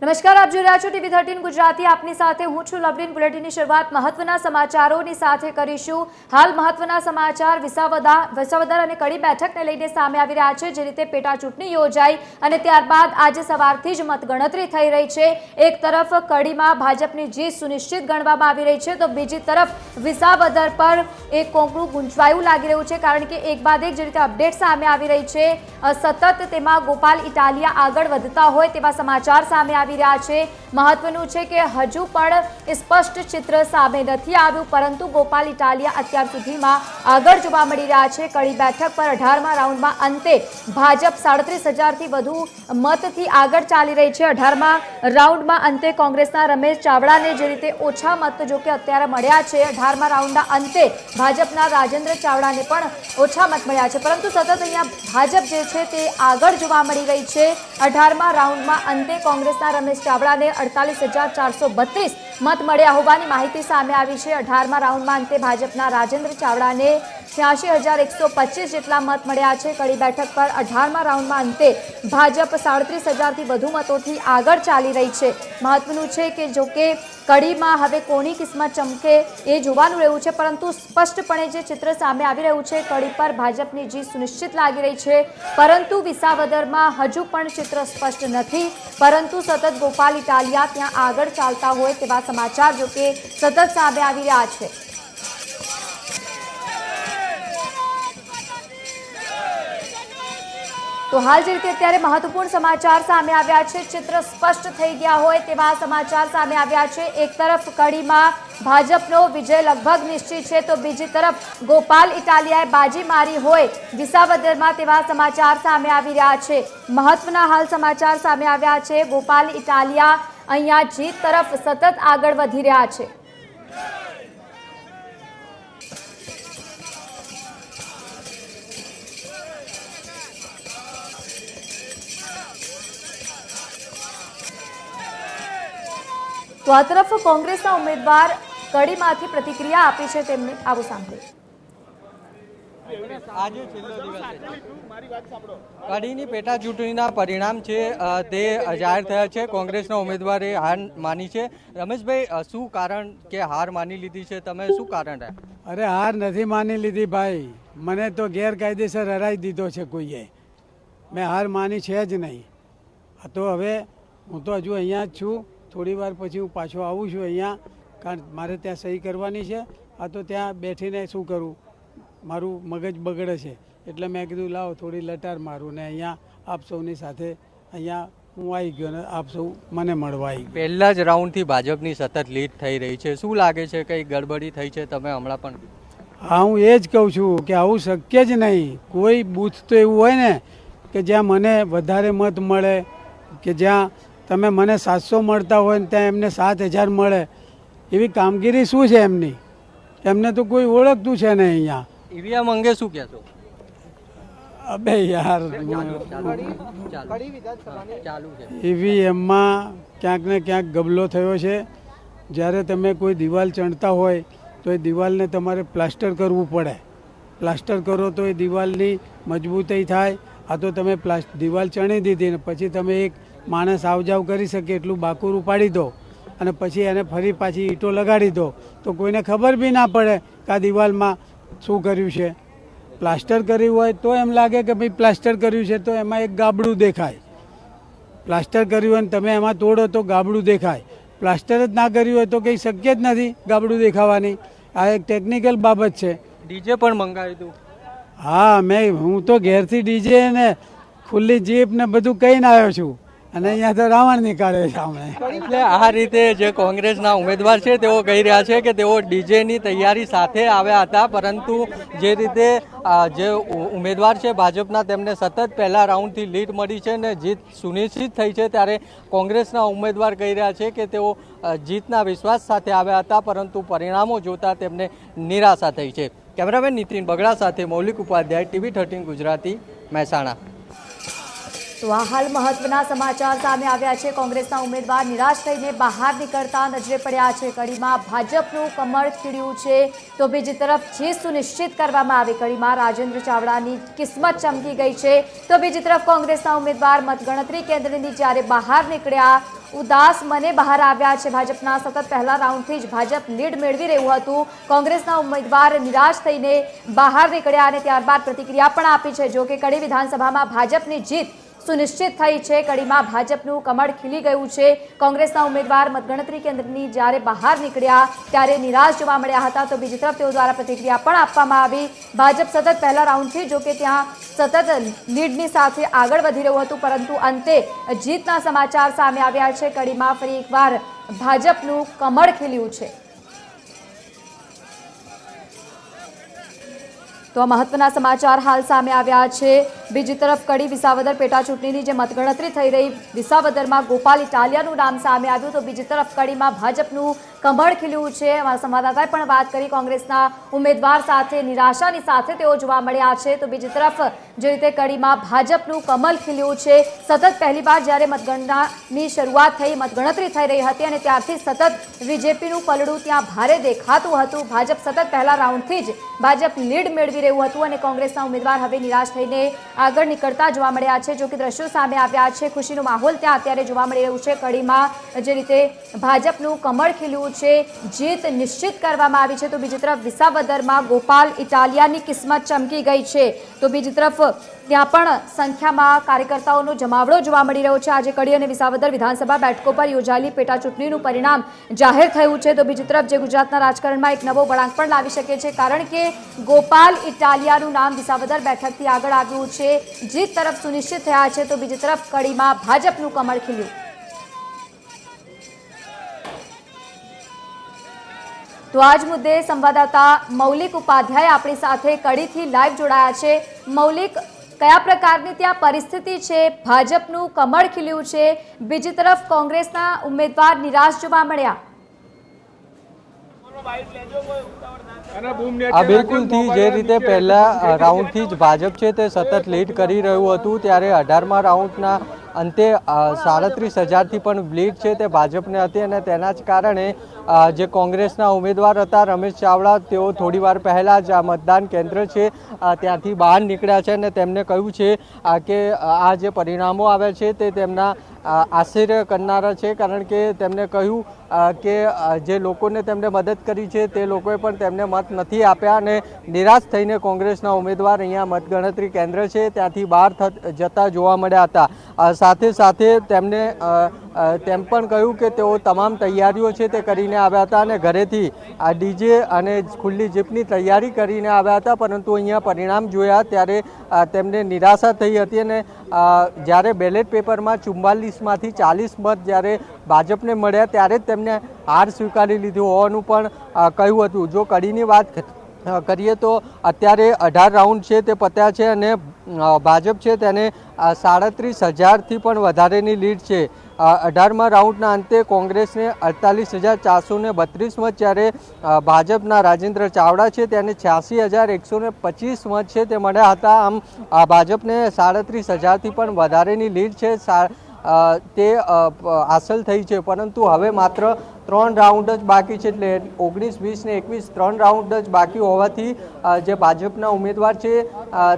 નમસ્કાર, આપ જોઈ રહ્યા છો ટીવી 13 ગુજરાતી। આપની સાથે હું છું લવલીન। બુલેટિનની શરૂઆત મહત્વના સમાચારોની સાથે કરીશું। હાલ મહત્વના સમાચાર વિસાવદર અને કડી બેઠકને લઈને સામે આવી રહ્યા છે। જે રીતે પેટા ચૂંટણી યોજાઈ અને ત્યારબાદ આજે સવારથી જ મતગણતરી થઈ રહી છે। એક તરફ કડીમાં ભાજપની જીત સુનિશ્ચિત ગણવામાં આવી રહી છે, તો બીજી તરફ વિસાવદર પર એક કોંકણું ગૂંચવાયું લાગી રહ્યું છે, કારણ કે એક બાદ એક જે રીતે અપડેટ સામે આવી રહી છે, સતત તેમાં ગોપાલ ઇટાલિયા આગળ વધતા હોય તેવા સમાચાર સામે આવી રહ્યા છે। મહત્વનું છે કે હજુ પણ સ્પષ્ટ ચિત્ર સામે નથી આવ્યું, પરંતુ ગોપાલ ઇટાલિયા અત્યાર સુધીમાં આગળ જોવા મળી રહ્યા છે। કડી બેઠક પર 18મા રાઉન્ડમાં અંતે ભાજપ 37,000થી વધુ મતથી આગળ ચાલી રહી છે। 18મા રાઉન્ડમાં અંતે કોંગ્રેસના રમેશ ચાવડાને જે રીતે ઓછા મત જો કે અત્યારે મળ્યા છે, 18મા રાઉન્ડના અંતે ભાજપના રાજેન્દ્ર ચાવડાને પણ ઓછા મત મળ્યા છે, પરંતુ સતત અહીંયા ભાજપ જે છે તે આગળ જોવા મળી રહી છે। 18મા રાઉન્ડમાં અંતે કોંગ્રેસના રમેશ ચાવડાને 48,432 મત મળ્યા હોવાની માહિતી સામે આવી છે। 18મા રાઉન્ડમાં અંતે ભાજપના રાજેન્દ્ર ચાવડાને 86,125 જેટલા મત મળ્યા છે। કડી બેઠક પર 18મા રાઉન્ડમાં અંતે ભાજપ 37,000થી વધુ મતોથી આગળ ચાલી રહી છે। મહત્વનું છે કે જો કે કડીમાં હવે કોની કિસ્મત ચમકે એ જોવાનું રહ્યું છે, પરંતુ સ્પષ્ટપણે જે ચિત્ર સામે આવી રહ્યું છે, કડી પર ભાજપની જીત સુનિશ્ચિત લાગી રહી છે, પરંતુ વિસાવદરમાં હજુ પણ ચિત્ર સ્પષ્ટ નથી। પરંતુ સતત ગોપાલ ઇટાલિયા ત્યાં આગળ ચાલતા હોય તેવા સમાચાર જો કે સતત સામે આવી રહ્યા છે। તો હાલ જે રીતે અત્યારે મહત્વપૂર્ણ સમાચાર સામે આવ્યા છે, ચિત્ર સ્પષ્ટ થઈ ગયા હોય તેવા સમાચાર સામે આવ્યા છે। એક તરફ કડીમાં ભાજપનો વિજય લગભગ નિશ્ચિત છે, તો બીજી તરફ ગોપાલ ઇટાલિયાએ બાજી મારી હોય વિસાવદરમાં તેવા સમાચાર સામે આવી રહ્યા છે। મહત્વના હાલ સમાચાર સામે આવ્યા છે, ગોપાલ ઇટાલિયા અહીંયા જીત તરફ સતત આગળ વધી રહ્યા છે। તો આ તરફ કોંગ્રેસના ઉમેદવાર કડીમાંથી પ્રતિક્રિયા આપી છે, તેમને આવું સાંભળ્યું। આજે છેલ્લો દિવસ છે, કડીની પેટા ચૂંટણીના પરિણામ છે તે જાહેર થયા છે। કોંગ્રેસના ઉમેદવારે હાર માની છે। રમેશભાઈ, શું કારણ કે હાર માની લીધી છે? તમે શું કારણ રહ્યા? અરે હાર નથી માની લીધી ભાઈ, મને તો ગેરકાયદેસર હરાવી દીધો છે કોઈએ। મેં હાર માની છે જ નહીં। તો હવે હું તો હજુ અહીંયા જ છું, થોડી વાર પછી હું પાછો આવું છું અહીંયા, કારણ મારે ત્યાં સહી કરવાની છે। આ તો ત્યાં બેઠીને શું કરું, મારું મગજ બગડે છે, એટલે મેં કીધું લાવો થોડી લટાર મારું ને અહીંયા આપ સૌની સાથે અહીંયા હું આવી ગયો ને આપ સૌ મને મળવા આવી ગયો। પહેલા જ રાઉન્ડથી ભાજપની સતત લીડ થઈ રહી છે, શું લાગે છે કંઈ ગડબડી થઈ છે? તમે હમણાં પણ હા, હું એ જ કહું છું કે આવું શક્ય જ નહીં। કોઈ બૂથ તો એવું હોય ને કે જ્યાં મને વધારે મત મળે, કે જ્યાં તમે મને 700 મળતા હોય ને ત્યાં એમને 7,000 મળે, એવી કામગીરી શું છે એમની? એમને તો કોઈ ઓળખતું છે ને અહીંયા। ઈવીએમ અંગે શું કહેશો? અબે યાર, ઈવીએમમાં ક્યાંક ને ક્યાંક ગબલો થયો છે। જ્યારે તમે કોઈ દિવાલ ચણતા હોય તો એ દિવાલને તમારે પ્લાસ્ટર કરવું પડે। પ્લાસ્ટર કરો તો એ દિવાલની મજબૂતાઈ થાય। આ તો તમે દિવાલ ચણી દીધી ને પછી તમે એક માણસ આવજાવ કરી શકે એટલું બાકુર ઉપાડી દો અને પછી એને ફરી પાછી ઈંટો લગાડી દો, તો કોઈને ખબર બી ના પડે કે આ દિવાલમાં શું કર્યું છે। પ્લાસ્ટર કર્યું હોય તો એમ લાગે કે ભાઈ પ્લાસ્ટર કર્યું છે, તો એમાં એક ગાબડું દેખાય। પ્લાસ્ટર કર્યું હોય ને તમે એમાં તોડો તો ગાબડું દેખાય। પ્લાસ્ટર જ ના કર્યું હોય તો કંઈ શક્ય જ નથી ગાબડું દેખાવાની। આ એક ટેકનિકલ બાબત છે। ડીજે પણ મંગાવ્યું હતું? હા, હું તો ઘેરથી ડીજે ને ખુલ્લી જીપ ને બધું કહીને આવ્યો છું, અને અહીંયા તો રાવણ નીકાળે છે સામે। એટલે આ રીતે જે કોંગ્રેસના ઉમેદવાર છે તેઓ કહી રહ્યા છે કે તેઓ ડીજેની તૈયારી સાથે આવ્યા હતા, પરંતુ જે રીતે જે ઉમેદવાર છે ભાજપના તેમને સતત પહેલા રાઉન્ડથી લીડ મળી છે ને જીત સુનિશ્ચિત થઈ છે, ત્યારે કોંગ્રેસના ઉમેદવાર કહી રહ્યા છે કે તેઓ જીતના વિશ્વાસ સાથે આવ્યા હતા, પરંતુ પરિણામો જોતા તેમને નિરાશા થઈ છે। કેમેરામેન નીતિન બગડા સાથે મૌલિક ઉપાધ્યાય, ટીવી 13 ગુજરાતી, મહેસાણા। તો આ હાલ મહત્વના સમાચાર સામે આવ્યા છે. કોંગ્રેસના ઉમેદવાર નિરાશ થઈને બહાર નીકળતા નજરે પડ્યા છે. કડીમાં ભાજપનું કમળ ખીલ્યું છે તો બીજી તરફ જીત સુનિશ્ચિત કરવામાં આવી. કડીમાં રાજેન્દ્ર ચાવડાની કિસ્મત ચમકી ગઈ છે તો બીજી તરફ કોંગ્રેસના ઉમેદવાર મતગણતરી કેન્દ્રની જ્યારે બહાર નીકળ્યા ઉદાસ મને બહાર આવ્યા છે. ભાજપના સતત પહેલા રાઉન્ડથી જ ભાજપ લીડ મેળવી રહ્યું હતું. કોંગ્રેસના ઉમેદવાર નિરાશ થઈને બહાર નીકળ્યા અને ત્યારબાદ પ્રતિક્રિયા પણ આપી છે. જો કે કડી વિધાનસભામાં ભાજપની જીત સુનિશ્ચિત થઈ છે. કડીમાં ભાજપનું કમળ ખીલી ગયું છે. કોંગ્રેસના ઉમેદવાર મતગણતરી કેન્દ્રની જ્યારે બહાર નીકળ્યા ત્યારે નિરાશ જોવા મળ્યા હતા તો બીજી તરફ તેઓ દ્વારા પ્રતિક્રિયા પણ આપવામાં આવી. ભાજપ સતત પહેલા રાઉન્ડથી જો કે ત્યાં સતત લીડની સાથે આગળ વધી રહ્યું હતું પરંતુ અંતે જીતના સમાચાર સામે આવ્યા છે. કડીમાં ફરી એકવાર ભાજપનું કમળ ખીલ્યું છે. તો આ મહત્વના સમાચાર હાલ સામે આવ્યા છે. બીજી તરફ કડી વિસાવદર પેટા ચૂંટણીની જે મતગણતરી થઈ રહી વિસાવદરમાં ગોપાલ ઇટાલિયાનું નામ સામે આવ્યું તો બીજી તરફ કડીમાં ભાજપનું કમળ ખીલ્યું છે. અમારા સંવાદદાતાએ પણ વાત કરી કોંગ્રેસના ઉમેદવાર સાથે નિરાશાની સાથે તેઓ જોવા મળ્યા છે તો બીજી તરફ જે રીતે કડીમાં ભાજપનું કમળ ખીલ્યું છે. સતત પહેલીવાર જ્યારે મતગણનાની શરૂઆત થઈ મતગણતરી થઈ રહી હતી અને ત્યારથી સતત બીજેપીનું પલડું ત્યાં ભારે દેખાતું હતું. ભાજપ સતત પહેલા રાઉન્ડથી જ ભાજપ લીડ મેળવી રહ્યું હતું અને કોંગ્રેસના ઉમેદવાર હવે નિરાશ થઈને આગળ નીકળતા જોવા મળ્યા છે. જો કે દ્રશ્યો સામે આવ્યા છે. ખુશીનો માહોલ ત્યાં અત્યારે જોવા મળી રહ્યું છે. કડીમાં જે રીતે ભાજપનું કમળ ખીલ્યું છે જીત નિશ્ચિત કરવામાં આવી છે તો બીજી તરફ વિસાવદરમાં ગોપાલ ઇટાલિયાની કિસ્મત ચમકી ગઈ છે તો બીજી તરફ ત્યાં પણ સંખ્યામાં કાર્યકર્તાઓનો જમાવડો જોવા મળી રહ્યો છે. આજે કડી અને વિસાવદર વિધાનસભા બેઠકો પર યોજાયેલી પેટા ચૂંટણીનું પરિણામ જાહેર થયું છે તો બીજી તરફ જે ગુજરાતના રાજકારણમાં એક નવો વળાંક પણ લાવી શકે છે કારણ કે ગોપાલ ઇટાલિયાનું નામ વિસાવદર બેઠકથી આગળ આવ્યું છે. જીત તરફ સુનિશ્ચિત થયા છે તો બીજી તરફ કડીમાં ભાજપનું કમળ ખીલ્યું. તો આજ મુદ્દે સંવાદદાતા મૌલિક ઉપાધ્યાય આપણી સાથે કડીથી લાઈવ જોડાયા છે. મૌલિક, કયા પ્રકારની ત્યાં પરિસ્થિતિ છે? ભાજપનું કમળ ખીલ્યું છે, બીજી તરફ કોંગ્રેસના ઉમેદવાર નિરાશ જોવા મળ્યા. બિલકુલથી જે રીતે પહેલા રાઉન્ડથી જ ભાજપ છે તે સતત લીડ કરી રહ્યું હતું ત્યારે 18મા રાઉન્ડના અંતે 37,000થી પણ લીડ છે તે ભાજપને હતી અને તેના જ કારણે જે કોંગ્રેસના ઉમેદવાર હતા રમેશ ચાવડા તેઓ થોડીવાર પહેલાં જ આ મતદાન કેન્દ્ર છે ત્યાંથી બહાર નીકળ્યા છે અને તેમને કહ્યું છે કે આ જે પરિણામો આવ્યા છે તે તેમના આશ્ચર્ય કરનારા છે કારણ કે તેમને કહ્યું કે જે લોકોને તેમને મદદ કરી છે તે લોકોએ પણ તેમને મત નથી આપ્યા અને નિરાશ થઈને કોંગ્રેસના ઉમેદવાર અહીંયા મતગણતરી કેન્દ્ર છે ત્યાંથી બહાર જતા જોવા મળ્યા હતા. સાથે સાથે તેમને તેમ પણ કહ્યું કે તેઓ તમામ તૈયારીઓ છે તે કરીને આવ્યા હતા અને ઘરેથી આ ડીજે અને ખુલ્લી જીપની તૈયારી કરીને આવ્યા હતા પરંતુ અહીંયા પરિણામ જોયા ત્યારે તેમને નિરાશા થઈ હતી અને જ્યારે બેલેટ પેપરમાં 44માંથી 40 મત જ્યારે ભાજપને મળ્યા ત્યારે જ તેમને હાર સ્વીકારી લીધી હોવાનું પણ કહ્યું હતું. જો કડીની વાત કરીએ તો અત્યારે 18 રાઉન્ડ છે તે પત્યા છે અને ભાજપ છે તેને 37,000થી પણ વધારેની લીડ છે. 18મા રાઉન્ડના અંતે કોંગ્રેસને 48,432 મત જ્યારે ભાજપના રાજેન્દ્ર ચાવડા છે તેને 86,125 મત છે તે મળ્યા હતા. આમ ભાજપને 37,000થી પણ વધારેની લીડ છે તે હાંસલ થઈ છે પરંતુ હવે માત્ર 3 રાઉન્ડ જ બાકી છે એટલે 19, 20 ને 21 3 રાઉન્ડ જ બાકી હોવાથી જે ભાજપના ઉમેદવાર છે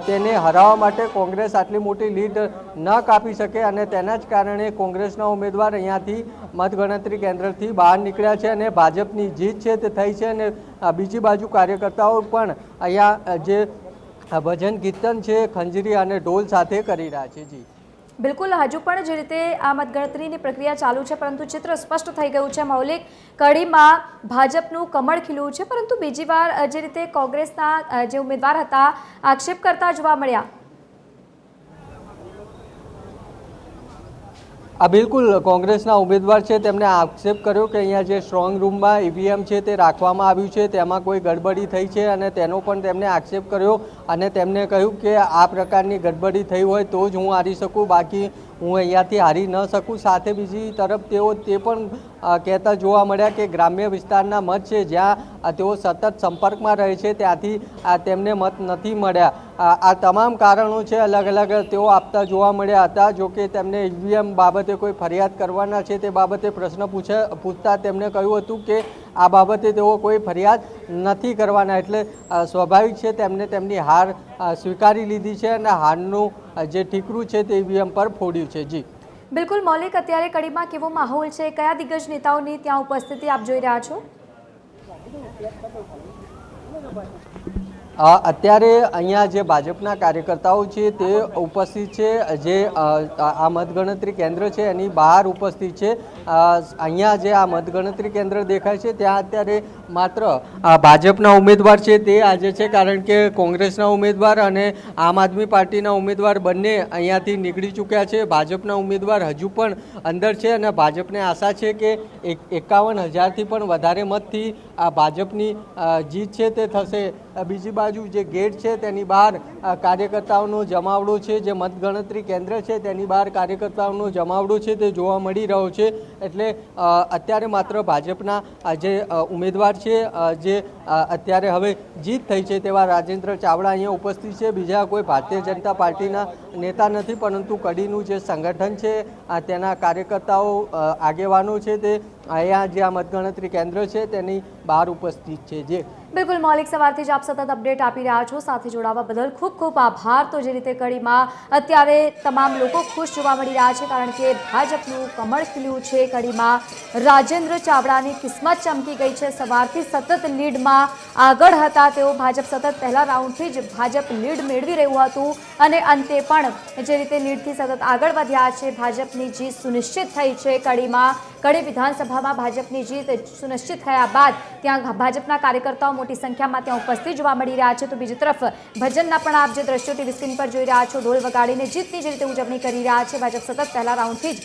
તેને હરાવવા માટે કોંગ્રેસ આટલી મોટી લીડ ન કાપી શકે અને તેના જ કારણે કોંગ્રેસના ઉમેદવાર અહીંયાથી મતગણતરી કેન્દ્રથી બહાર નીકળ્યા છે અને ભાજપની જીત છે તે થઈ છે અને બીજી બાજુ કાર્યકર્તાઓ પણ અહીંયા જે ભજન કીર્તન છે ખંજરી અને ઢોલ સાથે કરી રહ્યા છે. જી બિલકુલ, હજુ પણ જે રીતે આ મતગણતરીની પ્રક્રિયા ચાલુ છે પરંતુ ચિત્ર સ્પષ્ટ થઈ ગયું છે. મૌલિક, કડીમાં ભાજપનું કમળ ખીલ્યું છે પરંતુ બીજી વાર જે રીતે કોંગ્રેસના જે ઉમેદવાર હતા આક્ષેપ કરતા જોવા મળ્યા. બિલકુલ, કોંગ્રેસના ઉમેદવાર છે તેમણે આક્ષેપ કર્યો કે અહીંયા જે સ્ટ્રોંગ રૂમમાં ઈવીએમ છે તે રાખવામાં આવ્યું છે તેમાં કોઈ ગડબડી થઈ છે અને તેનો પણ તેમને આક્ષેપ કર્યો અને તેમને કહ્યું કે આ પ્રકારની ગડબડી થઈ હોય તો જ હું હારી શકું, બાકી હું અહીંયાથી હારી ન શકું. સાથે બીજી તરફ તેઓ તે પણ કહેતા જોવા મળ્યા કે ગ્રામ્ય વિસ્તારના મત છે જ્યાં તેઓ સતત સંપર્કમાં રહે છે ત્યાંથી તેમને મત નથી મળ્યા. આ તમામ કારણો છે અલગ અલગ તેઓ આપતા જોવા મળ્યા હતા. જો કે તેમને ઈવીએમ બાબતે કોઈ ફરિયાદ કરવાના છે તે બાબતે પ્રશ્ન પૂછતા તેમણે કહ્યું હતું કે આ બાબતે તેઓ કોઈ ફરિયાદ નથી કરવાના. એટલે સ્વાભાવિક છે તેમને તેમની હાર સ્વીકારી લીધી છે અને હારનું જે ઠીકરું છે તે ઈવીએમ પર ફોડ્યું છે. જી બિલકુલ મૌલિક, અત્યારે કડીમાં કેવો માહોલ છે? કયા દિગ્ગજ નેતાઓની ત્યાં ઉપસ્થિતિ આપ જોઈ રહ્યા છો? અત્યારે અહીંયા જે ભાજપના કાર્યકર્તાઓ છે તે ઉપસ્થિત છે. જે આ મતગણતરી કેન્દ્ર છે એની બહાર ઉપસ્થિત છે. અહીંયા જે આ મતગણતરી કેન્દ્ર દેખાય છે ત્યાં અત્યારે માત્ર ભાજપના ઉમેદવાર છે તે આજે છે, કારણ કે કોંગ્રેસના ઉમેદવાર અને આમ આદમી પાર્ટીના ઉમેદવાર બંને અહીંયાથી નીકળી ચૂક્યા છે. ભાજપના ઉમેદવાર હજુ પણ અંદર છે અને ભાજપને આશા છે કે 51,000થી પણ વધારે મતથી આ ભાજપની જીત છે તે થશે. બીજી બાજુ જે ગેટ છે તેની બહાર કાર્યકર્તાઓનો જમાવડો છે, જે મતગણતરી કેન્દ્ર છે તેની બહાર કાર્યકર્તાઓનો જમાવડો છે તે જોવા મળી રહ્યો છે. એટલે અત્યારે માત્ર ભાજપના જે ઉમેદવાર છે જે અત્યારે હવે જીત થઈ છે તેવા રાજેન્દ્ર ચાવડા અહીંયા ઉપસ્થિત છે. બીજા કોઈ ભારતીય જનતા પાર્ટીના નેતા નથી, પરંતુ કડીનું જે સંગઠન છે તેના કાર્યકર્તાઓ આગેવાનો છે તે અહીંયા જે આ મતગણતરી કેન્દ્ર છે તેની બહાર ઉપસ્થિત છે. જે બિલકુલ મૌલિક, સવારથી જ આપ સતત અપડેટ આપી રહ્યા છો. સાથે જોડાવા બદલ ખૂબ ખૂબ આભાર. તો જે રીતે કડીમાં અત્યારે તમામ લોકો ખુશ જોવા મળી રહ્યા છે, કારણ કે ભાજપનું કમળ ખીલ્યું છે. કડીમાં રાજેન્દ્ર ચાવડાની કિસ્મત ચમકી ગઈ છે. સવારથી સતત લીડમાં આગળ હતા તેઓ. ભાજપ સતત પહેલા રાઉન્ડથી જ ભાજપ લીડ મેળવી રહ્યું હતું અને અંતે પણ જે રીતે લીડથી સતત આગળ વધ્યા છે. ભાજપની જીત સુનિશ્ચિત થઈ છે. કડીમાં કડી વિધાનસભામાં ભાજપની જીત સુનિશ્ચિત થયા બાદ ત્યાં ભાજપના કાર્યકર્તાઓ મોટી સંખ્યામાં ત્યાં ઉપસ્થિત જોવા મળી રહ્યા છે. તો બીજી તરફ ભજનના પણ આપ જે દ્રશ્યો ટીવી સ્ક્રીન પર જોઈ રહ્યા છો, ઢોલ વગાડીને જીતની જે રીતે ઉજવણી કરી રહ્યા છે. ભાજપ સતત પહેલા રાઉન્ડથી જ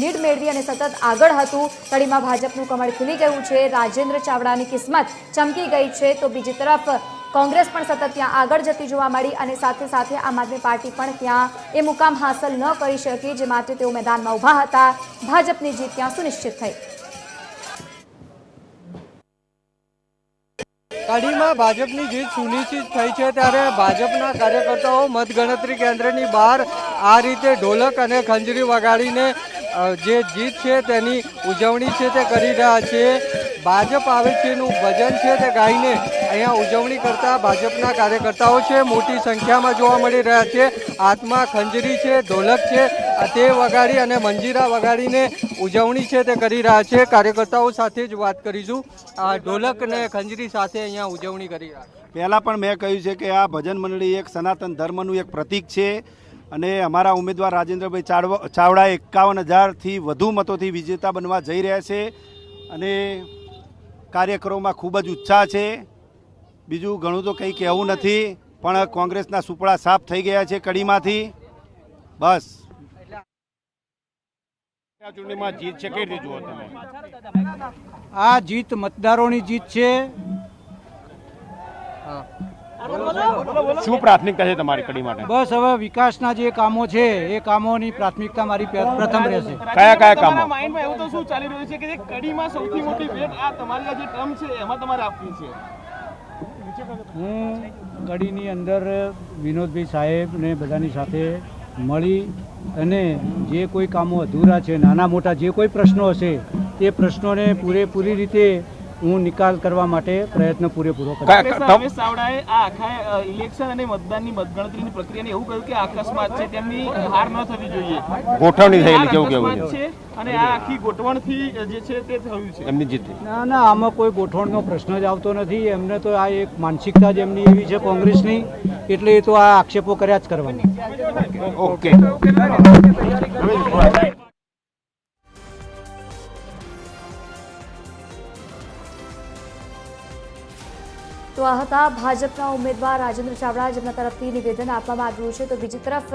લીડ મેળવી અને સતત આગળ હતું. કડીમાં ભાજપનું કમળ ખીલી ગયું છે. રાજેન્દ્ર ચાવડાની કિસ્મત ચમકી ગઈ છે. તો બીજી તરફ કોંગ્રેસ પણ સતત ત્યાં આગળ જતી જોવા મળી અને સાથે સાથે આમ આદમી પાર્ટી પણ ત્યાં એ મુકામ હાંસલ ન કરી શકી, જે માટે તેઓ મેદાનમાં ઊભા હતા. ભાજપની જીત ત્યાં સુનિશ્ચિત થઈ. કડીમાં ભાજપની જીત સુનિશ્ચિત થઈ છે ત્યારે ભાજપના કાર્યકર્તાઓ મતગણતરી કેન્દ્રની બહાર આ રીતે ઢોલક અને ખંજરી વગાડીને જે જીત છે તેની ઉજવણી છે તે કરી રહ્યા છે. ભાજપ આવે છે એનું ભજન છે તે ગાઈને અહીંયા ઉજવણી કરતા ભાજપના કાર્યકર્તાઓ છે મોટી સંખ્યામાં જોવા મળી રહ્યા છે. હાથમાં ખંજરી છે, ઢોલક છે તે વગાડી અને મંજીરા વગાડીને ઉજવણી છે તે કરી રહ્યા છે. કાર્યકર્તાઓ સાથે જ વાત કરીશું. આ ઢોલક અને ખંજરી સાથે અહીંયા ઉજવણી કરી રહ્યા છે. પહેલાં પણ મેં કહ્યું છે કે આ ભજન મંડળી એક સનાતન ધર્મનું એક પ્રતીક છે અને અમારા ઉમેદવાર રાજેન્દ્રભાઈ ચાવડા 51,000થી વધુ મતોથી વિજેતા બનવા જઈ રહ્યા છે અને કાર્યકરોમાં ખૂબ જ ઉત્સાહ છે. બીજું ઘણું તો કંઈ કહેવું નથી, પણ કોંગ્રેસના સુપડા સાફ થઈ ગયા છે કડીમાંથી. બસ ચૂંટણીમાં જીત છે, કઈ રીતે જુઓ તમે? આ જીત મતદારોની જીત છે. શું પ્રાથમિકતા છે તમારી કડી માટે? બસ હવે વિકાસના જે કામો છે એ કામોની પ્રાથમિકતા મારી પ્રથમ રહેશે. કયા કયા કામો? માઇન્ડમાં એવું તો શું ચાલી રહ્યું છે કે જે કડીમાં સૌથી મોટી ભેટ આ તમારી આ જે ટર્મ છે એમાં તમારે આપવી છે? હું કડીની અંદર વિનોદભાઈ સાહેબ ને બધાની સાથે મળી અને જે કોઈ કામો અધૂરા છે, નાના મોટા જે કોઈ પ્રશ્નો હશે તે પ્રશ્નોને પૂરેપૂરી રીતે હું નિકાલ કરવા માટે પ્રયત્ન પૂરેપૂરો કરીશ. રમેશ ચાવડાએ આ આખા ઇલેક્શન અને મતદાનની મતગણતરીની પ્રક્રિયાને એવું કહ્યું કે અકસ્માત છે, તેમની હાર ન થવી જોઈએ, ગોઠવણી થયેલી કેવું કેવું છે અને આ આખી ગોઠવણથી જે છે તે થયું છે એમની જીત? ના, આમાં કોઈ ગોઠવણનો પ્રશ્ન જ આવતો નથી. એમને તો આ એક માનસિકતા જ એમની એવી છે કોંગ્રેસની, એટલે એ તો આ આક્ષેપો કર્યા જ કરવાના. ઓકે. તો તો આ હતા ભાજપના ઉમેદવાર રાજેન્દ્ર ચાવડા, જેમના તરફથી નિવેદન આપવામાં આવ્યું છે. તો બીજી તરફ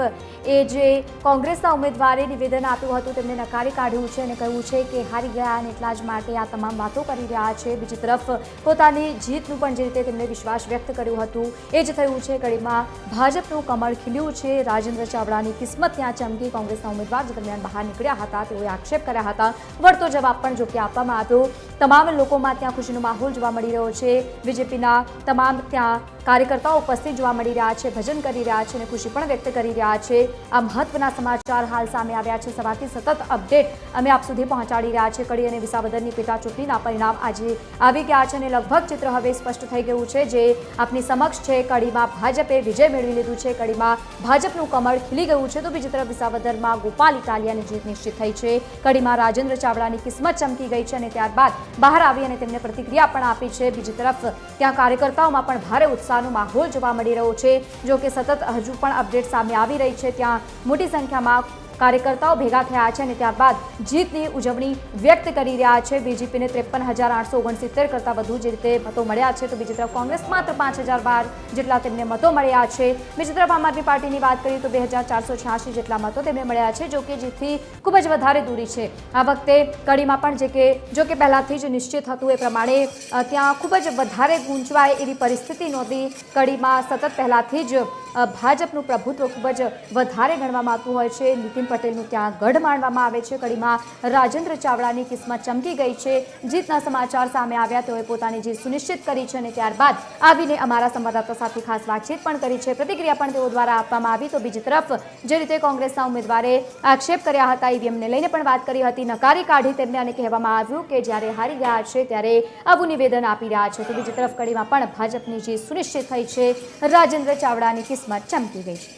એ જે કોંગ્રેસના ઉમેદવારે નિવેદન આપ્યું હતું તેમને નકારી કાઢ્યું છે અને કહ્યું છે કે હારી ગયા અને એટલા જ માટે આ તમામ વાતો કરી રહ્યા છે. બીજી તરફ પોતાની જીતનું પણ જે રીતે તેમણે વિશ્વાસ વ્યક્ત કર્યું હતું એ જ થયું છે. કડીમાં ભાજપનું કમળ ખીલ્યું છે. રાજેન્દ્ર ચાવડાની કિસ્મત ત્યાં ચમકી. કોંગ્રેસના ઉમેદવાર જે દરમિયાન બહાર નીકળ્યા હતા તેઓએ આક્ષેપ કર્યા હતા. વળતો જવાબ પણ જોકે આપવામાં આવ્યો. તમામ લોકોમાં ત્યાં ખુશીનો માહોલ જોવા મળી રહ્યો છે. બીજેપીના તમામ ત્યાં કાર્યકર્તાઓ ઉપસ્થિત જોવા મળી રહ્યા છે, ભજન કરી રહ્યા છે અને ખુશી પણ વ્યક્ત કરી રહ્યા છે. આ મહત્વના સમાચાર હાલ સામે આવ્યા છે. સવારથી સતત અપડેટ અમે આપ સુધી પહોંચાડી રહ્યા છે. કડી અને વિસાવદરની પેટા ચૂંટણીના પરિણામ આજે આવી ગયા છે અને લગભગ ચિત્ર હવે સ્પષ્ટ થઈ ગયું છે જે આપની સમક્ષ છે. કડીમાં ભાજપે વિજય મેળવી લીધું છે. કડીમાં ભાજપનું કમળ ખીલી ગયું છે. તો બીજી તરફ વિસાવદરમાં ગોપાલ ઇટાલિયાની જીત નિશ્ચિત થઈ છે. કડીમાં રાજેન્દ્ર ચાવડાની કિસ્મત ચમકી ગઈ છે અને ત્યારબાદ બહાર આવી અને તેમને પ્રતિક્રિયા પણ આપી છે. બીજી તરફ ત્યાં કાર્યકર્તાઓમાં પણ ભારે ઉત્સાહનો માહોલ જોવા મળી રહ્યો છે. જો કે સતત હજુ પણ અપડેટ સામે આવી રહી છે. ત્યાં મોટી સંખ્યામાં કાર્યકર્તાઓ ભેગા થયા છે અને ત્યારબાદ જીતની ઉજવણી વ્યક્ત કરી રહ્યા છે. બીજેપીને 53,869 કરતાં વધુ જે રીતે મતો મળ્યા છે. તો બીજી તરફ કોંગ્રેસ માત્ર 5,012 જેટલા તેમને મતો મળ્યા છે. બીજી તરફ આમ આદમી પાર્ટીની વાત કરીએ તો 2,486 જેટલા મતો તેમને મળ્યા છે. જો કે જેથી ખૂબ જ વધારે દૂરી છે. આ વખતે કડીમાં પણ જો કે પહેલાથી જ નિશ્ચિત હતું એ પ્રમાણે ત્યાં ખૂબ જ વધારે ગૂંચવાય એવી પરિસ્થિતિ નહોતી. કડીમાં સતત પહેલાથી જ ભાજપનું પ્રભુત્વ ખૂબ જ વધારે ગણવામાં આવતું હોય છે. નીતિન પટેલનું ત્યાં ગઢ માનવામાં આવે છે. કડીમાં રાજેન્દ્ર ચાવડાની કિસ્મત ચમકી ગઈ છે. જીતના સમાચાર સામે આવ્યા. તેઓએ પોતાની જીત સુનિશ્ચિત કરી છે અને ત્યારબાદ આવીને અમારા સંવાદદાતા સાથે ખાસ વાતચીત પણ કરી છે. પ્રતિક્રિયા પણ તેઓ દ્વારા આપવામાં આવી. તો બીજી તરફ જે રીતે કોંગ્રેસના ઉમેદવારે આક્ષેપ કર્યા હતા ઈવીએમને લઈને પણ વાત કરી હતી, નકારી કાઢી તેમને અને કહેવામાં આવ્યું કે જ્યારે હારી ગયા છે ત્યારે આવું નિવેદન આપી રહ્યા છે. તો બીજી તરફ કડીમાં પણ ભાજપની જીત સુનિશ્ચિત થઈ છે. રાજેન્દ્ર ચાવડાની કિસ્મત ચમકી ગઈ છે.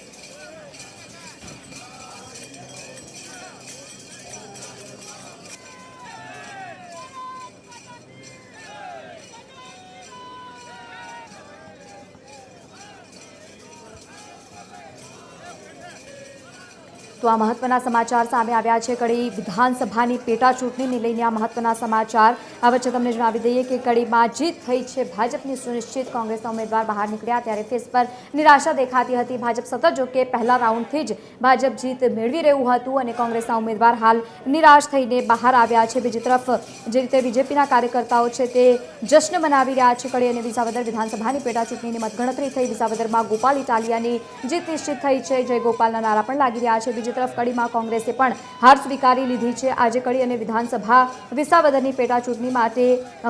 તો આ મહત્વના સમાચાર સામે આવ્યા છે. કડી વિધાનસભાની પેટા ચૂંટણીને લઈને આ મહત્વના સમાચાર. આ વચ્ચે તમને જણાવી દઈએ કે કડીમાં જીત થઈ છે ભાજપની સુનિશ્ચિત. કોંગ્રેસના ઉમેદવાર બહાર નીકળ્યા ત્યારે ફેસ પર નિરાશા દેખાતી હતી. ભાજપ સતત જો કે પહેલા રાઉન્ડથી જ ભાજપ જીત મેળવી રહ્યું હતું અને કોંગ્રેસના ઉમેદવાર હાલ નિરાશ થઈને બહાર આવ્યા છે. બીજી તરફ જે રીતે બીજેપીના કાર્યકર્તાઓ છે તે જશ્ન મનાવી રહ્યા છે. કડી અને વિસાવદર વિધાનસભાની પેટા ચૂંટણીની મતગણતરી થઈ. વિસાવદરમાં ગોપાલ ઇટાલિયાની જીત નિશ્ચિત થઈ છે. જય ગોપાલના નારા પણ લાગી રહ્યા છે. બીજી તરફ કડીમાં કોંગ્રેસે પણ હાર સ્વીકારી લીધી છે. આજે કડી અને વિધાનસભા વિસાવદરની પેટા ચૂંટણી માટે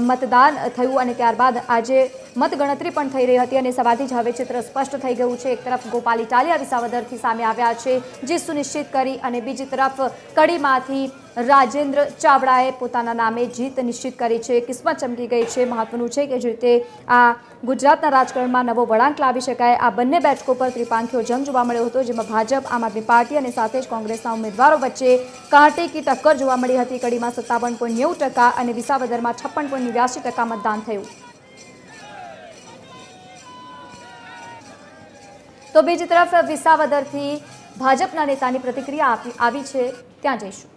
મતદાન થયું અને ત્યારબાદ આજે મતગણતરી પણ થઈ રહી હતી અને સવારથી જ હવે ચિત્ર સ્પષ્ટ થઈ ગયું છે. એક તરફ ગોપાલ ઇટાલિયા વિસાવદરથી સામે આવ્યા છે, જે સુનિશ્ચિત કરી અને બીજી તરફ કડીમાંથી રાજેન્દ્ર ચાવડાએ પોતાના નામે જીત નિશ્ચિત કરી છે. કિસ્મત ચમકી ગઈ છે. મહત્વનું છે કે જે રીતે આ ગુજરાતના રાજકારણમાં નવો વળાંક લાવી શકાય. આ બંને બેઠકો પર ત્રિપાંખીયો જંગ જોવા મળ્યો હતો, જેમાં ભાજપ, આમ આદમી પાર્ટી અને સાથે જ કોંગ્રેસના ઉમેદવારો વચ્ચે કાંટે કી ટક્કર જોવા મળી હતી. કડીમાં 57.90% અને વિસાવદરમાં 56.89% મતદાન થયું. તો બીજી તરફ વિસાવદરથી ભાજપના નેતાની પ્રતિક્રિયા આવી છે, ત્યાં જઈશું.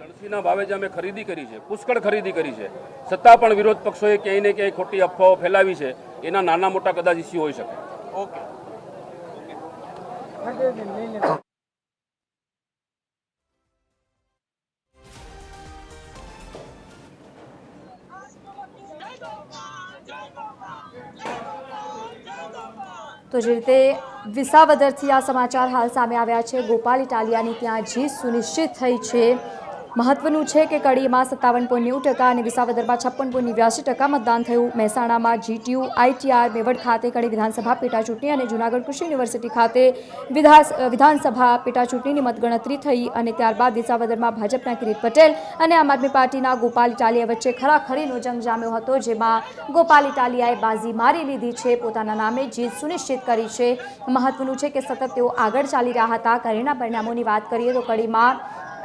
જણસીના ભાવે જે અમે ખરીદી કરી છે, પુષ્કળ ખરીદી કરી છે, છતાં પણ વિરોધ પક્ષોએ ક્યાંય ને ક્યાંય ખોટી અફવાઓ ફેલાવી છે. એના નાના મોટા કદાચ ઇસ્યુ હોઈ શકે. ઓકે. તો જે રીતે વિસાવદરથી આ સમાચાર હાલ સામે આવ્યા છે. ગોપાલ ઇટાલિયાની ત્યાં જીત સુનિશ્ચિત થઈ છે. મહત્વનું છે કે કડીમાં 57.90% અને વિસાવદરમાં 56.89% મતદાન થયું. મહેસાણામાં GTU, ITR, મેવડ ખાતે કડી વિધાનસભા પેટા ચૂંટણી અને જૂનાગઢ કૃષિ યુનિવર્સિટી ખાતે વિધાનસભા પેટા ચૂંટણીની મતગણતરી થઈ અને ત્યારબાદ વિસાવદરમાં ભાજપના કિરીટ પટેલ અને આમ આદમી પાર્ટીના ગોપાલ ઇટાલિયા વચ્ચે ખરાખરીનો જંગ જામ્યો હતો, જેમાં ગોપાલ ઇટાલિયાએ બાજી મારી લીધી છે, પોતાના નામે જીત સુનિશ્ચિત કરી છે. મહત્વનું છે કે સતત તેઓ આગળ ચાલી રહ્યા હતા. કડીના પરિણામોની વાત કરીએ તો કડીમાં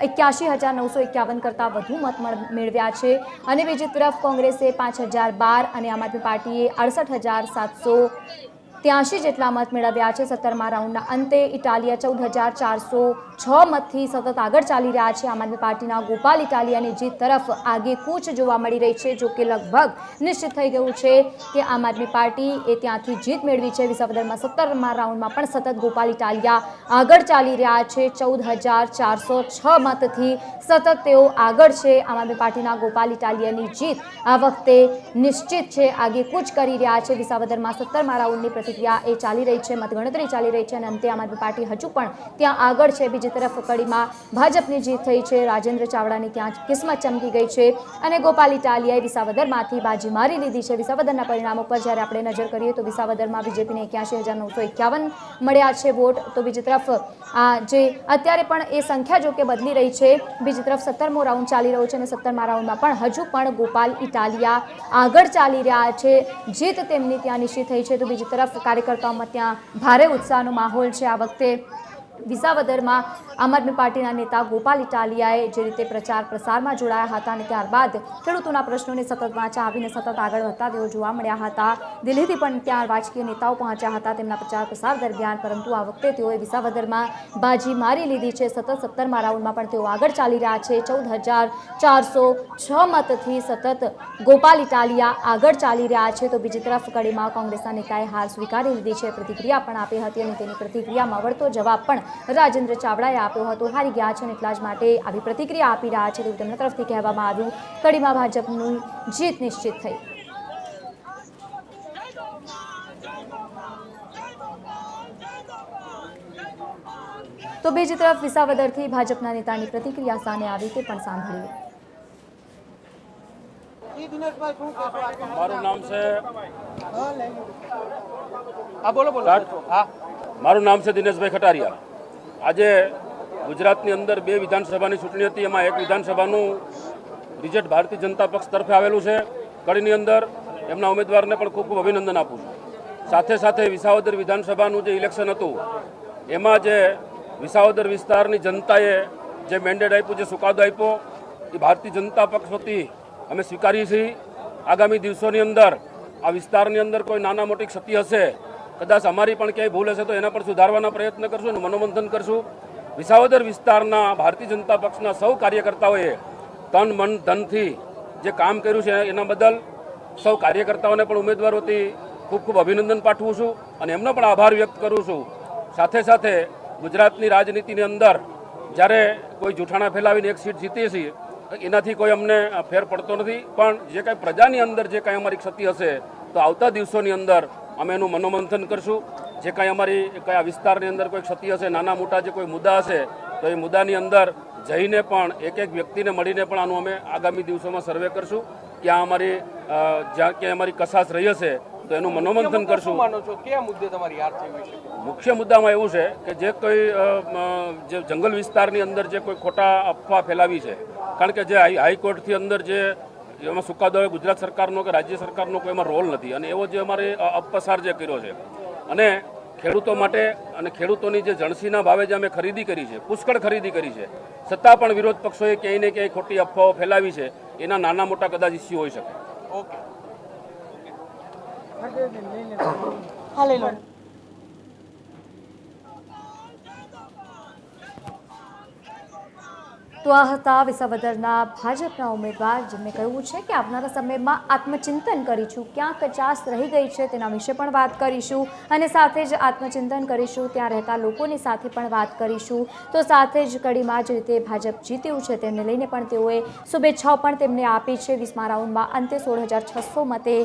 81,951 કરતાં વધુ મત મેળવ્યા છે અને બીજી તરફ કોંગ્રેસે 5,012 અને આમ આદમી પાર્ટીએ 68,700 83 જેટલા મત મેળવ્યા છે। 17મા રાઉન્ડના અંતે ઇટાલિયા 14,406 મતથી સતત આગળ ચાલી રહ્યા છે। આમ આદમી પાર્ટીના ગોપાલ ઇટાલિયાની જીત તરફ આગેકૂચ જોવા મળી રહી છે, જો કે લગભગ નિશ્ચિત થઈ ગયું છે કે આમ આદમી પાર્ટી એ ત્યાંથી જીત મેળવી છે। વિસાવદરમાં 17મા રાઉન્ડમાં પણ સતત ગોપાલ ઇટાલિયા આગળ ચાલી રહ્યા છે। 14,406 મતથી સતત તેઓ આગળ છે। આમ આદમી પાર્ટીના ગોપાલ ઇટાલિયાની જીત આ વખતે નિશ્ચિત છે, આગેકૂચ કરી રહ્યા છે। વિસાવદરમાં 17મા રાઉન્ડની પ્રતિક્રિયા એ ચાલી રહી છે, મતગણતરી ચાલી રહી છે અને અંતે આમ આદમી પાર્ટી હજુ પણ ત્યાં આગળ છે। બીજી તરફ કડીમાં ભાજપની જીત થઈ છે, રાજેન્દ્ર ચાવડાની ત્યાં કિસ્મત ચમકી ગઈ છે અને ગોપાલ ઇટાલિયાએ વિસાવદરમાંથી બાજી મારી લીધી છે। વિસાવદરના પરિણામો પર જ્યારે આપણે નજર કરીએ તો વિસાવદરમાં બીજેપીને 81,951 મળ્યા છે વોટ, તો બીજી તરફ જે અત્યારે પણ એ સંખ્યા જો કે બદલી રહી છે। બીજી તરફ 17મો રાઉન્ડ ચાલી રહ્યો છે અને 17મા રાઉન્ડમાં પણ હજુ પણ ગોપાલ ઇટાલિયા આગળ ચાલી રહ્યા છે, જીત તેમની ત્યાં નિશ્ચિત થઈ છે। તો બીજી તરફ કાર્યકર્તાઓમાં ત્યાં ભારે ઉત્સાહનો માહોલ છે। આ વખતે વિસાવદરમાં આમ આદમી પાર્ટીના નેતા ગોપાલ ઇટાલિયાએ જે રીતે પ્રચાર પ્રસારમાં જોડાયા હતા અને ત્યારબાદ ખેડૂતોના પ્રશ્નોને સતત વાંચા આવીને સતત આગળ વધતા તેઓ જોવા મળ્યા હતા। દિલ્હીથી પણ ત્યાં રાજકીય નેતાઓ પહોંચ્યા હતા તેમના પ્રચાર પ્રસાર દરમિયાન, પરંતુ આ વખતે તેઓએ વિસાવદરમાં બાજી મારી લીધી છે। સતત 17મા રાઉન્ડમાં પણ તેઓ આગળ ચાલી રહ્યા છે। 14,406 મતથી સતત ગોપાલ ઇટાલિયા આગળ ચાલી રહ્યા છે। તો બીજી તરફ કડીમાં કોંગ્રેસના નેતાએ હાર સ્વીકારી લીધી છે, પ્રતિક્રિયા પણ આપી હતી અને તેની પ્રતિક્રિયામાં વળતો જવાબ પણ રાજેન્દ્ર ચાવડાએ આપ્યો હતો। હારી ગયા છે અને એટલા જ માટે આવી પ્રતિક્રિયા આપી રહ્યા છે તેવું તેમના તરફથી કહેવામાં આવ્યું। કડીમાં ભાજપની જીત નિશ્ચિત થઈ। તો બીજી તરફ વિસાવદરથી ભાજપના નેતાની પ્રતિક્રિયા સામે આવી તે પણ સાંભળીએ। મારું નામ છે મારું નામ છે દિનેશભાઈ ખટારિયા। આજે ગુજરાતની અંદર 2 વિધાનસભાની ચૂંટણી હતી, એમાં એક વિધાનસભાનું રિઝલ્ટ ભારતીય જનતા પક્ષ તરફે આવેલું છે। કડીની અંદર એમના ઉમેદવારને પણ ખૂબ ખૂબ અભિનંદન આપું છું। સાથે સાથે વિસાવદર વિધાનસભાનું જે ઇલેક્શન હતું એમાં જે વિસાવદર વિસ્તારની જનતાએ જે મેન્ડેટ આપ્યું, જે ચુકાદો આપ્યો, એ ભારતીય જનતા પક્ષ વતી અમે સ્વીકારીએ છીએ। આગામી દિવસોની અંદર આ વિસ્તારની અંદર કોઈ નાના મોટી ક્ષતિ હશે, કદાચ અમારી પણ ક્યાંય ભૂલ હશે તો એના પર સુધારવાના પ્રયત્ન કરશું અને મનોમંથન કરશું। વિસાવદર વિસ્તારના ભારતીય જનતા પક્ષના સૌ કાર્યકર્તાઓએ તન મન ધનથી જે કામ કર્યું છે એના બદલ સૌ કાર્યકર્તાઓને પણ ઉમેદવાર વતી ખૂબ ખૂબ અભિનંદન પાઠવું છું અને એમનો પણ આભાર વ્યક્ત કરું છું। સાથે સાથે ગુજરાતની રાજનીતિની અંદર જ્યારે કોઈ જૂઠાણા ફેલાવીને એક સીટ જીતીએ છીએ એનાથી કોઈ અમને ફેર પડતો નથી, પણ જે કાંઈ પ્રજાની અંદર જે કાંઈ અમારી ક્ષતિ હશે તો આવતા દિવસોની અંદર અમે એનું મનોમંથન કરશું। જે કાંઈ અમારી કયા વિસ્તારની અંદર કોઈ ક્ષતિ હશે, નાના મોટા જે કોઈ મુદ્દા હશે તો એ મુદ્દાની અંદર જઈને પણ એક એક વ્યક્તિને મળીને પણ આનું અમે આગામી દિવસોમાં સર્વે કરશું। ક્યાં અમારી જ્યાં ક્યાંય અમારી કશાશ રહી હશે તો એનું મનોમંથન કરશું। મુખ્ય મુદ્દામાં એવું છે કે જે કોઈ જે જંગલ વિસ્તારની અંદર જે કોઈ ખોટા અફવા ફેલાવી છે, કારણ કે જે હાઈકોર્ટથી અંદર જે એમાં ચુકાદો હોય ગુજરાત સરકારનો કે રાજ્ય સરકારનો કોઈ એમાં રોલ નથી અને એવો જે અમારે અપપ્રસાર જે કર્યો છે અને ખેડૂતો માટે અને ખેડૂતોની જે જણસીના ભાવે જે અમે ખરીદી કરી છે, પુષ્કળ ખરીદી કરી છે, છતાં પણ વિરોધ પક્ષોએ ક્યાંય ને ક્યાંય ખોટી અફવાઓ ફેલાવી છે, એના નાના મોટા કદાચ ઇસ્યુ હોઈ શકે। તો આ હતા વિસાવદરના ભાજપના ઉમેદવાર, જેમણે કહ્યું છે કે આવનારા સમયમાં આત્મચિંતન કરીશું, ક્યાં કચાશ રહી ગઈ છે તેના વિશે પણ વાત કરીશું અને સાથે જ આત્મચિંતન કરીશું, ત્યાં રહેતા લોકોની સાથે પણ વાત કરીશું। તો સાથે જ કડીમાં જે રીતે ભાજપ જીત્યું છે તેને લઈને પણ તેઓએ શુભેચ્છાઓ પણ તેમને આપી છે। 20મા રાઉન્ડમાં અંતે 16,600 મતે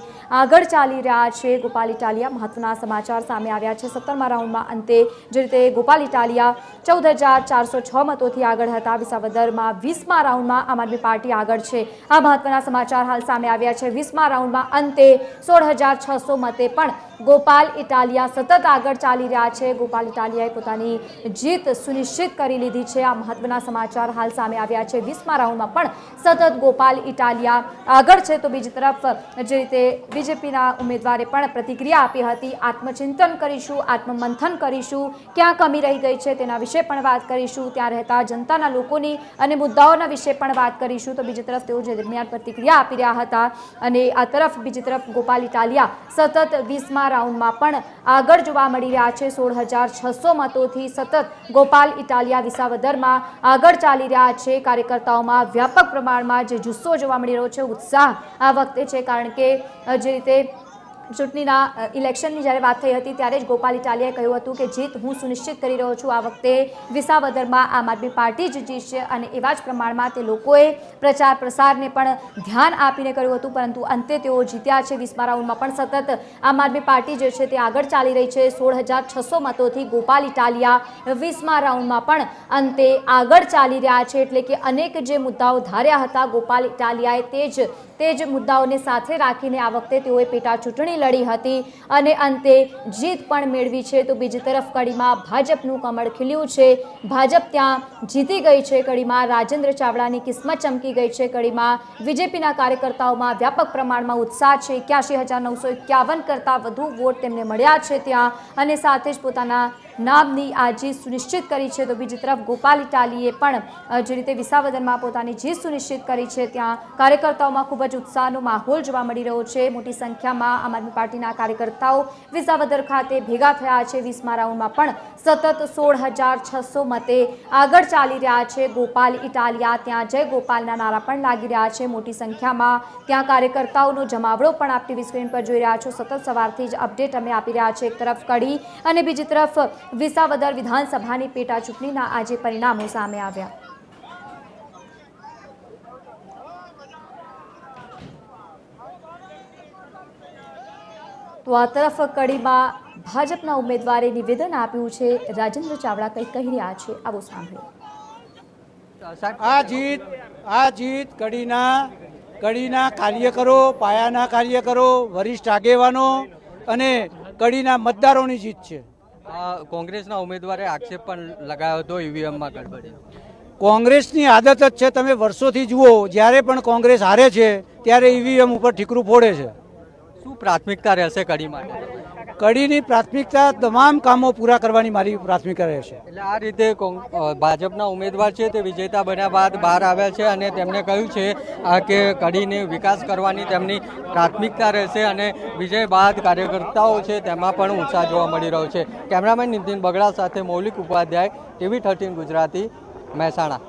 આગળ ચાલી રહ્યા છે ગોપાલ ઇટાલિયા। મહત્વના સમાચાર સામે આવ્યા છે। 17મા રાઉન્ડમાં અંતે જે રીતે ગોપાલ ઇટાલિયા 14,406 મતોથી આગળ હતા, વિસાવદર 20મા રાઉન્ડમાં આમ આદમી પાર્ટી આગળ છે। આ મહત્વના સમાચાર હાલ સામે આવ્યા છે। 20મા રાઉન્ડમાં અંતે 16,600 મતે પણ ગોપાલ ઇટાલિયા સતત આગળ ચાલી રહ્યા છે। ગોપાલ ઇટાલિયાએ પોતાની જીત સુનિશ્ચિત કરી લીધી છે। આ મહત્વના સમાચાર હાલ સામે આવ્યા છે। 20મા રાઉન્ડમાં પણ સતત ગોપાલ ઇટાલિયા આગળ છે। તો બીજી તરફ જે રીતે બીજેપીના ઉમેદવારે પણ પ્રતિક્રિયા આપી હતી, આત્મચિંતન કરીશું, આત્મમંથન કરીશું, ક્યાં કમી રહી ગઈ છે તેના વિશે પણ વાત કરીશું, ત્યાં રહેતા જનતાના લોકોની અને મુદ્દાઓના વિશે પણ વાત કરીશું। તો બીજી તરફ તેઓ જે દરમિયાન પ્રતિક્રિયા આપી રહ્યા હતા અને આ તરફ બીજી તરફ ગોપાલ ઇટાલિયા સતત 20મા 20મા રાઉન્ડમાં પણ આગળ જોવા મળી રહ્યા છે. 16,600 મતોથી સતત ગોપાલ ઇટાલિયા વિસાવદરમાં આગળ ચાલી રહ્યા છે. કાર્યકર્તાઓમાં વ્યાપક પ્રમાણમાં જે જુસ્સો જોવા મળી રહ્યો છે, ઉત્સાહ આ વખતે છે, કારણ કે જે રીતે ચૂંટણીના ઇલેક્શનની જ્યારે વાત થઈ હતી ત્યારે જ ગોપાલ ઇટાલિયાએ કહ્યું હતું કે જીત હું સુનિશ્ચિત કરી રહ્યો છું. આ વખતે વિસાવદરમાં આમ આદમી પાર્ટી જ જીતશે અને એવા જ પ્રમાણમાં તે લોકોએ પ્રચાર પ્રસારને પણ ધ્યાન આપીને કર્યું હતું, પરંતુ અંતે તેઓ જીત્યા છે. 20મા રાઉન્ડમાં પણ સતત આમ આદમી પાર્ટી જે છે તે આગળ ચાલી રહી છે. 16,600 મતોથી ગોપાલ ઇટાલિયા 20મા રાઉન્ડમાં પણ અંતે આગળ ચાલી રહ્યા છે. એટલે કે અનેક જે મુદ્દાઓ ધાર્યા હતા ગોપાલ ઇટાલિયાએ તે જ મુદ્દાઓને સાથે રાખીને આ વખતે તેઓએ પેટા ચૂંટણી લડી હતી અને અંતે જીત પણ મેળવી છે. તો બીજી તરફ કડીમાં ભાજપનું કમળ ખીલ્યું છે. ભાજપ ત્યાં જીતી ગઈ છે. કડીમાં રાજેન્દ્ર ચાવડાની કિસ્મત ચમકી ગઈ છે. કડીમાં બીજેપીના કાર્યકર્તાઓમાં વ્યાપક પ્રમાણમાં ઉત્સાહ છે. 81,951 કરતાં વધુ વોટ તેમને મળ્યા છે ત્યાં, અને સાથે જ પોતાના નામની આ જીત સુનિશ્ચિત કરી છે. તો બીજી તરફ ગોપાલ ઇટાલીએ પણ જે રીતે વિસાવદરમાં પોતાની જીત સુનિશ્ચિત કરી છે, ત્યાં કાર્યકર્તાઓમાં ખૂબ જ ઉત્સાહનો માહોલ જોવા મળી રહ્યો છે. મોટી સંખ્યામાં આમ આદમી પાર્ટીના કાર્યકર્તાઓ વિસાવદર ખાતે ભેગા થયા છે. 20મા રાઉન્ડમાં પણ સતત 16,600 મતે આગળ ચાલી રહ્યા છે ગોપાલ ઇટાલિયા. ત્યાં જય ગોપાલના નારા પણ લાગી રહ્યા છે. મોટી સંખ્યામાં ત્યાં કાર્યકર્તાઓનો જમાવડો પણ આપ ટીવી સ્ક્રીન પર જોઈ રહ્યા છો. સતત સવારથી જ અપડેટ અમે આપી રહ્યા છે. એક તરફ કડી અને બીજી તરફ વિસાવદર વિધાનસભાની પેટા ચૂંટણીના આજે પરિણામો સામે આવ્યા. તો આ તરફ કડીમાં ભાજપના ઉમેદવારે નિવેદન આપ્યું છે. રાજેન્દ્ર ચાવડા કંઈક કહી રહ્યા છે, આવો સાંભળો. આ જીત કડીના કાર્યકરો, પાયાના કાર્યકરો, વરિષ્ઠ આગેવાનો અને કડીના મતદારોની જીત છે. કોંગ્રેસના ઉમેદવારે આક્ષેપ પણ લગાવ્યો હતો ઈવીએમમાં ગડબડી. કોંગ્રેસની આદત જ છે, તમે વર્ષોથી જુઓ, જ્યારે પણ કોંગ્રેસ હારે છે ત્યારે ઈવીએમ ઉપર ઠીકરું ફોડે છે. શું પ્રાથમિકતા રહેશે કડી માટે? કડીની પ્રાથમિકતા તમામ કામો પૂરા કરવાની મારી પ્રાથમિકતા રહેશે. એટલે આ રીતે ભાજપના ઉમેદવાર છે તે વિજેતા બન્યા બાદ બહાર આવ્યા છે અને તેમણે કહ્યું છે કે કડીને વિકાસ કરવાની તેમની પ્રાથમિકતા રહેશે અને વિજય બાદ કાર્યકર્તાઓ છે તેમાં પણ ઉત્સાહ જોવા મળી રહ્યો છે. કેમેરામેન નીતિન બગડા સાથે મૌલિક ઉપાધ્યાય, TV13 ગુજરાતી, મહેસાણા.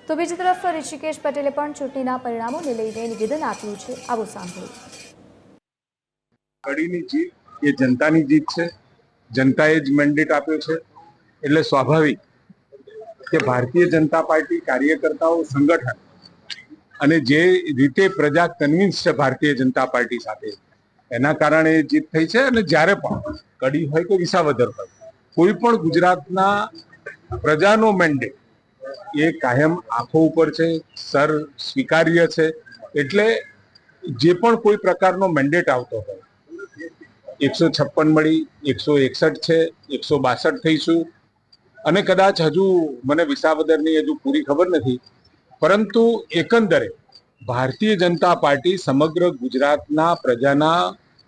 તો બીજી તરફ ઋષિકેશ પટેલે પણ ચૂંટણીના પરિણામોને લઈને નિવેદન આપ્યું છે, આવો સાંભળ્યું. કડીની જીત એ જનતાની જીત છે. જનતાએ જ મેન્ડેટ આપ્યો છે, એટલે સ્વાભાવિક કે ભારતીય જનતા પાર્ટી કાર્યકર્તાઓ, સંગઠન અને જે રીતે પ્રજા કન્વિન્સ છે ભારતીય જનતા પાર્ટી સાથે, એના કારણે જીત થઈ છે. અને જ્યારે પણ કડી હોય કે વિસાવદર હોય, કોઈ પણ ગુજરાતના પ્રજાનો મેન્ડેટ એ કાયમ આંખો ઉપર છે, સર સ્વીકાર્ય છે. એટલે જે પણ કોઈ પ્રકારનો મેન્ડેટ આવતો હોય, 156 મળી, 161 છે, 162 થઈશું, અને કદાચ હજુ મને વિસાવદરની હજુ પૂરી ખબર નથી, પરંતુ એકંદરે ભારતીય જનતા પાર્ટી સમગ્ર ગુજરાતના પ્રજાના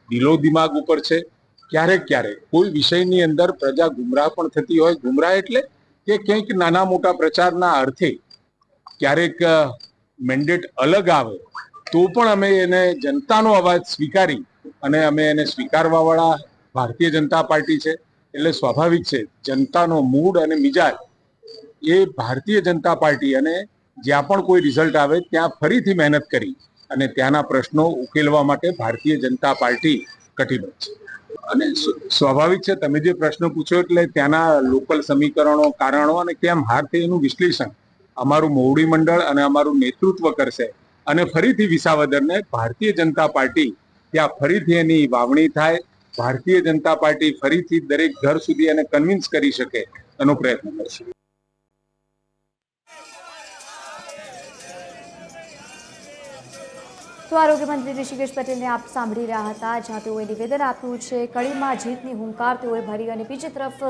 દિલો દિમાગ ઉપર છે. ક્યારેક કોઈ વિષયની અંદર પ્રજા ગુમરાહ પણ થતી હોય, ગુમરાહ એટલે કે કંઈક નાના મોટા પ્રચારના અર્થે ક્યારેક મેન્ડેટ અલગ આવે તો પણ અમે એને જનતાનો અવાજ સ્વીકારી અને અમે એને સ્વીકારવા વાળા ભારતીય જનતા પાર્ટી છે. એટલે સ્વાભાવિક છે જનતાનો મૂડ અને મિજાજ એ ભારતીય જનતા પાર્ટી, અને જ્યાં પણ કોઈ રિઝલ્ટ આવે ત્યાં ફરીથી મહેનત કરી અને ત્યાંના પ્રશ્નો ઉકેલવા માટે ભારતીય જનતા પાર્ટી કટિબદ્ધ છે. અને સ્વાભાવિક છે, તમે જે પ્રશ્ન પૂછ્યો એટલે ત્યાંના લોકલ સમીકરણો, કારણો અને કેમ હાર થઈ એનું વિશ્લેષણ અમારું મોવડી મંડળ અને અમારું નેતૃત્વ કરશે. અને ફરીથી વિસાવદરને ભારતીય જનતા પાર્ટી ત્યાં ફરીથી એની વાવણી થાય, ભારતીય જનતા પાર્ટી ફરીથી દરેક ઘર સુધી એને કન્વિન્સ કરી શકે એનો પ્રયત્ન કરશે. તો આરોગ્ય મંત્રી ઋષિકેશ પટેલને આપ સાંભળી રહ્યા હતા, જ્યાં તેઓએ નિવેદન આપ્યું છે કડીમાં જીતની હુંકાર તેઓએ ભરી અને બીજી તરફ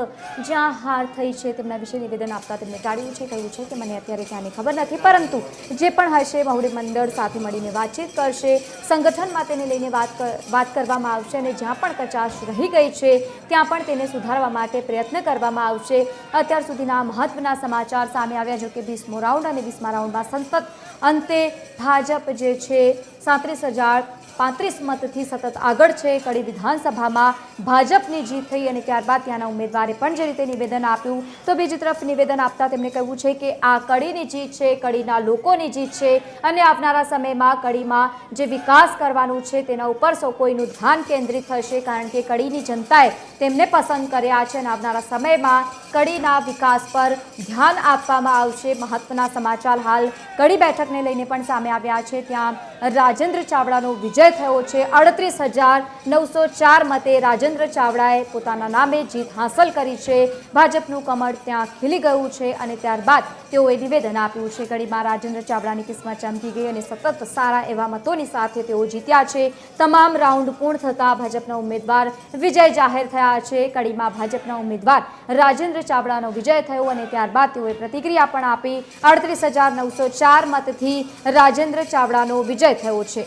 જ્યાં હાર થઈ છે તેમના વિશે નિવેદન આપતા તેમને ટાળ્યું છે, કહ્યું છે કે મને અત્યારે ત્યાંની ખબર નથી, પરંતુ જે પણ હશે મહુડી મંડળ સાથે મળીને વાતચીત કરશે, સંગઠનમાં તેને લઈને વાત કરવામાં આવશે અને જ્યાં પણ કચાશ રહી ગઈ છે ત્યાં પણ તેને સુધારવા માટે પ્રયત્ન કરવામાં આવશે। અત્યાર સુધીના મહત્વના સમાચાર સામે આવ્યા, જો કે 20મો રાઉન્ડ અને 20મા રાઉન્ડમાં સતત અંતે ભાજપ જે છે 37,035 મતથી સતત આગળ છે। કડી વિધાનસભામાં ભાજપની જીત થઈ અને ત્યારબાદ ત્યાંના ઉમેદવારે પણ જે રીતે નિવેદન આપ્યું, તો બીજી તરફ નિવેદન આપતા તેમણે કહ્યું છે કે આ કડીની જીત છે, કડીના લોકોની જીત છે અને આવનારા સમયમાં કડીમાં જે વિકાસ કરવાનું છે તેના ઉપર સૌ કોઈનું ધ્યાન કેન્દ્રિત થશે, કારણ કે કડીની જનતાએ તેમને પસંદ કર્યા છે અને આવનારા સમયમાં કડીના વિકાસ પર ધ્યાન આપવામાં આવશે। મહત્વના સમાચાર હાલ કડી બેઠકને લઈને પણ સામે આવ્યા છે, ત્યાં રાજેન્દ્ર ચાવડાનો વિજય થયો છે। 38,904 મતે રાજેન્દ્ર ચાવડાએ પોતાના નામે જીત હાંસલ કરી છે। ભાજપનું કમળ ત્યાં ખીલી ગયું છે અને ત્યારબાદ તેઓએ નિવેદન આપ્યું છે કડીમાં રાજેન્દ્ર ચાવડાની કિસ્મત ચમકી ગઈ અને સતત સારા એવા મતોની સાથે તેઓ જીત્યા છે। તમામ રાઉન્ડ પૂર્ણ થતાં ભાજપના ઉમેદવાર વિજય જાહેર થયા છે। કડીમાં ભાજપના ઉમેદવાર રાજેન્દ્ર ચાવડાનો વિજય થયો અને ત્યારબાદ તેઓએ પ્રતિક્રિયા પણ આપી। 38,904 મતથી રાજેન્દ્ર ચાવડાનો વિજય થયો છે।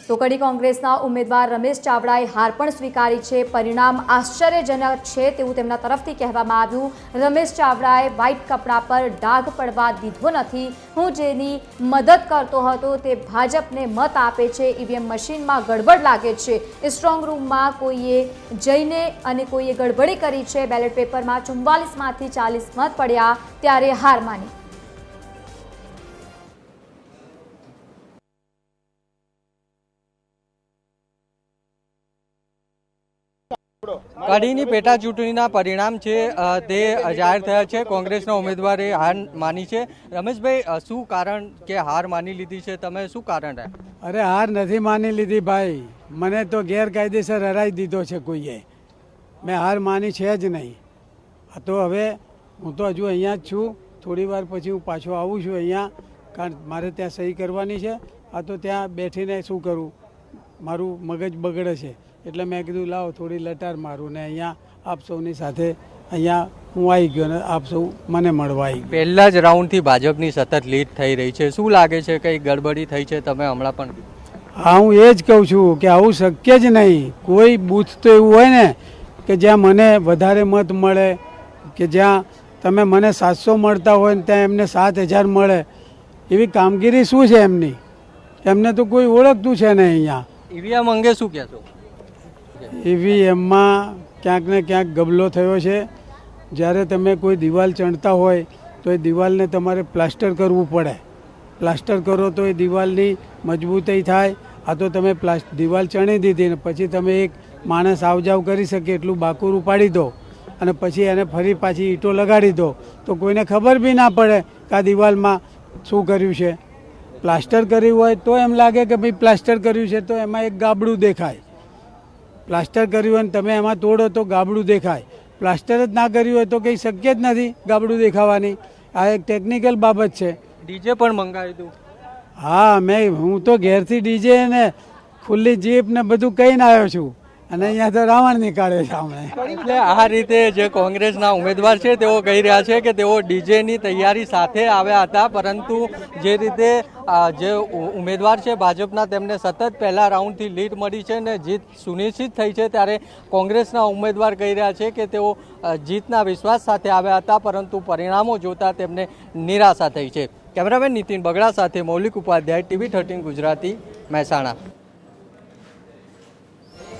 તો કડી કોંગ્રેસના ઉમેદવાર રમેશ ચાવડાએ હાર પણ સ્વીકારી છે। પરિણામ આશ્ચર્યજનક છે તેવું તેમના તરફથી કહેવામાં આવ્યું। રમેશ ચાવડાએ વ્હાઇટ કપડા પર ડાઘ પડવા દીધો નથી। હું જેની મદદ કરતો હતો તે ભાજપને મત આપે છે, ઈવીએમ મશીનમાં ગડબડ લાગે છે, સ્ટ્રોંગ રૂમમાં કોઈએ જઈને અને કોઈએ ગડબડી કરી છે, બેલેટ પેપરમાં 44માંથી 40 મત પડ્યા ત્યારે હાર માની। કડીની પેટા ચૂંટણીના પરિણામ છે તે જાહેર થયા છે। કોંગ્રેસના ઉમેદવારે હાર માની છે। રમેશભાઈ, શું કારણ કે હાર માની લીધી છે, તમે શું કારણ રહે? અરે હાર નથી માની લીધી ભાઈ, મને તો ગેરકાયદેસર હરાવી દીધો છે કોઈએ, મેં હાર માની છે જ નહીં। તો હવે હું તો હજુ અહીંયા જ છું, થોડી વાર પછી હું પાછો આવું છું અહીંયા, કારણ મારે ત્યાં સહી કરવાની છે। આ તો ત્યાં બેઠીને શું કરું, મારું મગજ બગડે છે, એટલે મેં કીધું લાવો થોડી લટાર મારું ને અહીંયા આપ સૌની સાથે અહીંયા હું આવી ગયો ને આપ સૌ મને મળવા આવી ગયો। પહેલા જ રાઉન્ડથી ભાજપની સતત લીડ થઈ રહી છે, શું લાગે છે કંઈ ગડબડી થઈ છે? તમે હમણાં પણ હા, હું એ જ કહું છું કે આવું શક્ય જ નહીં। કોઈ બૂથ તો એવું હોય ને કે જ્યાં મને વધારે મત મળે, કે જ્યાં તમે મને 700 મળતા હોય ને ત્યાં એમને 7,000 મળે, એવી કામગીરી શું છે એમની? એમને તો કોઈ ઓળખતું છે ને અહીંયા। ઈવીએમ અંગે શું કહેશો? ઈવીએમમાં ક્યાંક ને ક્યાંક ગબલો થયો છે। જ્યારે તમે કોઈ દિવાલ ચણતા હોય તો એ દિવાલને તમારે પ્લાસ્ટર કરવું પડે, પ્લાસ્ટર કરો તો એ દિવાલની મજબૂતાઈ થાય। આ તો તમે દિવાલ ચણી દીધી ને પછી તમે એક માણસ આવજાવ કરી શકે એટલું બાકુર ઉપાડી દો અને પછી એને ફરી પાછી ઈંટો લગાડી દો તો કોઈને ખબર બી ના પડે કે આ દિવાલમાં શું કર્યું છે। પ્લાસ્ટર કર્યું હોય તો એમ લાગે કે ભાઈ પ્લાસ્ટર કર્યું છે, તો એમાં એક ગાબડું દેખાય। પ્લાસ્ટર કર્યું હોય ને તમે એમાં તોડો તો ગાબડું દેખાય, પ્લાસ્ટર જ ના કર્યું હોય તો કંઈ શક્ય જ નથી ગાબડું દેખાવાની। આ એક ટેકનિકલ બાબત છે। ડીજે પણ મંગાવ્યું હતું? હા, હું તો ઘેરથી ડીજે ને ખુલ્લી જીપ ને બધું કહીને આવ્યો છું અને અહીંયા તો રાવણ નીકાળે છે હમણાં। એટલે આ રીતે જે કોંગ્રેસના ઉમેદવાર છે તેઓ કહી રહ્યા છે કે તેઓ ડીજેની તૈયારી સાથે આવ્યા હતા, પરંતુ જે રીતે જે ઉમેદવાર છે ભાજપના તેમને સતત પહેલા રાઉન્ડથી લીડ મળી છે અને જીત સુનિશ્ચિત થઈ છે, ત્યારે કોંગ્રેસના ઉમેદવાર કહી રહ્યા છે કે તેઓ જીતના વિશ્વાસ સાથે આવ્યા હતા, પરંતુ પરિણામો જોતા તેમને નિરાશા થઈ છે। કેમેરામેન નીતિન બગડા સાથે મૌલિક ઉપાધ્યાય, TV13 ગુજરાતી, મહેસાણા।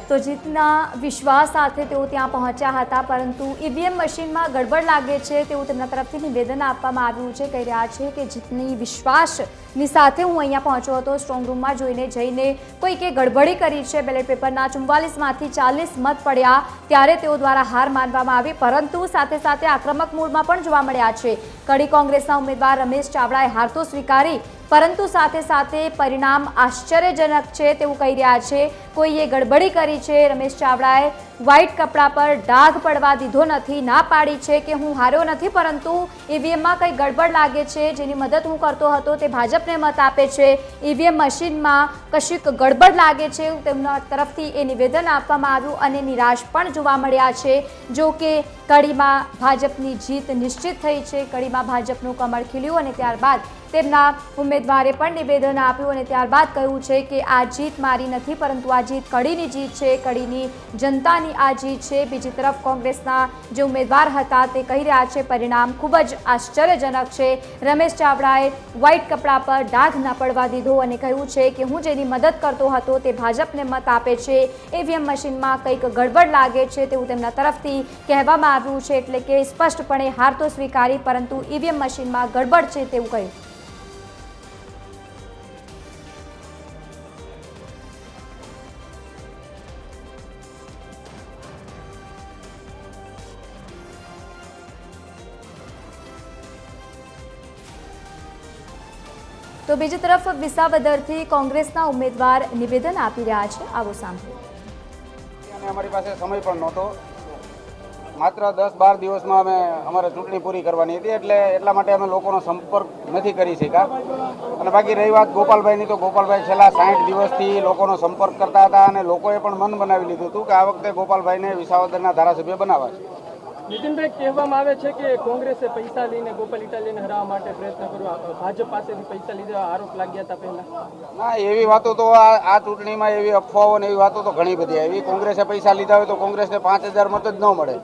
તો જીતના વિશ્વાસ સાથે તેઓ ત્યાં પહોંચ્યા હતા, પરંતુ ઈવીએમ મશીનમાં ગડબડ લાગે છે તેવું તેમના તરફથી નિવેદન આપવામાં આવ્યું છે। કહી રહ્યા છે કે જીતની વિશ્વાસની સાથે હું અહીંયા પહોંચ્યો હતો, સ્ટ્રોંગ રૂમમાં જઈને કોઈકે ગડબડી કરી છે, બેલેટ પેપરના 44માંથી 40 મત પડ્યા ત્યારે તેઓ દ્વારા હાર માનવામાં આવી, પરંતુ સાથે સાથે આક્રમક મૂડમાં પણ જોવા મળ્યા છે। કડી કોંગ્રેસના ઉમેદવાર રમેશ ચાવડાએ હાર તો સ્વીકારી, પરંતુ સાથે સાથે પરિણામ આશ્ચર્યજનક છે તેવું કહી રહ્યા છે. કોઈએ ગડબડી કરી છે. રમેશ ચાવડાએ વ્હાઇટ કપડા પર ડાઘ પડવા દીધો નથી. ના પાડી છે કે હું હાર્યો નથી, પરંતુ ઈવીએમમાં કંઈ ગડબડ લાગે છે, જેની મદદ હું કરતો હતો તે ભાજપને મત આપે છે. ઈવીએમ મશીનમાં કશીક ગડબડ લાગે છે તેમના તરફથી એ નિવેદન આપવામાં આવ્યું અને નિરાશ પણ જોવા મળ્યા છે. જો કે કડીમાં ભાજપની જીત નિશ્ચિત થઈ છે. કડીમાં ભાજપનું કમળ ખીલ્યું અને ત્યારબાદ તેમના ઉમેદવારે પણ નિવેદન આપ્યું અને ત્યારબાદ કહ્યું છે કે આ જીત મારી નથી, પરંતુ આ જીત કડીની જીત છે, કડીની જનતાની આ જીત છે. બીજી તરફ કોંગ્રેસના જે ઉમેદવાર હતા તે કહી રહ્યા છે પરિણામ ખૂબ જ આશ્ચર્યજનક છે. રમેશ ચાવડાએ વ્હાઇટ કપડા પર ડાઘ ન પડવા દીધો અને કહ્યું છે કે હું જેની મદદ કરતો હતો તે ભાજપને મત આપે છે. ઈવીએમ મશીનમાં કંઈક ગડબડ લાગે છે તેવું તેમના તરફથી કહેવામાં આવ્યું છે. એટલે કે સ્પષ્ટપણે હાર તો સ્વીકારી, પરંતુ ઈવીએમ મશીનમાં ગડબડ છે તેવું કહ્યું. તો બીજી તરફ વિસાવદરથી કોંગ્રેસના ઉમેદવાર નિવેદન આપી રહ્યા છે. આવો સાંભળો. અને અમારી પાસે સમય પણ નહોતો. માત્ર 10-12 દિવસમાં અમે અમારે ચૂંટણી પૂરી કરવાની હતી, એટલે એટલા માટે અમે લોકોનો સંપર્ક નથી કરી શક્યા. અને બાકી રહી વાત ગોપાલભાઈની, તો ગોપાલભાઈ છેલ્લા 60 દિવસથી લોકોનો સંપર્ક કરતા હતા અને લોકોએ પણ મન બનાવી લીધું હતું કે આ વખતે ગોપાલભાઈને વિસાવદરના ધારાસભ્ય બનાવવા છે. નીતિનભાઈ, કહેવામાં આવે છે કે કોંગ્રેસે પૈસા લઈને ગોપાલ ઇટાલિયાને હરાવવા માટે પ્રયત્ન કર્યો, ભાજપ પાસેથી પૈસા લીધા આરોપ લાગ્યા હતા પહેલા. ના, એવી વાતો તો આ ચૂંટણીમાં એવી અફવાઓ ને એવી વાતો તો ઘણી બધી આવી. કોંગ્રેસે પૈસા લીધા હોય તો કોંગ્રેસને 5000 મત જ ન મળે.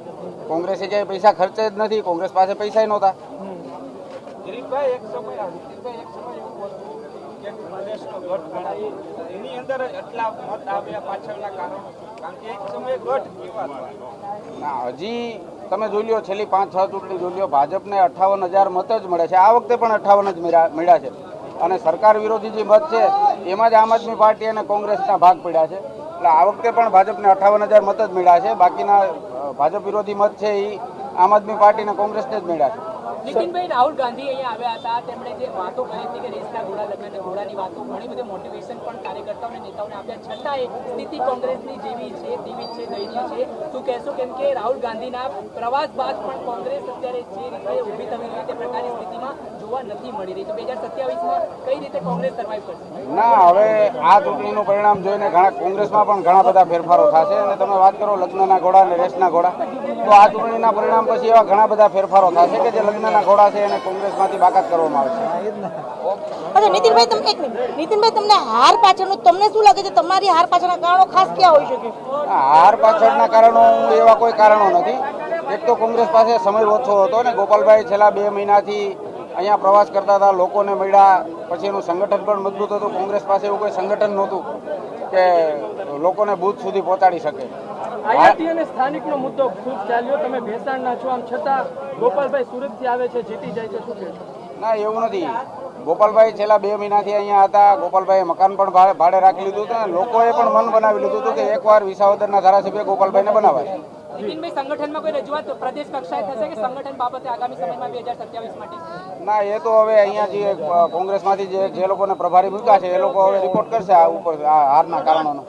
કોંગ્રેસે ક્યાંય પૈસા ખર્ચે જ નથી. કોંગ્રેસ પાસે પૈસા નહોતા. દિલીપભાઈ, એક સમય એવું હતું કે કોંગ્રેસનો ગઢ ગણાય, એની અંદર એટલા મત આવ્યા પાછળના કારણો, કારણ કે એક સમયે ગઢ કેવા ના, હજી તમે જોઈ લો, છેલ્લી 5-6 ચૂંટણી જોઈ લો, ભાજપને 58,000 મત જ મળે છે. આ વખતે પણ 58 જ મળ્યા છે. અને સરકાર વિરોધી જે મત છે એમાં જ આમ આદમી પાર્ટી અને કોંગ્રેસના ભાગ પડ્યા છે. એટલે આ વખતે પણ ભાજપને 58,000 મત જ મળ્યા છે. બાકીના ભાજપ વિરોધી મત છે એ આમ આદમી પાર્ટી અને કોંગ્રેસને જ મળ્યા છે. નીતિનભાઈ, રાહુલ ગાંધી અહીંયા આવ્યા હતા. તેમણે જે વાતો કરી હતી કે રેસના ઘોડા લગ્ન ઘોડાની વાતો, ઘણી બધી મોટિવેશન પણ કાર્યકર્તાઓ અને નેતાઓને આપ્યા, છતાંય સ્થિતિ કોંગ્રેસની જેવી છે તેવી છે, દયનીય છે. શું કહેશો? કેમ કે રાહુલ ગાંધીના પ્રવાસ બાદ પણ કોંગ્રેસ અત્યારે જે રીતે ઊભી થવી જોઈએ તે પ્રકારની સ્થિતિમાં જોવા નથી મળી રહી. તો 2027માં કઈ રીતે કોંગ્રેસ સર્વાઈવ કરશે? ના, હવે આ ચૂંટણીનું પરિણામ જોઈને કોંગ્રેસમાં પણ ઘણા બધા ફેરફારો થશે. અને તમે વાત કરો લગ્નના ઘોડા અને રેસના ઘોડા, તો આ ચૂંટણીના પરિણામ પછી એવા ઘણા બધા ફેરફારો થશે કે જે લગ્નના ઘોડા છે એને કોંગ્રેસમાંથી બાકાત કરવામાં આવશે. અચ્છા નીતિનભાઈ, તમને હાર પાછળનું તમને શું લાગે છે? તમારી હાર પાછળના કારણો ખાસ ક્યાં હોઈ શકે? હાર પાછળના કારણો એવા કોઈ કારણો નથી. એક તો કોંગ્રેસ પાસે સમય ઓછો હતો ને ગોપાલભાઈ છેલ્લા 2 મહિનાથી અહીંયા પ્રવાસ કરતા હતા, લોકોને મળ્યા, પછી એનું સંગઠન પણ મજબૂત હતું. કોંગ્રેસ પાસે એવું કોઈ સંગઠન નહોતું કે લોકોને બૂથ સુધી પહોંચાડી શકે. આયાતી અને સ્થાનિકનો મુદ્દો ખૂબ ચાલ્યો. તમે ભેસાણના છો, આમ છતાં ગોપાલભાઈ સુરતથી આવે છે, જીતી જાય છે, શું કહેશો? ના, એવું નથી. ગોપાલભાઈ છેલ્લા 2 મહિનાથી અહીંયા હતા. ગોપાલભાઈએ મકાન પણ ભાડે રાખી લીધું હતું અને લોકોએ પણ મન બનાવી લીધું હતું કે એકવાર વિસાવદરના ધારાસભ્ય ગોપાલભાઈને બનાવાય. નીતિનભાઈ, સંગઠનમાં કોઈ રજૂઆત પ્રદેશ કક્ષાએ થશે કે સંગઠન બાબતે આગામી સમયમાં 2027 માટે? ના, એ તો હવે અહીંયા જે કોંગ્રેસમાંથી જે લોકોને પ્રભારી મૂક્યા છે એ લોકો હવે રિપોર્ટ કરશે આ ઉપર આ હારના કારણોનો.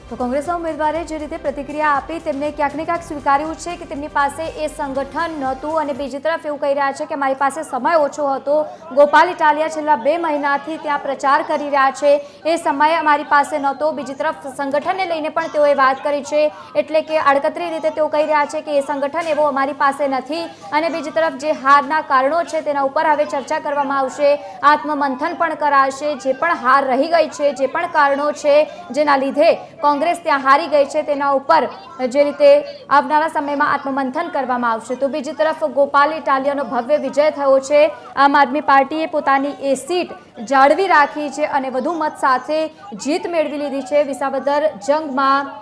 તો કોંગ્રેસના ઉમેદવારે જે રીતે પ્રતિક્રિયા આપી તેમને ક્યાંક ને ક્યાંક સ્વીકાર્યું છે કે તેમની પાસે એ સંગઠન નહોતું. અને બીજી તરફ એવું કહી રહ્યા છે કે મારી પાસે સમય ઓછો હતો. ગોપાલ ઇટાલિયા છેલ્લા 2 મહિનાથી ત્યાં પ્રચાર કરી રહ્યા છે, એ સમય અમારી પાસે નહોતો. બીજી તરફ સંગઠનને લઈને પણ તેઓએ વાત કરી છે, એટલે કે આડકતરી રીતે તેઓ કહી રહ્યા છે કે એ સંગઠન એવો અમારી પાસે નથી. અને બીજી તરફ જે હારના કારણો છે તેના ઉપર હવે ચર્ચા કરવામાં આવશે, આત્મમંથન પણ કરાશે. જે પણ હાર રહી ગઈ છે, જે પણ કારણો છે જેના લીધે કોંગ્રેસ ત્યાં હારી ગઈ છે તેના ઉપર જે રીતે આવનારા સમયમાં આત્મમંથન કરવામાં આવશે. તો બીજી તરફ ગોપાલ ઇટાલિયાનો ભવ્ય વિજય થયો છે. આમ આદમી પાર્ટીએ પોતાની એ સીટ જાળવી રાખી છે અને વધુ મત સાથે જીત મેળવી લીધી છે. વિસાવદર જંગમાં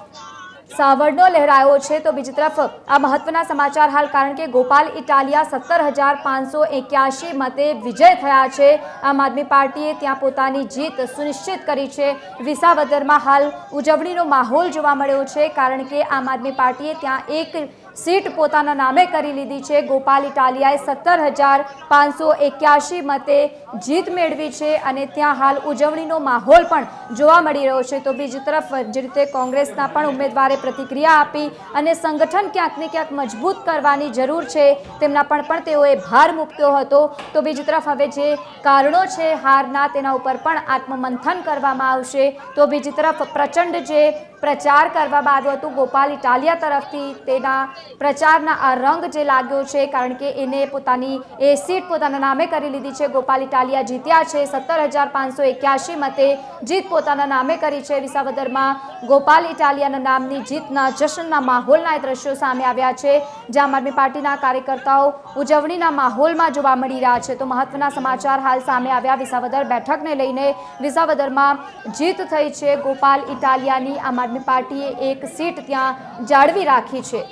સાવરનો લહેરાયો છે. તો બીજી તરફ આ મહત્વના સમાચાર હાલ, કારણ કે ગોપાલ ઇટાલિયા 17,581 મતે વિજય થયા છે. આમ આદમી પાર્ટીએ ત્યાં પોતાની જીત સુનિશ્ચિત કરી છે. વિસાવદરમાં હાલ ઉજવણીનો માહોલ જોવા મળ્યો છે, કારણ કે આમ આદમી પાર્ટીએ ત્યાં એક સીટ પોતાના નામે કરી લીધી છે. ગોપાલ ઇટાલિયાએ 17,581 મતે જીત મેળવી છે અને ત્યાં હાલ ઉજવણીનો માહોલ પણ જોવા મળી રહ્યો છે. તો બીજી તરફ જે રીતે કોંગ્રેસના પણ ઉમેદવારે પ્રતિક્રિયા આપી અને સંગઠન ક્યાંક ને ક્યાંક મજબૂત કરવાની જરૂર છે તેમના પણ તેઓએ ભાર મૂક્યો હતો. તો બીજી તરફ હવે જે કારણો છે હારના તેના ઉપર પણ આત્મમંથન કરવામાં આવશે. તો બીજી તરફ પ્રચંડ જે પ્રચાર કરવામાં આવ્યો હતો ગોપાલ ઇટાલિયા તરફથી તેના પ્રચારના આ રંગ જે લાગ્યો છે કારણ કે એને પોતાની એ સીટ પોતાના નામે કરી લીધી છે. ગોપાલ ઇટાલિયા જીત્યા છે 17,581 મતે જીત પોતાના નામે કરી છે. વિસાવદરમાં ગોપાલ ઇટાલિયાના નામની જીતના જશ્નના માહોલના દ્રશ્યો સામે આવ્યા છે જ્યાં આમ આદમી પાર્ટીના કાર્યકર્તાઓ ઉજવણીના માહોલમાં જોવા મળી રહ્યા છે. તો મહત્વના સમાચાર હાલ સામે આવ્યા વિસાવદર બેઠકને લઈને. વિસાવદરમાં જીત થઈ છે ગોપાલ ઇટાલિયાની. આમ આદમી પાર્ટીએ એક સીટ ત્યાં જાળવી રાખી છે.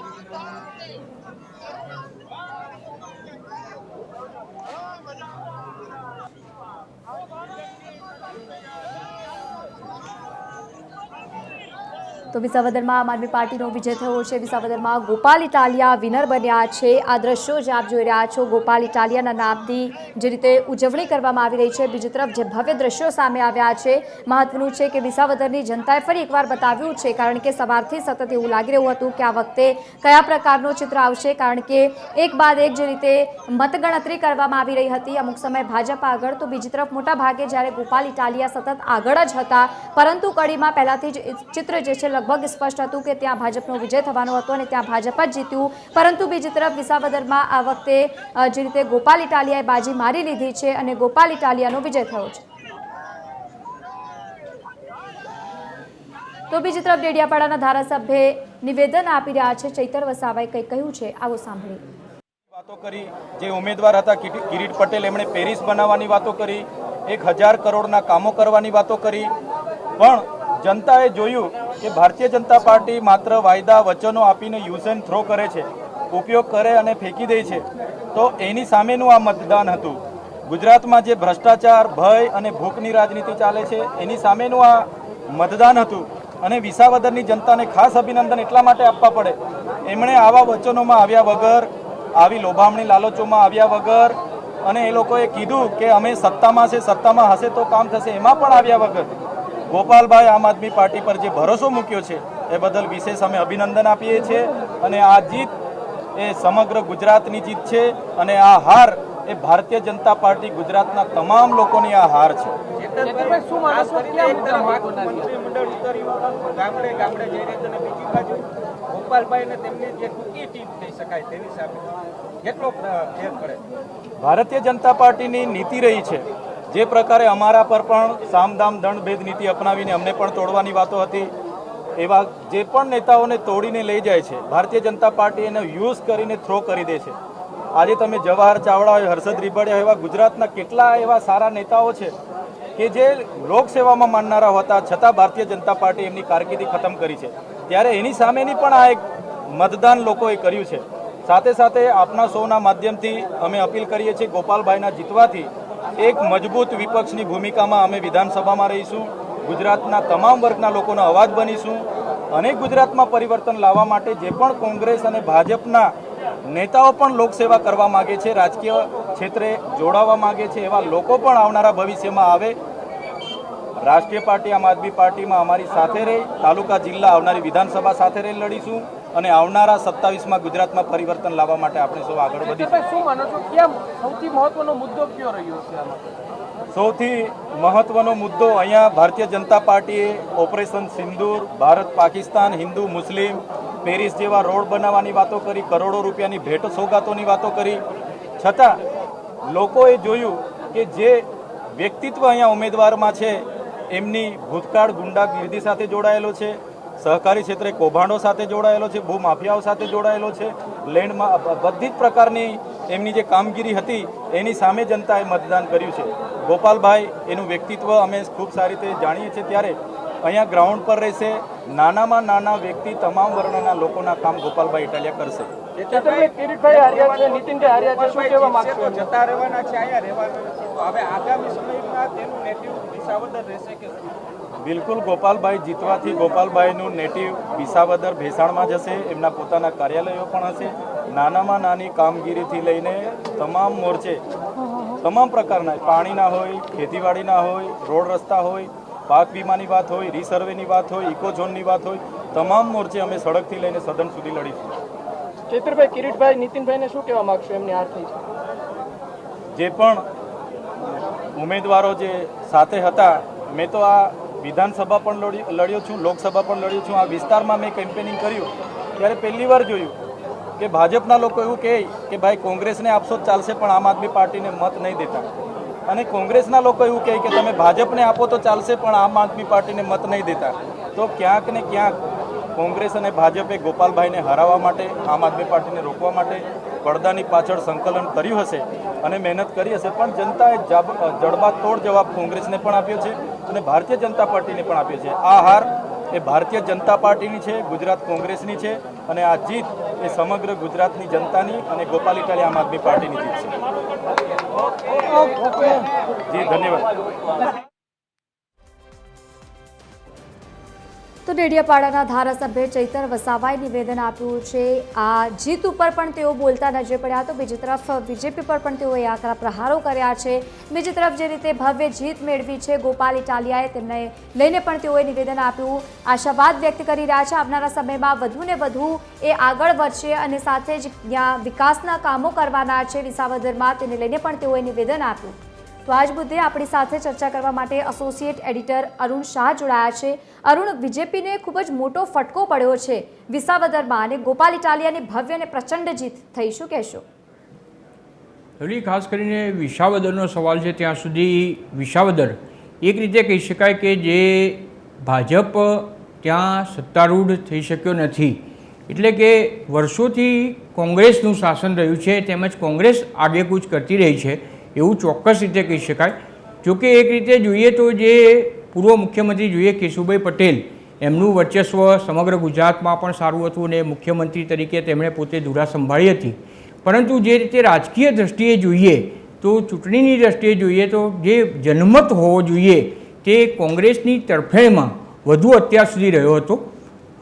તો વિસાવદરમાં આમ આદમી પાર્ટીનો વિજય થયો છે. વિસાવદરમાં ગોપાલ ઇટાલિયા વિનર બન્યા છે. આ દ્રશ્યો જે આપ જોઈ રહ્યા છો ગોપાલ ઇટાલિયાના નામની જે રીતે ઉજવણી કરવામાં આવી રહી છે. બીજી તરફ જે ભવ્ય દ્રશ્યો સામે આવ્યા છે મહત્વનું છે કે વિસાવદરની જનતાએ ફરી એકવાર બતાવ્યું છે કારણ કે સવારથી સતત એવું લાગી રહ્યું હતું કે આ વખતે કયા પ્રકારનો ચિત્ર આવશે કારણ કે એક બાદ એક જે રીતે મતગણતરી કરવામાં આવી રહી હતી અમુક સમય ભાજપ આગળ તો બીજી તરફ મોટા ભાગે જ્યારે ગોપાલ ઇટાલિયા સતત આગળ જ હતા પરંતુ કડીમાં પહેલાથી જ ચિત્ર જે છે લગભગ સ્પષ્ટ હતું કે ત્યાં ભાજપનો વિજય થવાનો હતો અને ત્યાં ભાજપ જ જીત્યું. પરંતુ બીજી તરફ વિસાવદરમાં આ વખતે જે રીતે ગોપાલ ઇટાલિયાએ બાજી મારી લીધી છે અને ગોપાલ ઇટાલિયાનો વિજય થયો છે. તો બીજી તરફ ડેડિયાપાડાના ધારાસભ્ય નિવેદન આપી રહ્યા છે. ચૈતર વસાવાએ કંઈ કહ્યું છે આવો સાંભળીએ. વાતો કરી જે ઉમેદવાર હતા કિરીટ પટેલ એમણે પેરિસ બનાવવાની વાતો કરી 1,000 કરોડના કામો કરવાની વાતો કરી પણ જનતાએ જોયું કે ભારતીય જનતા પાર્ટી માત્ર વાયદા વચનો આપીને યુઝ એન્ડ થ્રો કરે છે, ઉપયોગ કરે અને ફેંકી દે છે. તો એની સામેનું આ મતદાન હતું. ગુજરાતમાં જે ભ્રષ્ટાચાર, ભય અને ભૂખની રાજનીતિ ચાલે છે એની સામેનું આ મતદાન હતું અને વિસાવદરની જનતાને ખાસ અભિનંદન એટલા માટે આપવા પડે એમણે આવા વચનોમાં આવ્યા વગર, આવી લોભામણી લાલચોમાં આવ્યા વગર અને એ લોકોએ કીધું કે અમે સત્તામાં છે, સત્તામાં હશે તો કામ થશે, એમાં પણ આવ્યા વગર ગોપાલભાઈ આમ આદમી પાર્ટી પર જે ભરોસો મૂક્યો છે એ બદલ વિશેષ અમે અભિનંદન આપીએ છીએ. અને આ જીત એ સમગ્ર ગુજરાતની જીત છે અને આ હાર એ ભારતીય જનતા પાર્ટી ગુજરાતના તમામ લોકોની આ હાર છે. ભારતીય જનતા પાર્ટીની નીતિ રહી છે જે પ્રકારે અમારા પર પણ સામદામ દંડ ભેદ નીતિ અપનાવીને અમને પણ તોડવાની વાતો હતી એવા જે પણ નેતાઓને તોડીને લઈ જાય છે ભારતીય જનતા પાર્ટી એને યુઝ કરીને થ્રો કરી દે છે. આજે તમે જવાહર ચાવડા હોય, હર્ષદ રીબડિયા એવા ગુજરાતના કેટલા એવા સારા નેતાઓ છે કે જે લોકસેવામાં માનનારા હતા છતાં ભારતીય જનતા પાર્ટી એમની કારકિર્દી ખતમ કરી છે. ત્યારે એની સામેની પણ આ એક મતદાન લોકોએ કર્યું છે. સાથે સાથે આપના સૌના માધ્યમથી અમે અપીલ કરીએ છીએ ગોપાલભાઈના જીતવાથી એક મજબૂત વિપક્ષની ભૂમિકામાં અમે વિધાનસભામાં રહીશું, ગુજરાતના તમામ વર્ગના લોકોનો અવાજ બનીશું અને ગુજરાતમાં પરિવર્તન લાવવા માટે જે પણ કોંગ્રેસ અને ભાજપના નેતાઓ પણ લોકસેવા કરવા માગે છે, રાજકીય ક્ષેત્રે જોડાવા માગે છે એવા લોકો પણ આવનારા ભવિષ્યમાં આવે. રાષ્ટ્રીય પાર્ટી આમ આદમી પાર્ટીમાં અમારી સાથે રહી, તાલુકા જિલ્લા આવનારી વિધાનસભા સાથે રહી લડીશું અને આવનારા 27માં ગુજરાતમાં પરિવર્તન લાવવા માટે આપણે સૌ આગળ વધીશું. શું માનો છો ક્યાં સૌથી મહત્વનો મુદ્દો કયો રહ્યો છે આમાં? સૌથી મહત્વનો મુદ્દો અહીંયા ભારતીય જનતા પાર્ટીએ ઓપરેશન સિંદૂર, ભારત પાકિસ્તાન, હિન્દુ મુસ્લિમ, પેરિસ જેવા રોડ બનાવવાની વાતો કરી, કરોડો રૂપિયાની ભેટ સોગાતોની વાતો કરી, છતાં લોકોએ જોયું કે જે વ્યક્તિત્વ અહીંયા ઉમેદવારમાં છે એમની ભૂતકાળ ગુંડાગીર્દી સાથે જોડાયેલો છે, સહકારી ક્ષેત્રે કૌભાંડો સાથે જોડાયેલો છે, ભૂમાફિયાઓ સાથે જોડાયેલો છે, લેન્ડમાં બધી જ પ્રકારની એમની જે કામગીરી હતી એની સામે જનતાએ મતદાન કર્યું છે. ગોપાલભાઈ એનું વ્યક્તિત્વ અમે ખૂબ સારી રીતે જાણીએ છીએ. ત્યારે અહીંયા ગ્રાઉન્ડ પર રહેશે, નાનામાં નાના વ્યક્તિ તમામ વર્ણના લોકોના કામ ગોપાલભાઈ ઇટાલિયા કરશે. કિરીટભાઈ હાર્યા છે, નીતિનભાઈ હાર્યા છે, શું કહેવા માંગશો? જતા રહેવાના છે, અહીંયા રહેવાના છે. હવે આગામી સમયમાં બિલકુલ ગોપાલભાઈ જીતવાથી ગોપાલભાઈનું નેટિવ વિસાવદર ભેસાણમાં જશે. એમના પોતાના કાર્યાલયો પણ હશે. નાનામાં નાની કામગીરીથી લઈને તમામ મોરચે તમામ પ્રકારના પાણીના હોય, ખેતીવાડીના હોય, રોડ રસ્તા હોય, પાક વીમાની વાત હોય, રીસર્વેની વાત હોય, ઇકો ઝોનની વાત હોય, તમામ મોરચે અમે સડકથી લઈને સદન સુધી લડીશું. ચેતરભાઈ, કિરીટભાઈ, નીતિનભાઈને શું કહેવા માંગશો? એમની હાર થઈ છે. જે પણ ઉમેદવારો જે સાથે હતા, મેં તો આ વિધાનસભા પણ લડ્યો છું, લોકસભા પણ લડ્યો છું. આ વિસ્તારમાં મેં કેમ્પેનિંગ કર્યું ત્યારે પહેલી વાર જોયું કે ભાજપના લોકો એવું કહે કે ભાઈ કોંગ્રેસને આપશો ચાલશે પણ આમ આદમી પાર્ટીને મત નહીં દેતા, અને કોંગ્રેસના લોકો એવું કહે કે તમે ભાજપને આપો તો ચાલશે પણ આમ આદમી પાર્ટીને મત નહીં દેતા. તો ક્યાંક ને ક્યાંક કોંગ્રેસ અને ભાજપે ગોપાલભાઈને હરાવવા માટે, આમ આદમી પાર્ટીને રોકવા માટે પડદાની પાછળ સંકલન કર્યું હશે અને મહેનત કરી હશે, પણ જનતાએ જડબાતોડ જવાબ કોંગ્રેસને પણ આપ્યો છે અને ભારતીય જનતા પાર્ટીને પણ આપ્યો છે. આ હાર એ ભારતીય જનતા પાર્ટીની છે, ગુજરાત કોંગ્રેસની છે, અને આ જીત એ સમગ્ર ગુજરાતની જનતાની અને ગોપાલ ઇટાલિયા આમ આદમી પાર્ટીની જીત છે. જી ધન્યવાદ. તો ડેડિયાપાડાના ધારાસભ્ય ચૈતર વસાવાએ નિવેદન આપ્યું છે. આ જીત ઉપર પણ તેઓ બોલતા નજરે પડ્યા. તો બીજી તરફ બીજેપી પર પણ તેઓએ આકરા પ્રહારો કર્યા છે. બીજી તરફ જે રીતે ભવ્ય જીત મેળવી છે ગોપાલ ઇટાલિયાએ, તેમને લઈને પણ તેઓએ નિવેદન આપ્યું, આશાવાદ વ્યક્ત કરી રહ્યા છે. આવનારા સમયમાં વધુ ને વધુ એ આગળ વધશે અને સાથે જ ત્યાં વિકાસના કામો કરવાના છે વિસાવદરમાં, તેને લઈને પણ તેઓએ નિવેદન આપ્યું. તો આજ મુદ્દે આપણી સાથે ચર્ચા કરવા માટે એસોસિએટ એડિટર અરુણ શાહ જોડાયા છે. અરુણ, બીજેપીને ખૂબ જ મોટો ફટકો પડ્યો છે વિસાવદરમાં અને ગોપાલ ઇટાલિયાની ભવ્ય અને પ્રચંડ જીત થઈ, શું કહેશો? ખાસ કરીને વિસાવદરનો સવાલ છે ત્યાં સુધી વિસાવદર એક રીતે કહી શકાય કે જે ભાજપ ત્યાં સત્તારૂઢ થઈ શક્યો નથી, એટલે કે વર્ષોથી કોંગ્રેસનું શાસન રહ્યું છે, તેમજ કોંગ્રેસ આગેકૂચ કરતી રહી છે એવું ચોક્કસ રીતે કહી શકાય. જોકે એક રીતે જોઈએ તો જે પૂર્વ મુખ્યમંત્રી જોઈએ કેશુભાઈ પટેલ, એમનું વર્ચસ્વ સમગ્ર ગુજરાતમાં પણ સારું હતું અને મુખ્યમંત્રી તરીકે તેમણે પોતે ધુરા સંભાળી હતી. પરંતુ જે રીતે રાજકીય દ્રષ્ટિએ જોઈએ તો, ચૂંટણીની દ્રષ્ટિએ જોઈએ તો જે જનમત હોવો જોઈએ તે કોંગ્રેસની તરફેણમાં વધુ અત્યાર સુધી રહ્યો હતો.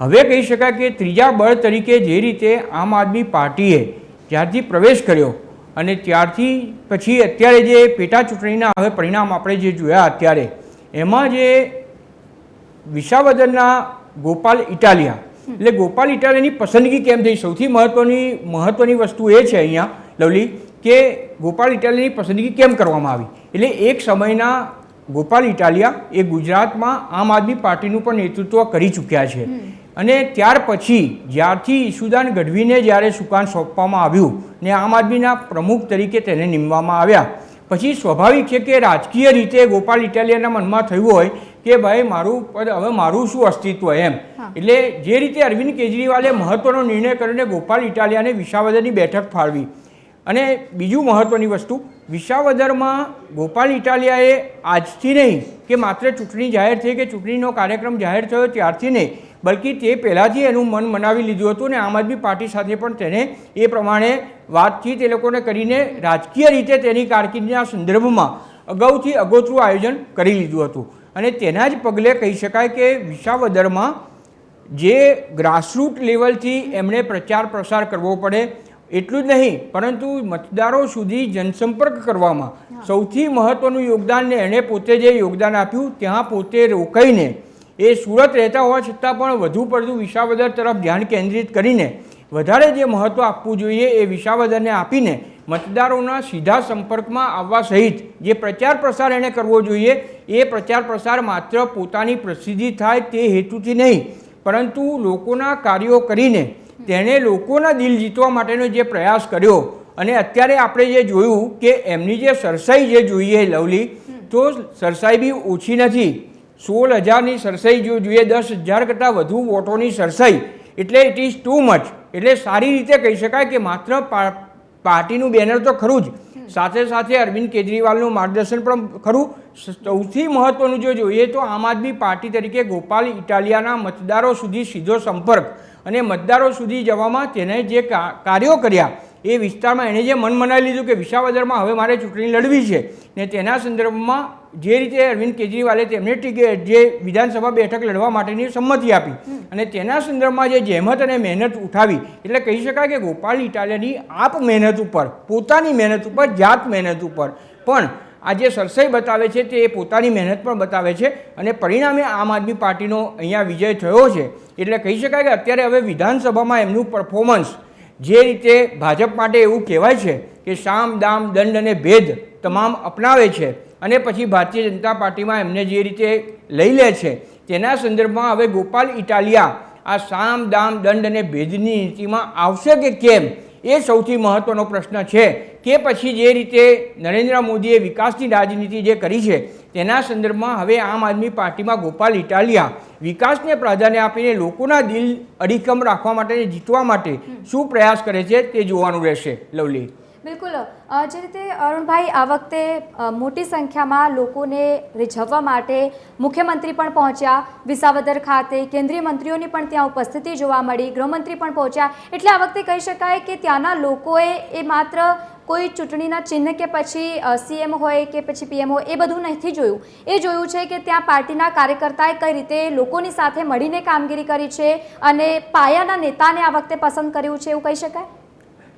હવે કહી શકાય કે ત્રીજા બળ તરીકે જે રીતે આમ આદમી પાર્ટીએ જ્યારથી પ્રવેશ કર્યો અને ત્યારથી પછી અત્યારે જે પેટા ચૂંટણીના હવે પરિણામ આપણે જે જોયા અત્યારે, એમાં જે વિસાવદરના ગોપાલ ઇટાલિયા, એટલે ગોપાલ ઇટાલિયાની પસંદગી કેમ થઈ, સૌથી મહત્વની વસ્તુ એ છે અહીંયા લવલી કે ગોપાલ ઇટાલિયાની પસંદગી કેમ કરવામાં આવી. એટલે એક સમયના ગોપાલ ઇટાલિયા એ ગુજરાતમાં આમ આદમી પાર્ટીનું પણ નેતૃત્વ કરી ચૂક્યા છે અને ત્યાર પછી જ્યારથી ઈશુદાન ગઢવીને જ્યારે સુકાન સોંપવામાં આવ્યું ને આમ આદમીના પ્રમુખ તરીકે તેને નીમવામાં આવ્યા, પછી સ્વાભાવિક છે કે રાજકીય રીતે ગોપાલ ઇટાલિયાના મનમાં થયું હોય કે ભાઈ મારું પદ હવે મારું શું અસ્તિત્વ એમ. એટલે જે રીતે અરવિંદ કેજરીવાલે મહત્વનો નિર્ણય કરીને ગોપાલ ઇટાલિયાને વિસાવદરની બેઠક ફાળવી. અને બીજું મહત્વની વસ્તુ, વિસાવદરમાં ગોપાલ ઇટાલિયાએ આજથી નહીં કે માત્ર ચૂંટણી જાહેર થઈ કે ચૂંટણીનો કાર્યક્રમ જાહેર થયો ત્યારથી નહીં, બલ્કિ તે પહેલાંથી એનું મન મનાવી લીધું હતું અને આમ આદમી પાર્ટી સાથે પણ તેને એ પ્રમાણે વાતચીત એ લોકોને કરીને રાજકીય રીતે તેની કારકિર્દીના સંદર્ભમાં અગાઉથી આગોતરું આયોજન કરી લીધું હતું. અને તેના જ પગલે કહી શકાય કે વિસાવદરમાં જે ગ્રાસરૂટ લેવલથી એમણે પ્રચાર પ્રસાર કરવો પડે એટલું જ નહીં, પરંતુ મતદારો સુધી જનસંપર્ક કરવામાં સૌથી મહત્ત્વનું યોગદાન, ને એણે પોતે જે યોગદાન આપ્યું ત્યાં પોતે રોકાઈને એ સુરત રહેતા હોવા છતાં પણ વધુ પડતું વિસાવદર તરફ ધ્યાન કેન્દ્રિત કરીને વધારે જે મહત્ત્વ આપવું જોઈએ એ વિસાવદરને આપીને મતદારોના સીધા સંપર્કમાં આવવા સહિત જે પ્રચાર પ્રસાર એણે કરવો જોઈએ એ પ્રચાર પ્રસાર માત્ર પોતાની પ્રસિદ્ધિ થાય તે હેતુથી નહીં, પરંતુ લોકોના કાર્યો કરીને તેણે લોકોના દિલ જીતવા માટેનો જે પ્રયાસ કર્યો. અને અત્યારે આપણે જે જોયું કે એમની જે સરસાઈ જે જોઈએ લવલી, તો સરસાઈ બી ઓછી નથી. 16,000ની સરસાઈ જો જોઈએ, 10,000 કરતાં વધુ વોટોની સરસાઈ, એટલે ઇટ ઇઝ ટુ મચ. એટલે સારી રીતે કહી શકાય કે માત્ર પાર્ટીનું બેનર તો ખરું જ, સાથે સાથે અરવિંદ કેજરીવાલનું માર્ગદર્શન પણ ખરું. સૌથી મહત્ત્વનું જો જોઈએ તો આમ આદમી પાર્ટી તરીકે ગોપાલ ઇટાલિયાના મતદારો સુધી સીધો સંપર્ક અને મતદારો સુધી જવામાં તેને જે કાર્યો કર્યા એ વિસ્તારમાં એણે જે મન મનાવી લીધું કે વિસાવદરમાં હવે મારે ચૂંટણી લડવી છે ને તેના સંદર્ભમાં જે રીતે અરવિંદ કેજરીવાલે તેમને ટિકિટ જે વિધાનસભા બેઠક લડવા માટેની સંમતિ આપી અને તેના સંદર્ભમાં જે જહેમત અને મહેનત ઉઠાવી એટલે કહી શકાય કે ગોપાલ ઇટાલિયાની આપ મહેનત ઉપર, પોતાની મહેનત ઉપર, જાત મહેનત ઉપર પણ આ જે સરસાઈ બતાવે છે તે પોતાની મહેનત પણ બતાવે છે અને પરિણામે આમ આદમી પાર્ટીનો અહીંયા વિજય થયો છે. એટલે કહી શકાય કે અત્યારે હવે વિધાનસભામાં એમનું પરફોર્મન્સ જે રીતે ભાજપ માટે એવું કહેવાય છે કે સામ દામ દંડ અને ભેદ તમામ અપનાવે છે અને પછી ભારતીય જનતા પાર્ટીમાં એમને જે રીતે લઈ લે છે તેના સંદર્ભમાં હવે ગોપાલ ઇટાલિયા આ સામ દામ દંડ અને ભેદની નીતિમાં આવશે કે કેમ એ સૌથી મહત્ત્વનો પ્રશ્ન છે કે પછી જે રીતે નરેન્દ્ર મોદીએ વિકાસની રાજનીતિ જે કરી છે તેના સંદર્ભમાં હવે આમ આદમી પાર્ટીમાં ગોપાલ ઇટાલિયા વિકાસને પ્રાધાન્ય આપીને લોકોના દિલ અડીખમ રાખવા માટે જીતવા માટે શું પ્રયાસ કરે છે તે જોવાનું રહેશે. લવલી. બિલકુલ, જે રીતે અરુણભાઈ આ વખતે મોટી સંખ્યામાં લોકોને રીઝવવા માટે મુખ્યમંત્રી પણ પહોંચ્યા વિસાવદર ખાતે, કેન્દ્રીય મંત્રીઓની પણ ત્યાં ઉપસ્થિતિ જોવા મળી, ગૃહમંત્રી પણ પહોંચ્યા. એટલે આ વખતે કહી શકાય કે ત્યાંના લોકોએ એ માત્ર કોઈ ચૂંટણીના ચિહ્ન કે પછી સીએમ હોય કે પછી પીએમ હોય એ બધું નથી જોયું. એ જોયું છે કે ત્યાં પાર્ટીના કાર્યકર્તાએ કઈ રીતે લોકોની સાથે મળીને કામગીરી કરી છે અને પાયાના નેતાને આ વખતે પસંદ કર્યું છે એવું કહી શકાય.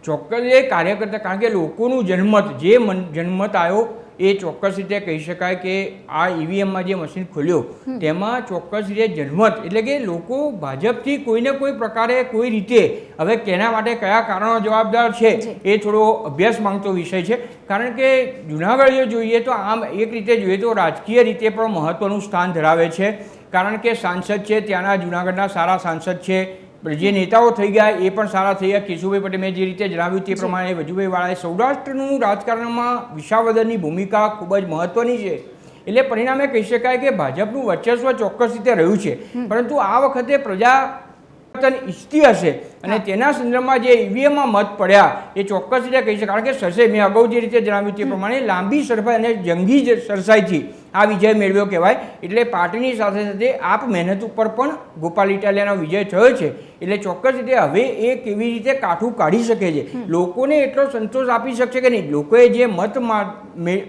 ચોક્કસ એ કાર્યકર્તા, કારણ કે લોકોનું જનમત જે જનમત આવ્યો એ ચોક્કસ રીતે કહી શકાય કે આ ઈવીએમમાં જે મશીન ખોલ્યો તેમાં ચોક્કસ રીતે જનમત એટલે કે લોકો ભાજપથી કોઈને કોઈ પ્રકારે કોઈ રીતે હવે કેના માટે કયા કારણો જવાબદાર છે એ થોડો અભ્યાસ માંગતો વિષય છે. કારણ કે જુનાગઢ જો જોઈએ તો આમ એક રીતે જોઈએ તો રાજકીય રીતે પણ મહત્ત્વનું સ્થાન ધરાવે છે. કારણ કે સાંસદ છે ત્યાંના જુનાગઢના સારા સાંસદ છે, જે નેતાઓ થઈ ગયા એ પણ સારા થઈ ગયા. કેશુભાઈ પટેલ મેં જે રીતે જણાવ્યું તે પ્રમાણે વજુભાઈ વાળાએ સૌરાષ્ટ્રનું રાજકારણમાં વિસાવદરની ભૂમિકા ખૂબ જ મહત્ત્વની છે. એટલે પરિણામે કહી શકાય કે ભાજપનું વર્ચસ્વ ચોક્કસ રીતે રહ્યું છે, પરંતુ આ વખતે પ્રજા ઈચ્છતી હશે અને તેના સંદર્ભમાં જે ઈવીએમમાં મત પડ્યા એ ચોક્કસ રીતે કહી શકાય. કારણ કે સરસાઈ મેં અગાઉ જે રીતે જણાવ્યું તે પ્રમાણે લાંબી સરસાઈ અને જંગી સરસાઈથી આ વિજય મેળવ્યો કહેવાય. એટલે પાર્ટીની સાથે સાથે આપ મહેનત ઉપર પણ ગોપાલ ઇટાલિયાનો વિજય થયો છે. એટલે ચોક્કસ રીતે હવે એ કેવી રીતે કાઠું કાઢી શકે છે, લોકોને એટલો સંતોષ આપી શકશે કે નહીં. લોકોએ જે મત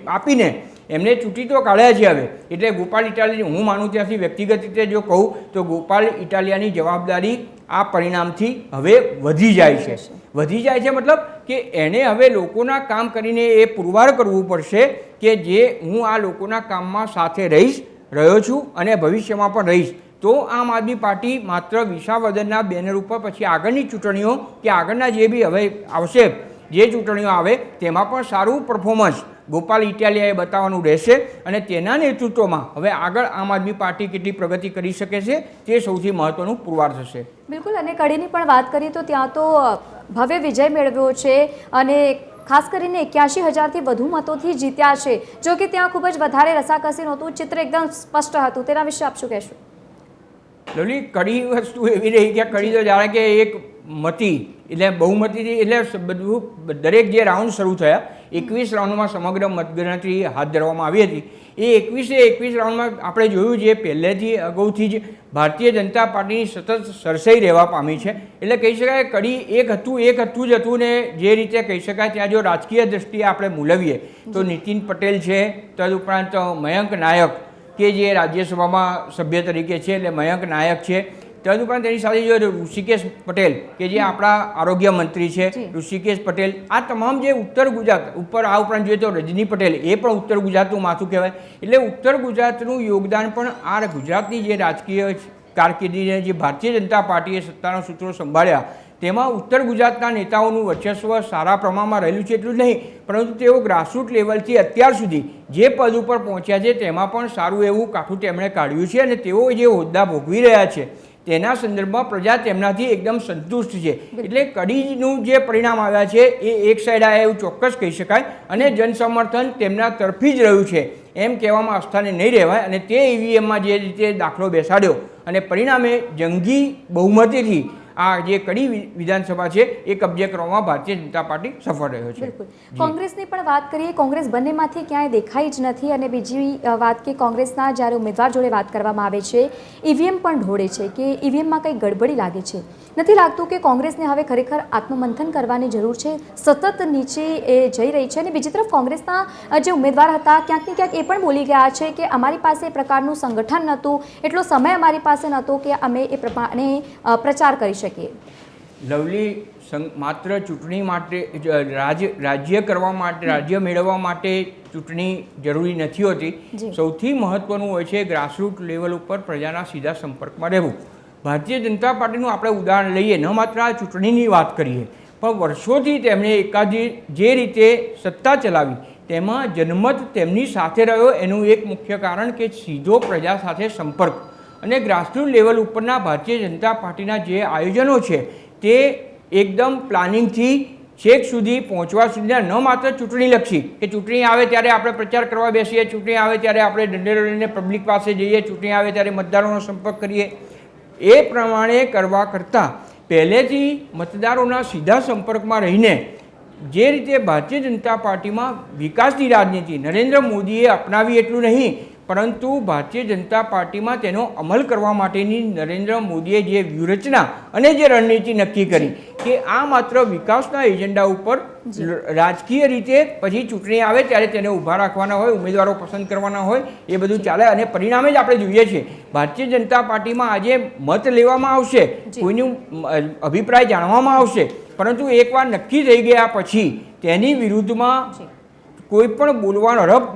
આપીને એમને ચૂંટી તો કાઢ્યા છે હવે. એટલે ગોપાલ ઇટાલિયાની હું માનું ત્યાંથી વ્યક્તિગત રીતે જો કહું તો ગોપાલ ઇટાલિયાની જવાબદારી આ પરિણામથી હવે વધી જાય છે. વધી જાય છે મતલબ કે એણે હવે લોકોના કામ કરીને એ પુરવાર કરવું પડશે કે જે હું આ લોકોના કામમાં સાથે રહ્યો છું અને ભવિષ્યમાં પણ રહીશ. તો આમ આદમી પાર્ટી માત્ર વિસાવદરના બેનર ઉપર પછી આગળની ચૂંટણીઓ કે આગળના જે બી હવે આવશે જે ચૂંટણીઓ આવે તેમાં પણ સારું પરફોર્મન્સ ગોપાલ ઇટાલિયાએ બતાવવાનું રહેશે અને તેના નેતૃત્વમાં હવે આગળ આમ આદમી પાર્ટી કેટલી પ્રગતિ કરી શકે છે તે સૌથી મહત્વનું પુરવાર થશે. બિલકુલ, અને કડીની પણ વાત કરીએ તો ત્યાં તો ભવ્ય વિજય મેળવ્યો છે અને ખાસ કરીને 81,000થી વધુ મતોથી જીત્યા છે. જો કે ત્યાં ખૂબ જ વધારે રસાકસી નહોતું, ચિત્ર એકદમ સ્પષ્ટ હતું. તેના વિશે આપ શું કહેશો? લવલી, કડી વસ્તુ એવી રહી કે કડી તો જાણે કે એક મતી એટલે બહુમતીથી એટલે બધું દરેક જે રાઉન્ડ શરૂ થયા 21 રાઉન્ડમાં સમગ્ર મતગણતરી હાથ ધરવામાં આવી હતી. એ 21 રાઉન્ડમાં આપણે જોયું જે પહેલેથી અગાઉથી જ ભારતીય જનતા પાર્ટીની સતત સરસાઈ રહેવા પામી છે. એટલે કહી શકાય કડી એક હતું જ હતું ને જે રીતે કહી શકાય ત્યાં જો રાજકીય દ્રષ્ટિએ આપણે મૂલવીએ તો નીતિન પટેલ છે, તદુપરાંત મયંક નાયક કે જે રાજ્યસભામાં સભ્ય તરીકે છે એટલે મયંક નાયક છે. તદુપરાંત તેની સાથે જો ઋષિકેશ પટેલ કે જે આપણા આરોગ્ય મંત્રી છે ઋષિકેશ પટેલ, આ તમામ જે ઉત્તર ગુજરાત ઉપર આ ઉપરાંત જોઈએ તો રજની પટેલ એ પણ ઉત્તર ગુજરાતનું માથું કહેવાય. એટલે ઉત્તર ગુજરાતનું યોગદાન પણ આ ગુજરાતની જે રાજકીય કારકિર્દીને જે ભારતીય જનતા પાર્ટીએ સત્તાના સૂત્રો સંભાળ્યા તેમાં ઉત્તર ગુજરાતના નેતાઓનું વર્ચસ્વ સારા પ્રમાણમાં રહેલું છે. એટલું જ નહીં પરંતુ તેઓ ગ્રાસરૂટ લેવલથી અત્યાર સુધી જે પદ ઉપર પહોંચ્યા છે તેમાં પણ સારું એવું કાઠું તેમણે કાઢ્યું છે અને તેઓ જે હોદ્દા ભોગવી રહ્યા છે તેના સંદર્ભમાં પ્રજા તેમનાથી એકદમ સંતુષ્ટ છે. એટલે કડીનું જે પરિણામ આવ્યા છે એ એક સાઈડ આવ્યા એવું ચોક્કસ કહી શકાય અને જનસમર્થન તેમના તરફી જ રહ્યું છે એમ કહેવામાં આસ્થાને નહીં રહેવાય. અને તે ઈવીએમમાં જે રીતે દાખલો બેસાડ્યો અને પરિણામે જંગી બહુમતીથી આ જે કડી વિધાનસભા છે એ કબજે કરવામાં ભારતીય જનતા પાર્ટી સફળ રહ્યો છે. બિલકુલ. કોંગ્રેસની પણ વાત કરીએ, કોંગ્રેસ બંનેમાંથી ક્યાંય દેખાઈ જ નથી. અને બીજી વાત કે કોંગ્રેસના જ્યારે ઉમેદવાર જોડે વાત કરવામાં આવે છે, ઈવીએમ પણ ઢોળે છે કે ઈવીએમમાં કંઈ ગડબડી લાગે છે. નથી લાગતું કે કોંગ્રેસને હવે ખરેખર આત્મમંથન કરવાની જરૂર છે? સતત નીચે એ જઈ રહી છે. અને બીજી તરફ કોંગ્રેસના જે ઉમેદવાર હતા ક્યાંક ને ક્યાંક એ પણ બોલી ગયા છે કે અમારી પાસે એ પ્રકારનું સંગઠન નહોતું, એટલો સમય અમારી પાસે નહોતો કે અમે એ પ્રમાણે પ્રચાર કરી શકીએ. લવલી, માત્ર ચૂંટણી માટે રાજ્ય કરવા માટે, રાજ્ય મેળવવા માટે ચૂંટણી જરૂરી નથી હોતી. સૌથી મહત્વનું હોય છે ગ્રાસરૂટ લેવલ ઉપર પ્રજાના સીધા સંપર્કમાં રહેવું. ભારતીય જનતા પાર્ટીનું આપણે ઉદાહરણ લઈએ, ન માત્ર આ ચૂંટણીની વાત કરીએ પણ વર્ષોથી તેમણે એકાદી જે રીતે સત્તા ચલાવી તેમાં જનમત તેમની સાથે રહ્યો. એનું એક મુખ્ય કારણ કે સીધો પ્રજા સાથે સંપર્ક. અને ગ્રાસરૂટ લેવલ ઉપરના ભારતીય જનતા પાર્ટીના જે આયોજનો છે તે એકદમ પ્લાનિંગથી છેક સુધી પહોંચવા સુધીના, ન માત્ર ચૂંટણીલક્ષી કે ચૂંટણી આવે ત્યારે આપણે પ્રચાર કરવા બેસીએ, ચૂંટણી આવે ત્યારે આપણે ઢંઢેરો લઈને પબ્લિક પાસે જઈએ, ચૂંટણી આવે ત્યારે મતદારોનો સંપર્ક કરીએ, એ પ્રમાણે કરવા કરતાં પહેલેથી મતદારોના સીધા સંપર્કમાં રહીને જે રીતે ભારતીય જનતા પાર્ટીમાં વિકાસની રાજનીતિ નરેન્દ્ર મોદીએ અપનાવી એટલું નહીં, પરંતુ ભારતીય જનતા પાર્ટીમાં તેનો અમલ કરવા માટેની નરેન્દ્ર મોદીએ જે વ્યૂહરચના અને જે રણનીતિ નક્કી કરી કે આ માત્ર વિકાસના એજન્ડા ઉપર રાજકીય રીતે પછી ચૂંટણી આવે ત્યારે તેને ઊભા રાખવાના હોય, ઉમેદવારો પસંદ કરવાના હોય, એ બધું ચાલે. અને પરિણામે જ આપણે જોઈએ છીએ ભારતીય જનતા પાર્ટીમાં આજે મત લેવામાં આવશે, કોઈનું અભિપ્રાય જાણવામાં આવશે, પરંતુ એકવાર નક્કી થઈ ગયા પછી તેની વિરુદ્ધમાં કોઈ પણ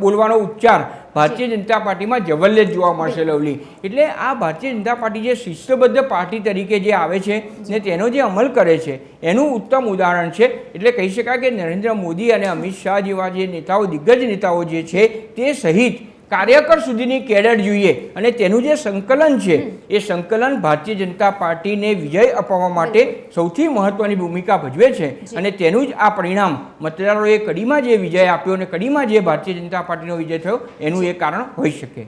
બોલવાનો ઉચ્ચાર ભારતીય જનતા પાર્ટીમાં જવલ્લે જ જોવા મળશે. લવલી, એટલે આ ભારતીય જનતા પાર્ટી જે શિસ્તબદ્ધ પાર્ટી તરીકે જે આવે છે ને તેનો જે અમલ કરે છે એનું ઉત્તમ ઉદાહરણ છે. એટલે કહી શકાય કે નરેન્દ્ર મોદી અને અમિત શાહ જેવા જે નેતાઓ, દિગ્ગજ નેતાઓ જે છે તે સહિત કાર્યકર સુધીની કેડર જોઈએ અને તેનું જે સંકલન છે એ સંકલન ભારતીય જનતા પાર્ટીને વિજય અપાવવા માટે સૌથી મહત્વની ભૂમિકા ભજવે છે. અને તેનું જ આ પરિણામ મતદારોએ કડીમાં જે વિજય આપ્યો અને કડીમાં જે ભારતીય જનતા પાર્ટીનો વિજય થયો એનું એ કારણ હોઈ શકે.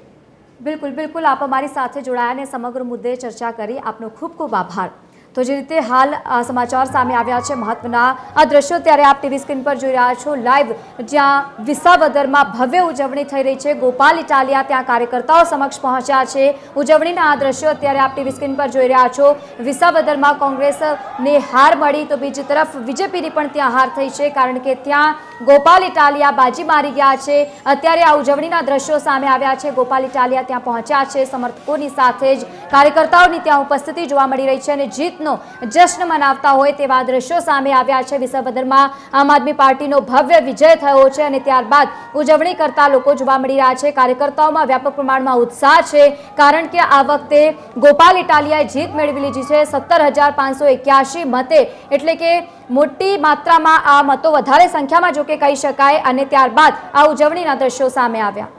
બિલકુલ બિલકુલ. આપ અમારી સાથે જોડાયા અને સમગ્ર મુદ્દે ચર્ચા કરી. આપનો ખૂબ ખૂબ આભાર. તો જે રીતે હાલ સમાચાર સામે આવ્યા છે મહત્વના, આ દ્રશ્યો ત્યારે આપ ટીવી સ્ક્રીન પર જોઈ રહ્યા છો લાઈવ, જ્યાં વિસાવદરમાં ભવ્ય ઉજવણી થઈ રહી છે. ગોપાલ ઇટાલિયા ત્યાં કાર્યકર્તાઓ સમક્ષ પહોંચ્યા છે. ઉજવણીના આ દ્રશ્યો અત્યારે આપ ટીવી સ્ક્રીન પર જોઈ રહ્યા છો. વિસાવદરમાં કોંગ્રેસને હાર મળી તો બીજી તરફ બીજેપીની પણ ત્યાં હાર થઈ છે, કારણ કે ત્યાં ગોપાલ ઇટાલિયા બાજી મારી ગયા છે. અત્યારે આ ઉજવણીના દ્રશ્યો સામે આવ્યા છે. ગોપાલ ઇટાલિયા ત્યાં પહોંચ્યા છે, સમર્થકોની સાથે જ કાર્યકર્તાઓની ત્યાં ઉપસ્થિતિ જોવા મળી રહી છે અને જીતનો જશ્ન મનાવતા હોય તેવા દ્રશ્યો સામે આવ્યા છે. વિસાવદરમાં આમ આદમી પાર્ટીનો ભવ્ય વિજય થયો છે અને ત્યારબાદ ઉજવણી કરતા લોકો જોવા મળી રહ્યા છે. કાર્યકર્તાઓમાં વ્યાપક પ્રમાણમાં ઉત્સાહ છે, કારણ કે આ વખતે ગોપાલ ઇટાલિયાએ જીત મેળવી લીધી છે 17,581 મતે, એટલે કે મોટી માત્રામાં આ મતો વધારે સંખ્યામાં જો કે કહી શકાય. અને ત્યારબાદ આ ઉજવણીના દ્રશ્યો સામે આવ્યા.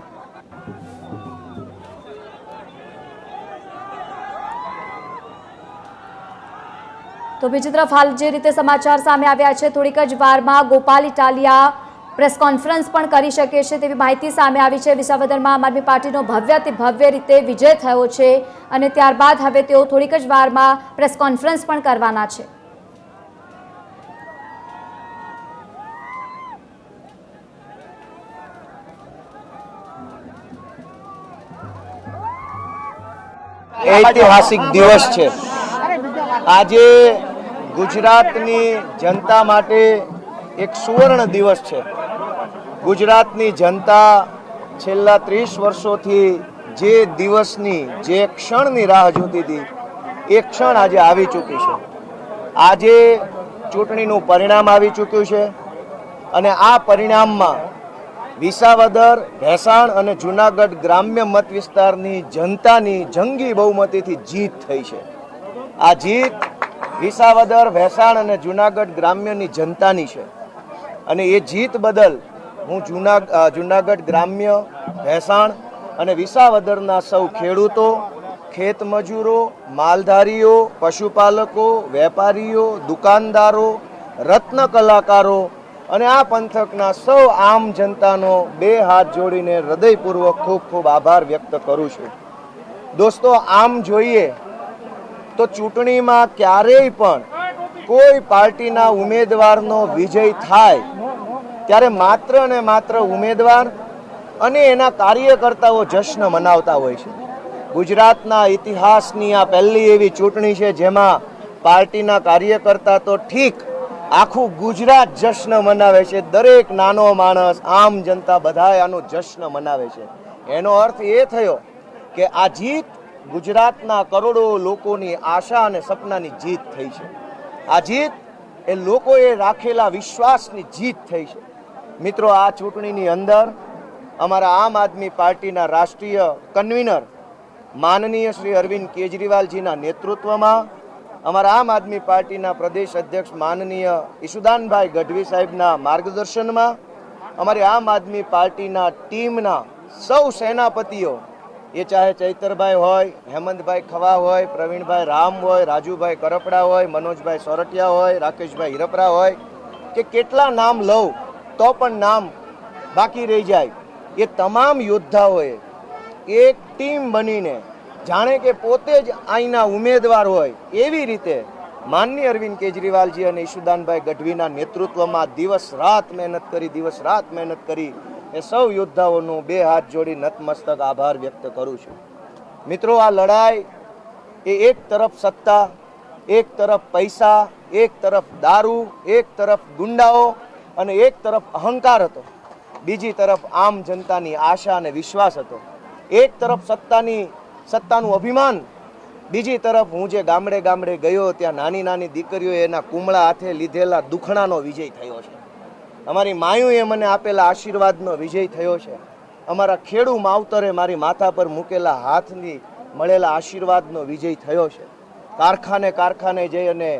તો બીજી તરફ હાલ જે રીતે સમાચાર સામે આવ્યા છે, થોડીક જ વારમાં ગોપાલ ઇટાલિયા પ્રેસ કોન્ફરન્સ પણ કરી શકે છે તેવી માહિતી સામે આવી છે. વિસાવદરમાં આમ આદમી પાર્ટીનો ભવ્યથી ભવ્ય રીતે વિજય થયો છે અને ત્યારબાદ હવે તેઓ થોડીક જ વારમાં પ્રેસ કોન્ફરન્સ પણ કરવાના છે. ઐતિહાસિક દિવસ છે. આજે ગુજરાતની જનતા માટે એક સુવર્ણ દિવસ છે. ગુજરાતની જનતા છેલ્લા 30 વર્ષોથી જે દિવસની, જે ક્ષણની રાહ જોતી હતી એ ક્ષણ આજે આવી ચૂકી છે. આજે ચૂંટણીનું પરિણામ આવી ચૂક્યું છે અને આ પરિણામમાં વિસાવદર, ભેસાણ અને જૂનાગઢ ગ્રામ્ય મત વિસ્તારની જનતાની જંગી બહુમતીથી જીત થઈ છે. આ જીત વિસાવદર, ભેસાણ અને જૂનાગઢ ગ્રામ્યની જનતાની છે અને એ જીત બદલ હું જૂનાગઢ ગ્રામ્ય, ભેસાણ અને વિસાવદરના સૌ ખેડૂતો, ખેતમજૂરો, માલધારીઓ, પશુપાલકો, વેપારીઓ, દુકાનદારો, રત્ન કલાકારો અને આ પંથકના સૌ આમ જનતાનો બે હાથ જોડીને હૃદયપૂર્વક ખૂબ ખૂબ આભાર વ્યક્ત કરું છું. દોસ્તો, આમ જોઈએ તો ચૂંટણીમાં ક્યારેય પણ કોઈ પાર્ટીના ઉમેદવારનો વિજય થાય ત્યારે માત્ર ને માત્ર ઉમેદવાર અને એના કાર્યકર્તાઓ જશ્ન મનાવતા હોય છે. ગુજરાતના ઇતિહાસની આ પહેલી એવી ચૂંટણી છે જેમાં પાર્ટીના કાર્યકર્તા તો ઠીક, આખું ગુજરાત જશ્ન મનાવે છે. દરેક નાનો માણસ, આમ જનતા બધાય આનો જશ્ન મનાવે છે. એનો અર્થ એ થયો કે આ જીત ગુજરાતના કરોડો લોકોની આશા અને સપનાની જીત થઈ છે. આ જીત એ લોકોએ રાખેલા વિશ્વાસની જીત થઈ છે. મિત્રો, આ ચૂંટણીની અંદર અમારા આમ આદમી પાર્ટીના રાષ્ટ્રીય કન્વીનર માનનીય શ્રી અરવિંદ કેજરીવાલજીના નેતૃત્વમાં, અમારા આમ આદમી પાર્ટીના પ્રદેશ અધ્યક્ષ માનનીય ઈશુદાનભાઈ ગઢવી સાહેબના માર્ગદર્શનમાં, અમારી આમ આદમી પાર્ટીના ટીમના સૌ સેનાપતિઓ, એ ચાહે ચૈતરભાઈ હોય, હેમંતભાઈ ખવા હોય, પ્રવીણભાઈ રામ હોય, રાજુભાઈ કરપડા હોય, મનોજભાઈ સોરઠિયા હોય, રાકેશભાઈ હિરપરા હોય, કે કેટલા નામ લઉં તો પણ નામ બાકી રહી જાય, એ તમામ યોદ્ધાઓએ એક ટીમ બનીને જાણે કે પોતે જ અહીંના ઉમેદવાર હોય એવી રીતે માનનીય અરવિંદ કેજરીવાલજી અને ઈશુદાનભાઈ ગઢવીના નેતૃત્વમાં દિવસ રાત મહેનત કરી એ સૌ યોદ્ધાઓનું બે હાથ જોડી નતમસ્તક આભાર વ્યક્ત કરું છું. મિત્રો, આ લડાઈ એ એક તરફ સત્તા, એક તરફ પૈસા, એક તરફ દારૂ, એક તરફ ગુંડાઓ અને એક તરફ અહંકાર હતો, બીજી તરફ આમ જનતાની આશા અને વિશ્વાસ હતો. એક તરફ સત્તાનું અભિમાન, બીજી તરફ હું જે ગામડે ગામડે ગયો ત્યાં નાની નાની દીકરીઓએ એના કુમળા હાથે લીધેલા દુખણાનો વિજય થયો છે. અમારી માયુએ મને આપેલા આશીર્વાદનો વિજય થયો છે. અમારા ખેડૂ માવતરે મારી માથા પર મૂકેલા હાથની મળેલા આશીર્વાદનો વિજય થયો છે. કારખાને જઈ અને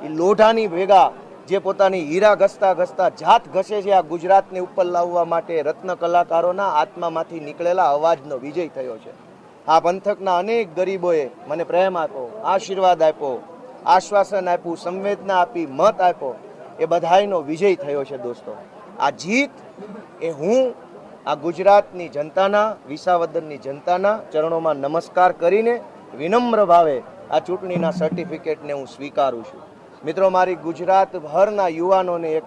એ લોઢાની ભેગા જે પોતાની હીરા ઘસતા જાત ઘસે છે, આ ગુજરાતને ઉપર લાવવા માટે રત્ન કલાકારોના આત્મામાંથી નીકળેલા અવાજનો વિજય થયો છે. આ પંથકના અનેક ગરીબોએ મને પ્રેમ આપ્યો, આશીર્વાદ આપ્યો, આશ્વાસન આપ્યું, સંવેદના આપી, મત આપ્યો, એ બધાયનો વિજય થયો છે. દોસ્તો, આ જીત એ હું આ ગુજરાતની જનતાના, વિસાવદરની જનતાના ચરણોમાં નમસ્કાર કરીને વિનમ્ર ભાવે આ ચૂંટણીના સર્ટિફિકેટને હું સ્વીકારું છું. મિત્રો, મારી ગુજરાતભરના યુવાનોને એક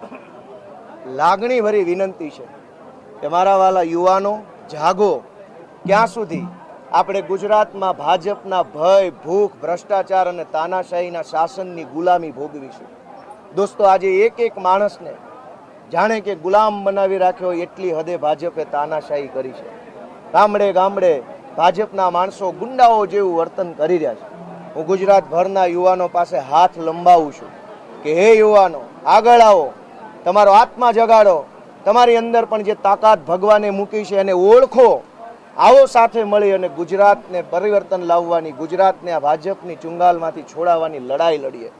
લાગણીભરી વિનંતી છે કે મારા વાલા યુવાનો, જાગો. ક્યાં સુધી આપણે ગુજરાતમાં ભાજપના ભય, ભૂખ, ભ્રષ્ટાચાર અને તાનાશાહીના શાસનની ગુલામી ભોગવીશું? દોસ્તો, આજે એક માણસને જાણે કે ગુલામ બનાવી રાખ્યો એટલી હદે ભાજપે તાનાશાહી કરી છે. ગામડે ગામડે ભાજપના માણસો ગુંડાઓ જેવું વર્તન કરી રહ્યા છે. હું ગુજરાતભરના યુવાનો પાસે હાથ લંબાવું છું કે હે યુવાનો, આગળ આવો, તમારો આત્મા જગાડો, તમારી અંદર પણ જે તાકાત ભગવાને મૂકી છે એને ઓળખો. આવો સાથે મળી અને ગુજરાતને પરિવર્તન લાવવાની, ગુજરાતને આ ભાજપની ચુંગાલમાંથી છોડાવવાની લડાઈ લડીએ.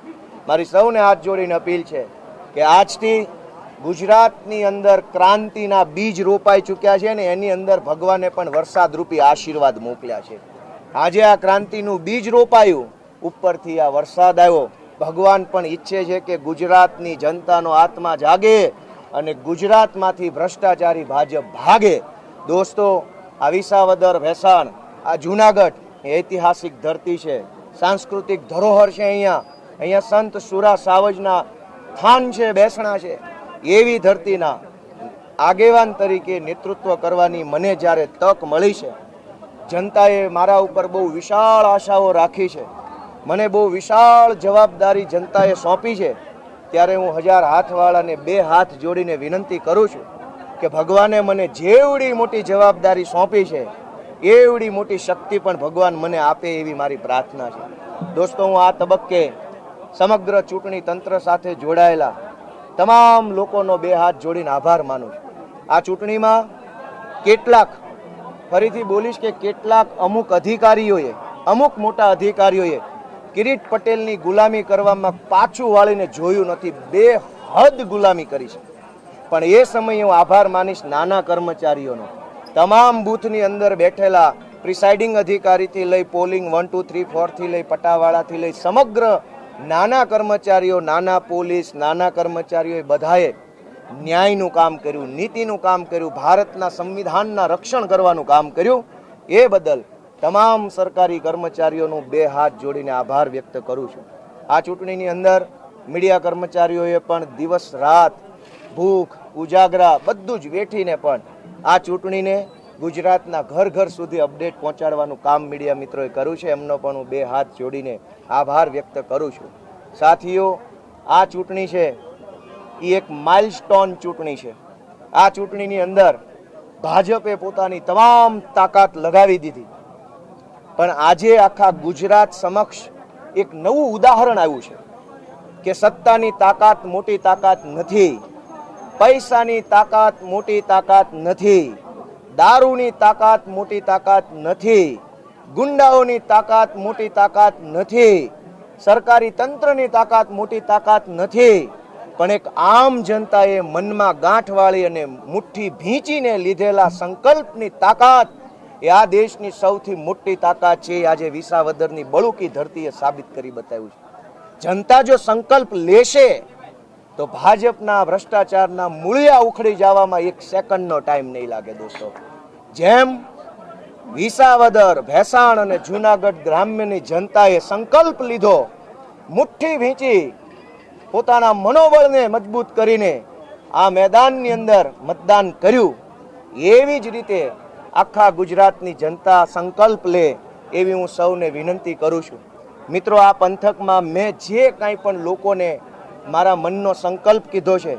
મારી સૌને હાથ જોડીને અપીલ છે કે આજથી ગુજરાતની અંદર ક્રાંતિના બીજ રોપાઈ ચૂક્યા છે ને એની અંદર ભગવાને પણ વરસાદ રૂપી આશીર્વાદ મોકલ્યા છે. આજે આ ક્રાંતિનું બીજ રોપાયું, ઉપરથી આ વરસાદ આવ્યો. ભગવાન પણ ઈચ્છે છે કે ગુજરાતની જનતાનો આત્મા જાગે અને ગુજરાતમાંથી ભ્રષ્ટાચારી ભાજપ ભાગે. દોસ્તો, આ વિસાવદર, ભેસાણ, આ જૂનાગઢ એ ઐતિહાસિક ધરતી છે, સાંસ્કૃતિક ધરોહર છે. અહીંયા સંત સુરા સાવજના સ્થાન છે, બેસણા છે. એવી ધરતીના આગેવાન તરીકે નેતૃત્વ કરવાની મને જ્યારે તક મળી છે, જનતાએ મારા ઉપર બહુ વિશાળ આશાઓ રાખી છે, મને બહુ વિશાળ જવાબદારી જનતાએ સોંપી છે, ત્યારે હું 1000 હાથવાળાને 2 હાથ જોડીને વિનંતી કરું છું કે ભગવાને મને જેવડી મોટી જવાબદારી સોંપી છે એવડી મોટી શક્તિ પણ ભગવાન મને આપે એવી મારી પ્રાર્થના છે. દોસ્તો, હું આ તબક્કે સમગ્ર ચૂંટણી તંત્ર સાથે જોડાયેલા તમામ લોકોનો 2 હાથ જોડીને આભાર માનું છું. આ ચૂંટણીમાં ફરીથી બોલીશ કે કેટલાક અમુક મોટા અધિકારીઓએ કિરીટ પટેલની ગુલામી કરવામાં પાછું વાળીને જોયું નથી. બેહદ ગુલામી કરી છે. પણ એ સમયે હું આભાર માનીશ નાના કર્મચારીઓનો, તમામ બૂથની અંદર બેઠેલા પ્રિસાઇડિંગ અધિકારીથી લઈ પોલિંગ 1, 2, 3, 4 થી લઈ પટાવાળાથી લઈ સમગ્ર નાના કર્મચારીઓ, નાના પોલીસ, નાના કર્મચારીઓએ બધાએ ન્યાયનું કામ કર્યું, નીતિનું કામ કર્યું, ભારતના સંવિધાનના રક્ષણ કરવાનું કામ કર્યું. એ બદલ તમામ સરકારી કર્મચારીઓનું બે હાથ જોડીને આભાર વ્યક્ત કરું છું. આ ચૂંટણીની અંદર મીડિયા કર્મચારીઓએ પણ દિવસ રાત ભૂખ ઉજાગરા બધું જ વેઠીને પણ આ ચૂંટણીને ગુજરાતના ઘર ઘર સુધી અપડેટ પહોંચાડવાનું કામ મીડિયા મિત્રોએ કર્યું છે. એમનો પણ હું બે હાથ જોડીને આભાર વ્યક્ત કરું છું. સાથીઓ, આ ચૂંટણી છે એ એક માઇલસ્ટોન ચૂંટણી છે. આ ચૂંટણીની અંદર ભાજપે પોતાની તમામ તાકાત લગાવી દીધી, પણ આજે આખા ગુજરાત સમક્ષ એક નવું ઉદાહરણ આવ્યું છે કે સત્તાની તાકાત મોટી તાકાત નથી, પૈસાની તાકાત મોટી તાકાત નથી, દારૂની તાકાત મોટી તાકાત નથી, ગુંડાઓની તાકાત મોટી તાકાત નથી, સરકારી તંત્રની તાકાત મોટી તાકાત નથી, પણ એક આમ જનતાએ મનમાં ગાંઠ વાળી અને મુઠ્ઠી ભીંચીને લીધેલા સંકલ્પની તાકાત એ આ દેશની સૌથી મોટી તાકાત છે. આજે વિસાવદરની બળુકી ધરતીએ સાબિત કરી બતાવ્યું છે. જનતા જો સંકલ્પ લેશે તો ભાજપના ભ્રષ્ટાચારના મૂળિયા ઉખડી જવામાં એક સેકન્ડનો ટાઈમ નહીં લાગે. દોસ્તો, જેમ વિસાવદર, ભેસાણ અને જૂનાગઢ ગ્રામ્યની જનતાએ સંકલ્પ લીધો, મુઠ્ઠી ભીંચી પોતાના મનોબળને મજબૂત કરીને આ મેદાનની અંદર મતદાન કર્યું, એવી જ રીતે આખા ગુજરાતની જનતા સંકલ્પ લે એવી હું સૌને વિનંતી કરું છું. મિત્રો, આ પંથકમાં મેં જે કાંઈ પણ લોકોને મારા મનનો સંકલ્પ કીધો છે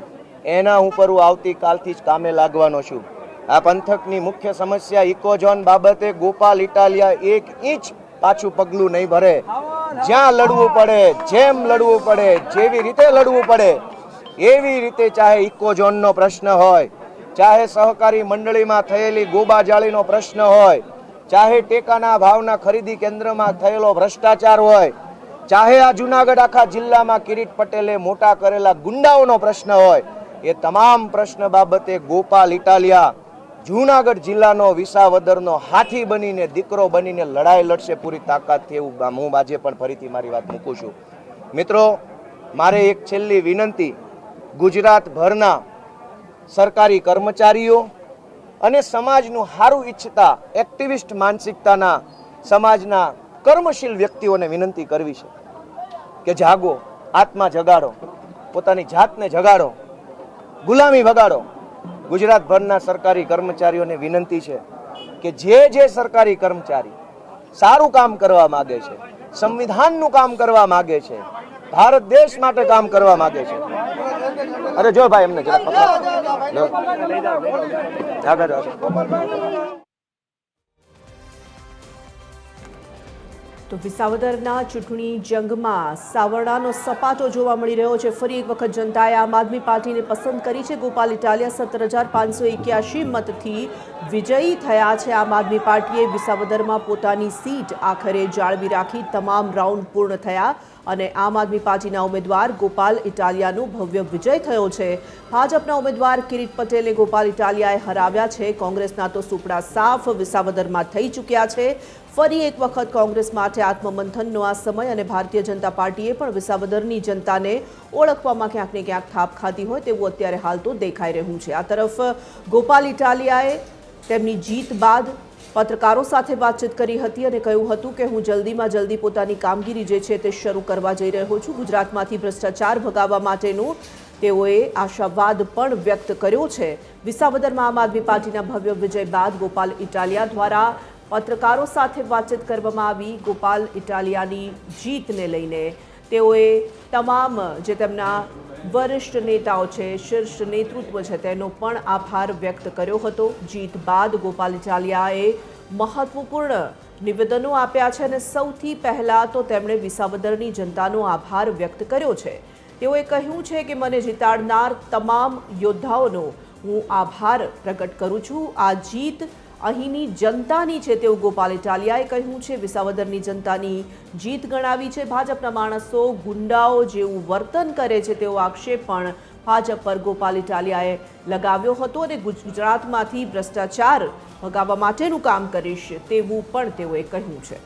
એના ઉપર હું આવતીકાલથી જ કામે લાગવાનો છું. આ પંથકની મુખ્ય સમસ્યા ઇકોઝોન બાબતે ગોપાલ ઇટાલિયા એક ઇંચ પાછું પગલું નહીં ભરે. જ્યાં લડવું પડે, જેમ લડવું પડે, જેવી રીતે લડવું પડે એવી રીતે, ચાહે ઇકોઝોનનો પ્રશ્ન હોય, ચાહે સહકારી મંડળીમાં થયેલી ગોબાજાળીનો પ્રશ્ન હોય, ચાહે ટેકાના ભાવના ખરીદી કેન્દ્રમાં થયેલો ભ્રષ્ટાચાર હોય, ચાહે આ જૂનાગઢ આખા જિલ્લામાં કિરીટ પટેલે મોટા કરેલા ગુંડાઓનો પ્રશ્ન હોય, એ તમામ પ્રશ્ન બાબતે ગોપાલ ઇટાલિયા જૂનાગઢ જિલ્લાનો વિસાવદરનો હાથી બનીને, દીકરો બનીને લડાઈ લડશે પૂરી તાકાતથી. એવું હું આજે પણ ફરીથી મારી વાત મૂકું છું. મિત્રો, મારે એક છેલ્લી વિનંતી ગુજરાતભરના સરકારી કર્મચારીઓ અને સમાજનું સારું ઈચ્છતા એક્ટિવિસ્ટ માનસિકતાના સમાજના કર્મશીલ વ્યક્તિઓને વિનંતી કરવી છે કે જાગો, આત્મા જગાડો, પોતાની જાતને જગાડો, ગુલામી ભગાડો. ગુજરાતભરના સરકારી કર્મચારીઓને વિનંતી છે કે જે સરકારી કર્મચારી સારું કામ કરવા માંગે છે, સંવિધાનનું કામ કરવા માંગે છે, ભારત દેશ માટે કામ કરવા માંગે છે, અરે જો ભાઈ એમને જરા પકડો. તો વિસાવદરના ચૂંટણી જંગમાં સાવરણાનો સપાટો જોવા મળી રહ્યો છે. ફરી એક વખત જનતાએ આમ આદમી પાર્ટીને પસંદ કરી છે. ગોપાલ ઇટાલિયા 17,581 મતથી વિજયી થયા છે. આમ આદમી પાર્ટીએ વિસાવદરમાં પોતાની સીટ આખરે જાળવી રાખી. તમામ રાઉન્ડ પૂર્ણ થયા અને આમ આદમી પાર્ટીના ઉમેદવાર ગોપાલ ઇટાલિયાનો ભવ્ય વિજય થયો છે. ભાજપના ઉમેદવાર કિરીટ પટેલે ગોપાલ ઇટાલિયાએ હરાવ્યા છે. કોંગ્રેસના તો સુપડા સાફ વિસાવદરમાં થઈ ચૂક્યા છે. ફરી એક વખત કોંગ્રેસ માટે આત્મમંથનનો આ સમય અને ભારતીય જનતા પાર્ટીએ પણ વિસાવદરની જનતાને ઓળખવામાં ક્યાંક ને ક્યાંક થાપ ખાધી હોય તેવું અત્યારે હાલ તો દેખાઈ રહ્યું છે. આ તરફ ગોપાલ ઇટાલિયાએ તેમની જીત બાદ પત્રકારો સાથે વાતચીત કરી હતી અને કહ્યું હતું કે હું જલ્દીમાં જલ્દી પોતાની કામગીરી જે છે તે શરૂ કરવા જઈ રહ્યો છું. ગુજરાતમાંથી ભ્રષ્ટાચાર ભગાવવા માટેનું તેઓએ આશાવાદ પણ વ્યક્ત કર્યો છે. વિસાવદરમાં આમ આદમી પાર્ટીના ભવ્ય વિજય બાદ ગોપાલ ઇટાલિયા દ્વારા પત્રકારો સાથે વાતચીત કરવામાં આવી. ગોપાલ ઇટાલિયાની જીતને લઈને તેઓએ તમામ જે તેમના વરિષ્ઠ નેતાઓ છે, શીર્ષ નેતૃત્વ છે તેનો પણ આભાર વ્યક્ત કર્યો હતો. જીત બાદ ગોપાલ ઇટાલિયાએ મહત્વપૂર્ણ નિવેદનો આપ્યા છે અને સૌથી પહેલાં તો તેમણે વિસાવદરની જનતાનો આભાર વ્યક્ત કર્યો છે. તેઓએ કહ્યું છે કે મને જીતાડનાર તમામ યોદ્ધાઓનો હું આભાર પ્રગટ કરું છું. આ જીત અહીંની જનતાની છે તેવું ગોપાલ ઇટાલિયાએ કહ્યું છે. વિસાવદરની જનતાની જીત ગણાવી છે. ભાજપના માણસો ગુંડાઓ જેવું વર્તન કરે છે તેવો આક્ષેપ પણ ભાજપ પર ગોપાલ ઇટાલિયાએ લગાવ્યો હતો અને ગુજરાતમાંથી ભ્રષ્ટાચાર ભગાવવા માટેનું કામ કરીશ તેવું પણ તેઓએ કહ્યું છે.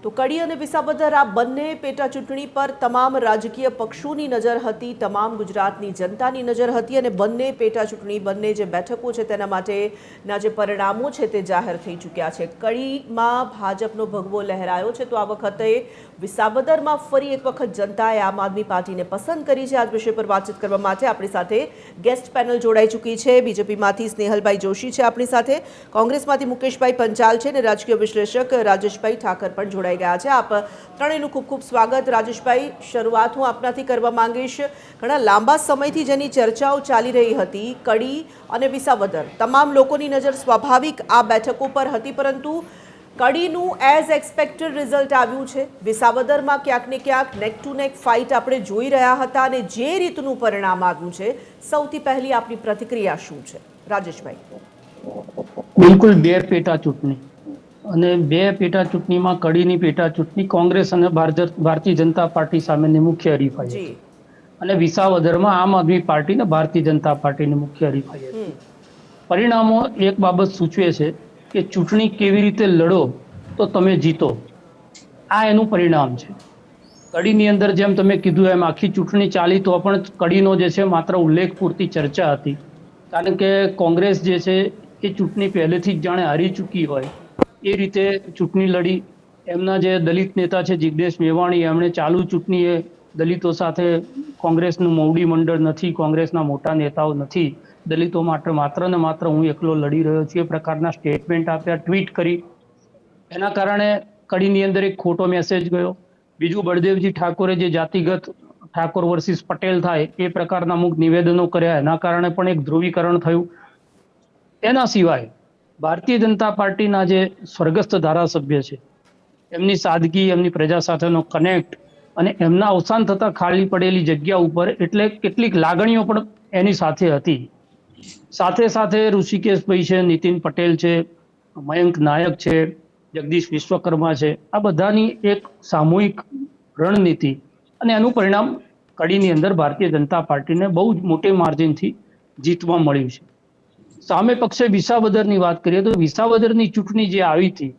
તો કડી અને વિસાવદર આ બંને પેટા ચૂંટણી પર તમામ રાજકીય પક્ષોની નજર હતી, તમામ ગુજરાતની જનતાની નજર હતી અને બંને પેટા ચૂંટણી, બંને જે બેઠકો છે તેના માટેના જે પરિણામો છે તે જાહેર થઈ ચૂક્યા છે. કડીમાં ભાજપનો ભગવો લહેરાયો છે તો આ વખતે વિસાવદરમાં ફરી એક વખત જનતાએ આમ આદમી પાર્ટીને પસંદ કરી છે. આ વિષય પર વાતચીત કરવા માટે આપણી સાથે ગેસ્ટ પેનલ જોડાઈ ચૂકી છે. બીજેપીમાંથી સ્નેહલભાઈ જોશી છે આપણી સાથે, કોંગ્રેસમાંથી મુકેશભાઈ પંચાલ છે અને રાજકીય વિશ્લેષક રાજેશભાઈ ઠાકર પણ જોડાઈ ગયા છે. આપ ત્રણેયનું ખૂબ ખૂબ સ્વાગત. રાજેશભાઈ, શરૂઆત હું આપનાથી કરવા માંગીશ. ઘણા લાંબા સમયથી જેની ચર્ચાઓ ચાલી રહી હતી, કડી અને વિસાવદર, તમામ લોકોની નજર સ્વાભાવિક આ બેઠકો પર હતી, પરંતુ કડીનું એઝ એક્સપેક્ટેડ રિઝલ્ટ આવ્યું છે. વિસાવદરમાં ક્યાંક ને ક્યાંક નેક ટુ નેક ફાઇટ આપણે જોઈ રહ્યા હતા અને જે રીતનું પરિણામ આવ્યું છે, સૌથી પહેલી આપની પ્રતિક્રિયા શું છે રાજેશભાઈ? બિલકુલ બે પેટા ચૂંટણી અને બે પેટા ચૂંટણીમાં કડીની પેટા ચૂંટણી કોંગ્રેસ અને ભારતીય જનતા પાર્ટી સામેની મુખ્ય હરીફાઈ હતી અને વિસાવદરમાં આમ આદમી પાર્ટી અને ભારતીય જનતા પાર્ટીની મુખ્ય હરીફાઈ હતી. પરિણામો એક બાબત સૂચવે છે કે ચૂંટણી કેવી રીતે લડો તો તમે જીતો, આ એનું પરિણામ છે. કડીની અંદર જેમ તમે કીધું એમ આખી ચૂંટણી ચાલી તો પણ કડીનો જે છે માત્ર ઉલ્લેખ પૂરતી ચર્ચા હતી, કારણ કે કોંગ્રેસ જે છે એ ચૂંટણી પહેલેથી જ જાણે હારી ચૂકી હોય એ રીતે ચૂંટણી લડી. એમના જે દલિત નેતા છે જિગ્નેશ મેવાણી, એમણે ચાલુ ચૂંટણીએ દલિતો સાથે કોંગ્રેસનું મોવડી મંડળ નથી, કોંગ્રેસના મોટા નેતાઓ નથી, દલિતો માટે માત્ર ને માત્ર હું એકલો લડી રહ્યો છું એ પ્રકારના સ્ટેટમેન્ટ આપ્યા, ટ્વીટ કરી. એના કારણે કડીની અંદર એક ખોટો મેસેજ ગયો. બીજું, બળદેવજી ઠાકોરે જે જાતિગત ઠાકોર વર્સિસ પટેલ થાય એ પ્રકારના અમુક નિવેદનો કર્યા, એના કારણે પણ એક ધ્રુવીકરણ થયું. એના સિવાય ભારતીય જનતા પાર્ટીના જે સ્વર્ગસ્થ ધારાસભ્ય છે એમની સાદગી, એમની પ્રજા સાથેનો કનેક્ટ અને એમના અવસાન થતાં ખાલી પડેલી જગ્યા ઉપર એટલે કેટલીક લાગણીઓ પણ એની સાથે હતી. સાથે સાથે ઋષિકેશભાઈ છે, નીતિન પટેલ છે, મયંક નાયક છે, જગદીશ વિશ્વકર્મા છે, આ બધાની એક સામૂહિક રણનીતિ અને એનું પરિણામ કડીની અંદર ભારતીય જનતા પાર્ટીને બહુ જ મોટી માર્જિનથી જીતવા મળ્યું છે. સામે પક્ષે વિસાવદરની વાત કરીએ તો વિસાવદરની ચૂંટણી જે આવી હતી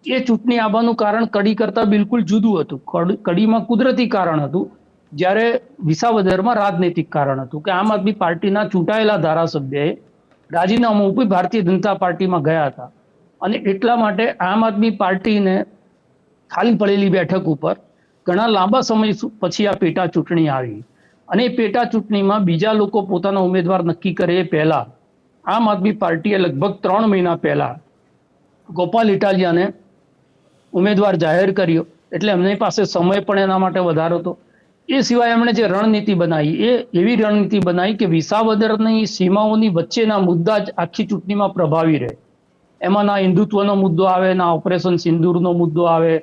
એ ચૂંટણી આવવાનું કારણ કડી કરતાં બિલકુલ જુદું હતું. કડીમાં કુદરતી કારણ હતું, જ્યારે વિસાવદરમાં રાજનૈતિક કારણ હતું કે આમ આદમી પાર્ટીના ચૂંટાયેલા ધારાસભ્યએ રાજીનામું આપી ભારતીય જનતા પાર્ટીમાં ગયા હતા અને એટલા માટે આમ આદમી પાર્ટીને ખાલી પડેલી બેઠક ઉપર ઘણા લાંબા સમય પછી આ પેટા ચૂંટણી આવી અને એ પેટા ચૂંટણીમાં બીજા લોકો પોતાના ઉમેદવાર નક્કી કરે એ પહેલા આમ આદમી પાર્ટીએ લગભગ 3 મહિના પહેલા ગોપાલ ઇટાલિયાને ઉમેદવાર જાહેર કર્યો, એટલે એમની પાસે સમય પણ એના માટે વધારો હતો. એ સિવાય એમણે જે રણનીતિ બનાવી એ એવી રણનીતિ બનાવી કે વિસાવદરની સીમાઓની વચ્ચેના મુદ્દા જ આખી ચૂંટણીમાં પ્રભાવી રહે. એમાં ના હિન્દુત્વનો મુદ્દો આવે, ના ઓપરેશન સિંદૂરનો મુદ્દો આવે,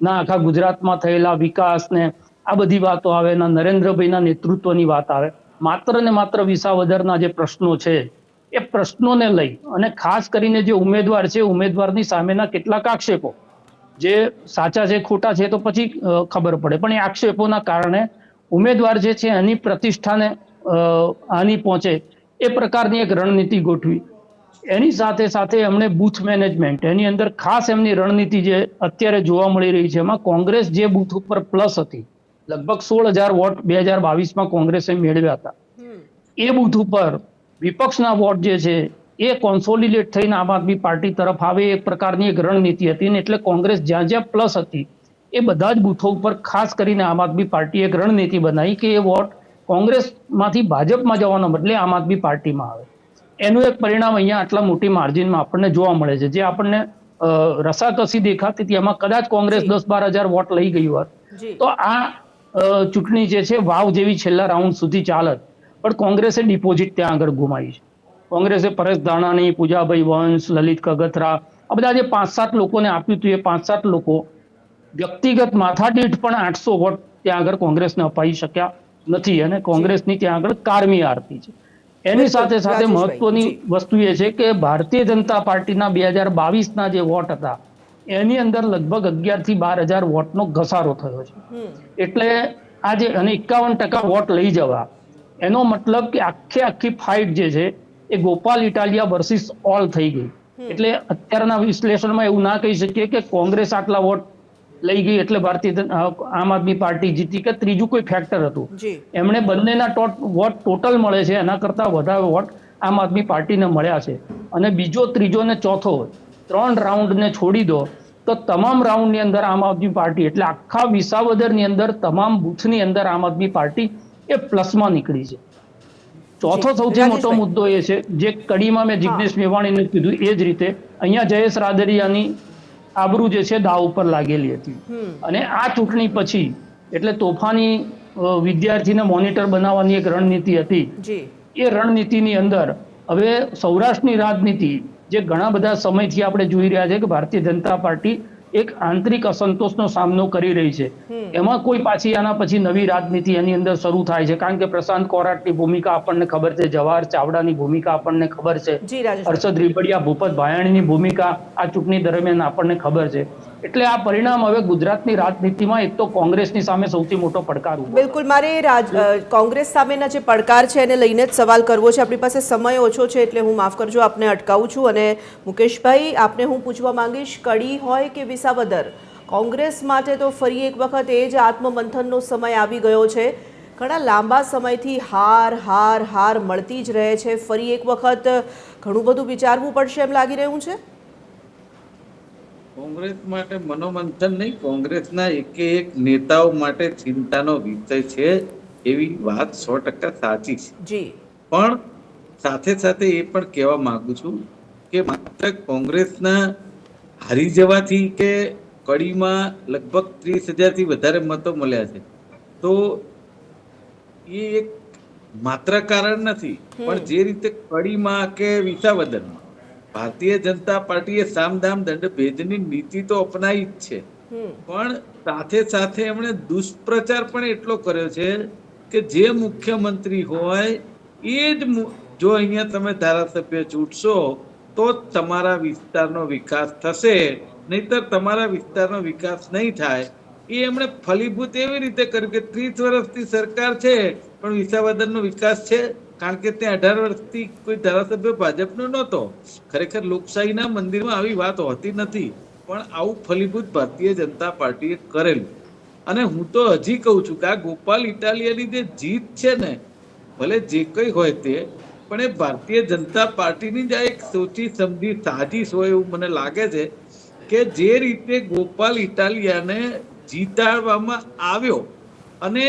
ના આખા ગુજરાતમાં થયેલા વિકાસને આ બધી વાતો આવે, ના નરેન્દ્રભાઈના નેતૃત્વની વાત આવે. માત્ર ને માત્ર વિસાવદરના જે પ્રશ્નો છે એ પ્રશ્નોને લઈ અને ખાસ કરીને જે ઉમેદવાર છે, ઉમેદવારની સામેના કેટલાક આક્ષેપો જે સાચા છે ખોટા છે તો પછી ખબર પડે, પણ એ આક્ષેપોના કારણે ઉમેદવાર જે છે એની પ્રતિષ્ઠાને હાનિ પહોંચે એ પ્રકારની એક રણનીતિ ગોઠવી. એની સાથે સાથે એમણે બૂથ મેનેજમેન્ટ, એની અંદર ખાસ એમની રણનીતિ જે અત્યારે જોવા મળી રહી છે એમાં કોંગ્રેસ જે બૂથ ઉપર પ્લસ હતી, લગભગ 16,000 વોટ 2022માં કોંગ્રેસે મેળવ્યા હતા, એ બૂથ ઉપર વિપક્ષના વોટ જે છે એ કોન્સોલિડેટ થઈને આમ આદમી પાર્ટી તરફ આવે એક પ્રકારની એક રણનીતિ હતી અને એટલે કોંગ્રેસ જ્યાં જ્યાં પ્લસ હતી એ બધા જ બૂથો ઉપર ખાસ કરીને આમ આદમી પાર્ટીએ એક રણનીતિ બનાવી કે એ વોટ કોંગ્રેસમાંથી ભાજપમાં જવાના બદલે આમ આદમી પાર્ટીમાં આવે. એનું એક પરિણામ અહીંયા આટલા મોટી માર્જિનમાં આપણને જોવા મળે છે. જે આપણને રસાકસી દેખાતી હતી એમાં કદાચ કોંગ્રેસ 10-12 હજાર વોટ લઈ ગઈ હોત તો આ ચૂંટણી જે છે વાવ જેવી છેલ્લા રાઉન્ડ સુધી ચાલત, પણ કોંગ્રેસે ડિપોઝિટ ત્યાં આગળ ગુમાવી છે. કોંગ્રેસે પરેશ ધાનાણી, પૂજાભાઈ વંશ, લલિત કગથરા, આ બધા જે 5-7 લોકોને આપ્યું હતું એ 5-7 લોકો વ્યક્તિગત માથાદીઠ પણ 800 વોટ ત્યાં આગળ કોંગ્રેસને અપાઈ શક્યા નથી અને કોંગ્રેસની ત્યાં આગળ કારમી આરતી છે. એની સાથે સાથે મહત્વની વસ્તુ એ છે કે ભારતીય જનતા પાર્ટીના 2022ના જે વોટ હતા એની અંદર લગભગ 11,000 થી 12,000 વોટનો ઘસારો થયો છે. એટલે આજે અને 51% વોટ લઈ જવા એનો મતલબ કે આખી ફાઇટ જે છે એ ગોપાલ ઇટાલિયા વર્સિસ ઓલ થઈ ગઈ. એટલે અત્યારના વિશ્લેષણમાં એવું ના કહી શકીએ કે કોંગ્રેસ આટલા વોટ લઈ ગઈ એટલે આમ આદમી પાર્ટી જીતી કે ત્રીજું કોઈ ફેક્ટર હતું. એમણે બંનેના વોટ ટોટલ મળે છે એના કરતા વધારે વોટ આમ આદમી પાર્ટીને મળ્યા છે. અને બીજો, ત્રીજો ને ચોથો 3 રાઉન્ડને છોડી દો તો તમામ રાઉન્ડની અંદર આમ આદમી પાર્ટી, એટલે આખા વિસાવદરની અંદર તમામ બૂથની અંદર આમ આદમી પાર્ટી એ પ્લસમાં નીકળી છે. ચોથો સૌથી મોટો મુદ્દો એ છે જે કડીમાં મેં જિગ્નેશ મેવાણીને કીધું એ જ રીતે અહીંયા જયેશ રાદડિયાની આબરૂ જે છે દાવ ઉપર લાગેલી હતી. અને આ ચૂંટણી પછી એટલે તોફાની વિદ્યાર્થીને મોનિટર બનાવવાની એક રણનીતિ હતી. એ રણનીતિની અંદર હવે સૌરાષ્ટ્રની રાજનીતિ જે ઘણા બધા સમયથી આપણે જોઈ રહ્યા છે કે ભારતીય જનતા પાર્ટી એક આંતરિક અસંતોષનો સામનો કરી રહી છે. એમાં કોઈ પાછી આના પછી નવી રાજનીતિ એની અંદર શરૂ થાય છે. કારણ કે પ્રશાંત કોરાટની ભૂમિકા આપણને ખબર છે, જવાહર ચાવડાની ભૂમિકા આપણને ખબર છે, હર્ષદ રીબડિયા, ભૂપત ભાયાણીની ભૂમિકા આ ચૂંટણી દરમિયાન આપણને ખબર છે. એટલે આ પરિણામ હવે ગુજરાતની રાજનીતિમાં એક તો કોંગ્રેસની સામે સૌથી મોટો પડકાર ઉભો. બિલકુલ, મારે કોંગ્રેસ સામેના જે પડકાર છે એને લઈને જ સવાલ કરવો છે. આપણી પાસે સમય ઓછો છે એટલે હું માફ કરજો આપને અટકાવું છું. અને મુકેશભાઈ, આપને હું પૂછવા માંગીશ, કડી હોય કે વિસાવદર, કોંગ્રેસ માટે તો ફરી એક વખત એ જ આત્મમંથનનો સમય આવી ગયો છે. ઘણા લાંબા સમયથી હાર હાર હાર મળતી જ રહે છે. ફરી એક વખત ઘણું બધું વિચારવું પડશે એમ લાગી રહ્યું છે. કોંગ્રેસ માટે મનોમંથન નહીં, કોંગ્રેસના એક નેતાઓ માટે ચિંતાનો વિષય છે એવી વાત 100% સાચી છે. પણ સાથે સાથે એ પણ કહેવા માંગુ છું કે માત્ર કોંગ્રેસના હારી જવાથી કે કડીમાં લગભગ 30,000થી વધારે મતો મળ્યા છે તો એ એક માત્ર કારણ નથી. પણ જે રીતે કડીમાં કે વિસાવદરમાં ભારતીય જનતા પાર્ટીએ સામદામ દંડ ભેદની નીતિ તો અપનાવી જ છે, પણ સાથે સાથે એમણે દુષ્પ્રચાર પણ એટલો કર્યો છે કે જે મુખ્યમંત્રી હોય એ જ જો અહીંયા તમે ધારાસભ્ય ચૂંટશો તો જ તમારા વિસ્તારનો વિકાસ થશે, નહીતર તમારા વિસ્તારનો વિકાસ નહીં થાય. એ એમણે ફલીભૂત એવી રીતે કર્યું કે 30 વર્ષથી સરકાર છે પણ વિસાવદરનો વિકાસ છે કારણ કે ત્યાં 18 વર્ષથી કોઈ ધારાસભ્ય ભાજપનો નહોતો. ખરેખર લોકશાહીના મંદિરમાં આવી વાત હોતી નથી, પણ આવું ફલીભૂત ભારતીય જનતા પાર્ટીએ કરેલું. અને હું તો હજી કહું છું કે આ ગોપાલ ઇટાલિયાની જે જીત છે ને, ભલે જે કંઈ હોય તે, પણ એ ભારતીય જનતા પાર્ટીની જ આ એક સોચી સમજી સાજીશ હોય એવું મને લાગે છે કે જે રીતે ગોપાલ ઇટાલિયાને જીતાડવામાં આવ્યો અને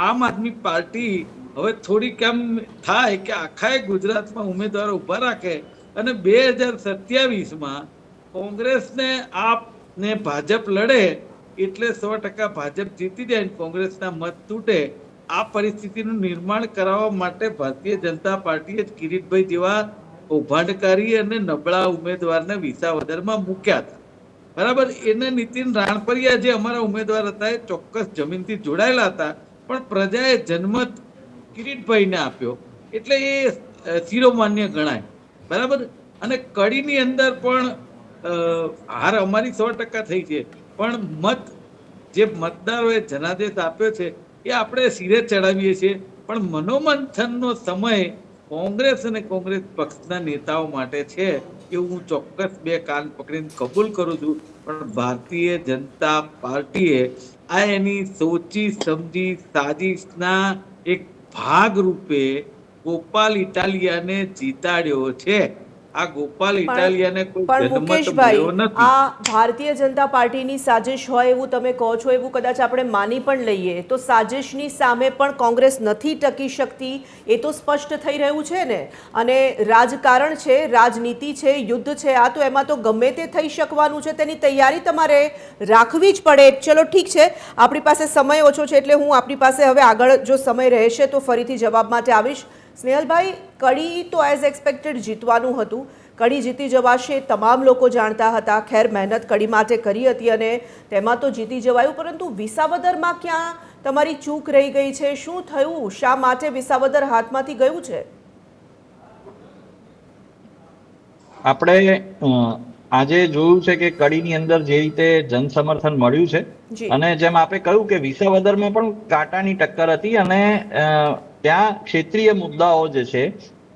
આમ આદમી પાર્ટી હવે થોડી કેમ થાય કે આખા ગુજરાતમાં ઉમેદવારો ઉભા રાખે અને 2027માં કોંગ્રેસને આપને ભાજપ લડે એટલે 100% ભાજપ જીતી જાય, કોંગ્રેસના મત તૂટે. આ પરિસ્થિતિનું નિર્માણ કરાવવા માટે ભારતીય જનતા પાર્ટીએ જ કિરીટભાઈ જેવા કૌભાંડકારી અને નબળા ઉમેદવારને વિસાવદરમાં મૂક્યા હતા. બરાબર, એને નીતિન રાણપરિયા જે અમારા ઉમેદવાર હતા એ ચોક્કસ જમીનથી જોડાયેલા હતા, પણ પ્રજાએ જન્મત કિરીટભાઈને આપ્યો એટલે એ શિરોમાન્ય ગણાય. બરાબર, અને કડીની અંદર પણ હાર અમારી 100% થઈ છે, પણ મત જે મતદારોએ જનાદેશ આપ્યો છે એ આપણે શિરે ચડાવીએ છીએ. પણ મનોમંથનનો સમય કોંગ્રેસ અને કોંગ્રેસ પક્ષના નેતાઓ માટે છે એવું હું ચોક્કસ 2 કાન પકડીને કબૂલ કરું છું. પણ ભારતીય જનતા પાર્ટીએ આ એની સોચી સમજી સાજીશના એક ભાગરૂપે ગોપાલ ઇટાલિયાને જીતાડ્યો છે. આ ગોપાલ ઇટાલિયાને કોઈ જન્મત મળ્યો નથી. આ ભારતીય જનતા પાર્ટીની સાજિશ હોય એવું તમે કહો છો, એવું કદાચ આપણે માની પણ લઈએ તો સાજિશની સામે પણ કોંગ્રેસ નથી ટકી શકતી એ તો સ્પષ્ટ થઈ રહ્યું છે ને. અને રાજકારણ છે, રાજનીતિ છે, યુદ્ધ છે, આ તો એમાં તો ગમે તે થઈ શકવાનું છે, તેની તૈયારી તમારે રાખવી જ પડે. ચલો ઠીક છે, આપણી પાસે સમય ઓછો છે એટલે હું આપણી પાસે હવે આગળ જો સમય રહેશે તો ફરીથી જવાબ માટે આવીશ. સ્નેહલભાઈ, કડી તો એઝ એક્સપેક્ટેડ જીતવાનું હતું, કડી જીતી જવાશે તમામ લોકો જાણતા હતા. ખેર, મહેનત કડી માટે કરી હતી અને તેમાં તો જીતી જવાયું, પરંતુ વિસાવદરમાં ક્યાં તમારી ચૂક રહી ગઈ છે? શું થયું? શા માટે વિસાવદર હાથમાંથી ગયું છે? આપણે આજે જોયું છે કે કડીની અંદર જે રીતે જન સમર્થન મળ્યું છે અને જેમ આપણે કહ્યું કે વિસાવદરમાં પણ કાંટાની ટક્કર હતી અને ત્યાં ક્ષેત્રીય મુદ્દાઓ જે છે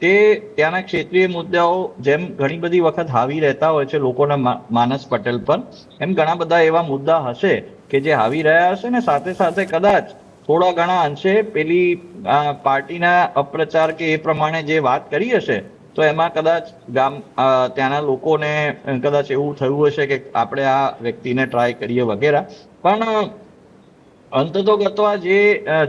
તે ત્યાંના ક્ષેત્રીય મુદ્દાઓ જેમ ઘણી બધી વખત હાવી રહેતા હોય છે લોકોના માનસ પટેલ પર, એમ ઘણા બધા એવા મુદ્દા હશે કે જે હાવી રહ્યા હશે ને સાથે સાથે કદાચ થોડા ઘણા અંશે પેલી પાર્ટીના અપ્રચાર કે એ પ્રમાણે જે વાત કરી હશે તો એમાં કદાચ ત્યાંના લોકોને કદાચ એવું થયું હશે કે આપણે આ વ્યક્તિને ટ્રાય કરીએ વગેરે. પણ અંતતો ગતવા જે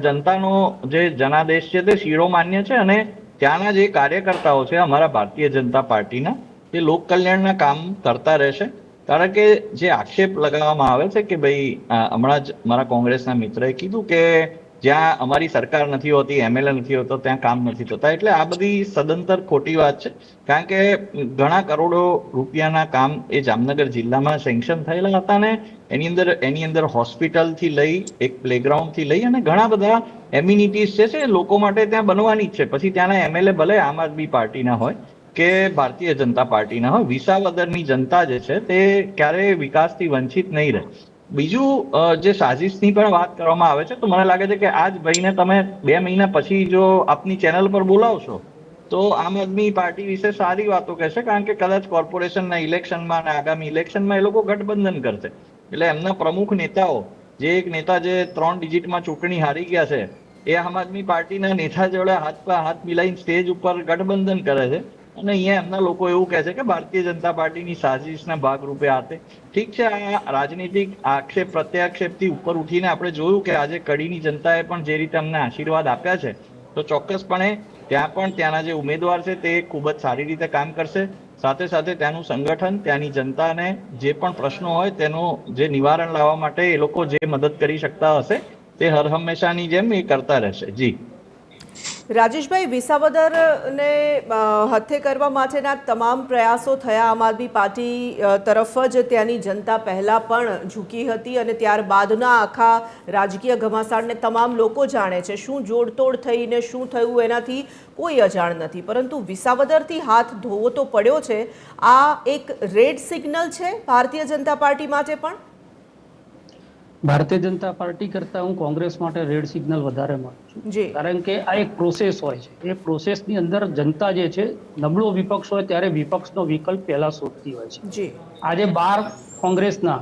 જનતાનો જે જનાદેશ છે તે શિરોમાન્ય છે અને ત્યાંના જે કાર્યકર્તાઓ છે અમારા ભારતીય જનતા પાર્ટીના તે લોક કલ્યાણના કામ કરતા રહેશે. કારણ કે જે આક્ષેપ લગાવવામાં આવે છે કે ભાઈ હમણાં જ મારા કોંગ્રેસના મિત્રએ કીધું કે જ્યાં અમારી સરકાર નથી હોતી, MLA નથી હોતો, ત્યાં કામ નથી થતા, એટલે આ બધી સદંતર ખોટી વાત છે. કારણ કે ઘણા કરોડો રૂપિયાના કામ એ જામનગર જિલ્લામાં સેન્કશન થયેલા હતા ને એની અંદર હોસ્પિટલથી લઈ એક પ્લેગ્રાઉન્ડથી લઈ અને ઘણા બધા એમ્યુનિટીઝ છે લોકો માટે ત્યાં બનવાની જ છે. પછી ત્યાંના MLA ભલે આમ આદમી પાર્ટીના હોય કે ભારતીય જનતા પાર્ટીના હોય, વિસાવદરની જનતા જે છે તે ક્યારેય વિકાસથી વંચિત નહીં રહે. બીજું જે સાજિશની પણ વાત કરવામાં આવે છે તો મને લાગે છે કે આજ ભાઈને તમે 2 મહિના પછી જો આપની ચેનલ પર બોલાવશો તો આમ આદમી પાર્ટી વિશે સારી વાતો કહેશે. કારણ કે કદાચ કોર્પોરેશનના ઇલેક્શનમાં અને આગામી ઇલેક્શનમાં એ લોકો ગઠબંધન કરશે. એટલે એમના પ્રમુખ નેતાઓ, જે એક નેતા જે 3 ડિજિટમાં ચૂંટણી હારી ગયા છે એ આમ આદમી પાર્ટીના નેતા જોડે હાથ મિલાઈને સ્ટેજ ઉપર ગઠબંધન કરે છે અને અહીંયા એમના લોકો એવું કહે છે કે ભારતીય જનતા પાર્ટીની સાજિશના ભાગરૂપે આતે. ઠીક છે, આ રાજનીતિક આક્ષેપ પ્રત્યાક્ષેપથી ઉપર ઉઠીને આપણે જોયું કે આજે કડીની જનતાએ પણ જે રીતે અમને આશીર્વાદ આપ્યા છે તો ચોક્કસપણે ત્યાં પણ ત્યાંના જે ઉમેદવાર છે તે ખૂબ જ સારી રીતે કામ કરશે. સાથે સાથે ત્યાંનું સંગઠન, ત્યાંની જનતાને જે પણ પ્રશ્નો હોય તેનું જે નિવારણ લાવવા માટે એ લોકો જે મદદ કરી શકતા હશે તે હર હંમેશાની જેમ એ કરતા રહેશે. જી રાજેશભાઈ, વિસાવદરને હથ્થે કરવા માટેના તમામ પ્રયાસો થયા આમ આદમી પાર્ટી તરફ જ ત્યાંની જનતા પહેલાં પણ ઝૂકી હતી અને ત્યારબાદના આખા રાજકીય ઘમાસાણને તમામ લોકો જાણે છે. શું જોડતોડ થઈને શું થયું એનાથી કોઈ અજાણ નથી, પરંતુ વિસાવદરથી હાથ ધોવો તો પડ્યો છે. આ એક રેડ સિગ્નલ છે ભારતીય જનતા પાર્ટી માટે પણ? ભારતીય જનતા પાર્ટી કરતાં હું કોંગ્રેસ માટે રેડ સિગ્નલ વધારે માનું છું. કારણ કે આ એક પ્રોસેસ હોય છે. એ પ્રોસેસની અંદર જનતા જે છે, નબળો વિપક્ષ હોય ત્યારે વિપક્ષનો વિકલ્પ પહેલા શોધતી હોય છે. આજે 12 કોંગ્રેસના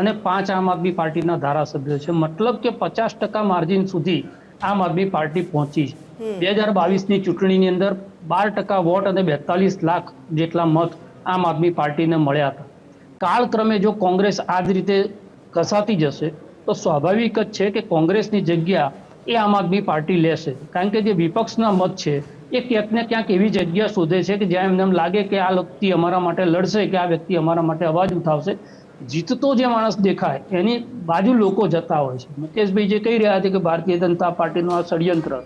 અને 5 આમ આદમી પાર્ટીના ધારાસભ્યો છે. મતલબ કે 50% માર્જિન સુધી આમ આદમી પાર્ટી પહોંચી છે. 2022ની ચૂંટણીની અંદર 12% વોટ અને 42 લાખ જેટલા મત આમ આદમી પાર્ટીને મળ્યા હતા. કાળક્રમે જો કોંગ્રેસ આ જ રીતે કસાતી જશે તો સ્વાભાવિક જ છે કે કોંગ્રેસની જગ્યા એ આમ આદમી પાર્ટી લેશે. કારણ કે જે વિપક્ષના મત છે એ ક્યાંક ને ક્યાંક એવી જગ્યા શોધે છે કે જ્યાં એમને લાગે કે આ વ્યક્તિ અમારા માટે લડશે, કે આ વ્યક્તિ અમારા માટે અવાજ ઉઠાવશે. જીતતો જે માણસ દેખાય એની બાજુ લોકો જતા હોય છે. મુકેશભાઈ જે કહી રહ્યા છે કે ભારતીય જનતા પાર્ટીનું આ ષડયંત્ર,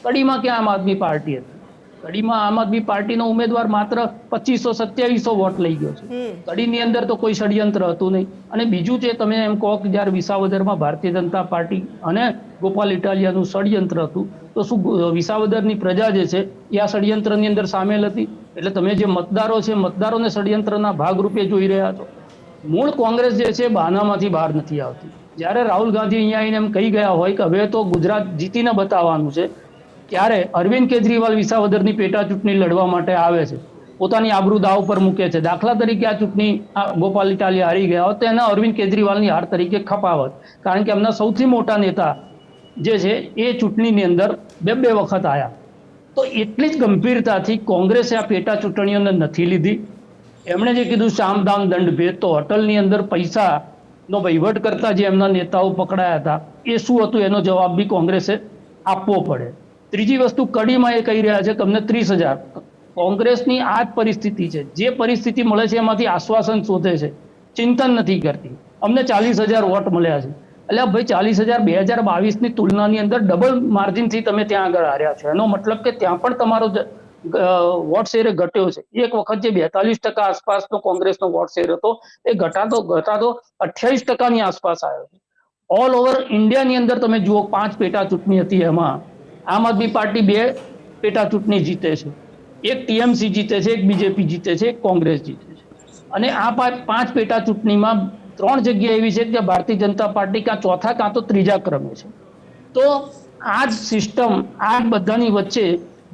કડીમાં ક્યાં આમ આદમી પાર્ટી હતી? કડીમાં આમ આદમી પાર્ટીનો ઉમેદવાર માત્ર 2500-2700 વોટ લઈ ગયો છે. કડીની અંદર તો કોઈ ષડયંત્ર હતું નહીં. અને બીજું છે, તમે એમ કહો કે જ્યારે વિસાવદરમાં ભારતીય જનતા પાર્ટી અને ગોપાલ ઇટાલિયાનું ષડયંત્ર હતું તો શું વિસાવદરની પ્રજા જે છે એ આ ષડયંત્રની અંદર સામેલ હતી? એટલે તમે જે મતદારો છે, મતદારોને ષડયંત્રના ભાગરૂપે જોઈ રહ્યા છો. મૂળ કોંગ્રેસ જે છે બહાનામાંથી બહાર નથી આવતી. જ્યારે રાહુલ ગાંધી અહીંયા આવીને એમ કહી ગયા હોય કે હવે તો ગુજરાત જીતીને બતાવવાનું છે, ત્યારે અરવિંદ કેજરીવાલ વિસાવદરની પેટા ચૂંટણી લડવા માટે આવે છે, પોતાની આબરૂ દાવ પર મૂકે છે. દાખલા તરીકે આ ચૂંટણી ગોપાલ ઇટાલિયા હારી ગયા હોત તો એના અરવિંદ કેજરીવાલની હાર તરીકે ખપાવત. કારણ કે એમના સૌથી મોટા નેતા જે છે એ ચૂંટણીની અંદર 2 વખત આવ્યા. તો એટલી જ ગંભીરતાથી કોંગ્રેસે આ પેટા ચૂંટણીઓને નથી લીધી. એમણે જે કીધું સામ દામ દંડ ભેદ, તો હોટલની અંદર પૈસાનો વહીવટ કરતા જે એમના નેતાઓ પકડાયા હતા એ શું હતું એનો જવાબ બી કોંગ્રેસે આપવો પડે. ત્રીજી વસ્તુ, કડીમાં એ કહી રહ્યા છે કે અમને 30,000. કોંગ્રેસની આ જ પરિસ્થિતિ છે. જે પરિસ્થિતિ મળે છે એમાંથી આશ્વાસન શોધે છે, ચિંતન નથી કરતી. અમને 40,000 વોટ મળ્યા છે. એટલે ભાઈ 40,000 2022ની તુલનાની અંદર ડબલ માર્જિનથી તમે ત્યાં આગળ હાર્યા છો. એનો મતલબ કે ત્યાં પણ તમારો વોટ શેર ઘટ્યો છે. એક વખત જે 42% આસપાસનો કોંગ્રેસનો વોટ શેર હતો એ ઘટાતો 28%ની આસપાસ આવ્યો છે. ઓલ ઓવર ઇન્ડિયાની અંદર તમે જુઓ 5 પેટા ચૂંટણી હતી, એમાં આમ આદમી પાર્ટી 2 પેટા ચૂંટણી જીતે છે, એક ટીએમસી જીતે છે, એક બીજેપી જીતે છે, એક કોંગ્રેસ જીતે છે. અને આ 5 પેટા ચૂંટણીમાં 3 જગ્યા એવી છે કે ભારતીય જનતા પાર્ટી કાં ચોથા કાં તો ત્રીજા ક્રમે છે. તો આ જ સિસ્ટમ, આ બધાની વચ્ચે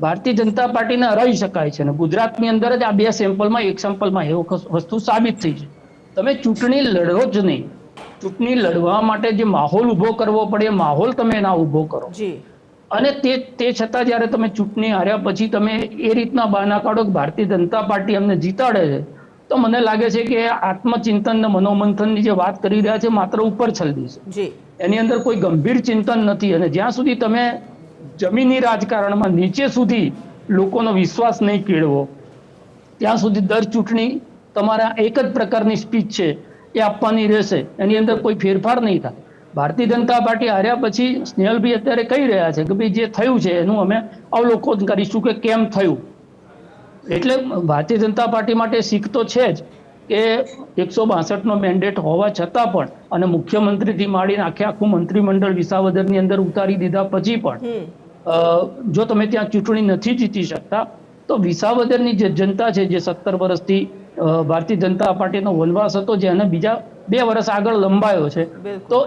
ભારતીય જનતા પાર્ટીને હરાવી શકાય છે અને ગુજરાતની અંદર જ આ 2 સેમ્પલમાં એક સેમ્પલમાં એ વસ્તુ સાબિત થઈ છે. તમે ચૂંટણી લડો જ નહીં, ચૂંટણી લડવા માટે જે માહોલ ઊભો કરવો પડે એ માહોલ તમે ના ઊભો કરો અને તે છતાં જ્યારે તમે ચૂંટણી હાર્યા પછી તમે એ રીતના બહાના કાઢો કે ભારતીય જનતા પાર્ટી અમને જીતાડે છે, તો મને લાગે છે કે આત્મચિંતન ને મનોમંથનની જે વાત કરી રહ્યા છે માત્ર ઉપર છલદી છે, એની અંદર કોઈ ગંભીર ચિંતન નથી. અને જ્યાં સુધી તમે જમીની રાજકારણમાં નીચે સુધી લોકોનો વિશ્વાસ નહીં કેળવો ત્યાં સુધી દર ચૂંટણી તમારા એક જ પ્રકારની સ્પીચ છે એ આપવાની રહેશે, એની અંદર કોઈ ફેરફાર નહીં થાય. ભારતીય જનતા પાર્ટી હાર્યા પછી સ્નેહલભાઈ અત્યારે કહી રહ્યા છે કે ભાઈ જે થયું છે એનું અમે અવલોકન કરીશું કે કેમ થયું. એટલે ભારતીય જનતા પાર્ટી માટે શીખ તો છે જ કે 162નો મેન્ડેટ હોવા છતાં પણ અને મુખ્યમંત્રીથી માંડીને આખું મંત્રીમંડળ વિસાવદરની અંદર ઉતારી દીધા પછી પણ જો તમે ત્યાં ચૂંટણી નથી જીતી શકતા તો વિસાવદરની જે જનતા છે, જે 17 વર્ષથી ભારતીય જનતા પાર્ટીનો વનવાસ હતો જે એને બીજા 2 વર્ષ આગળ લંબાયો છે, તો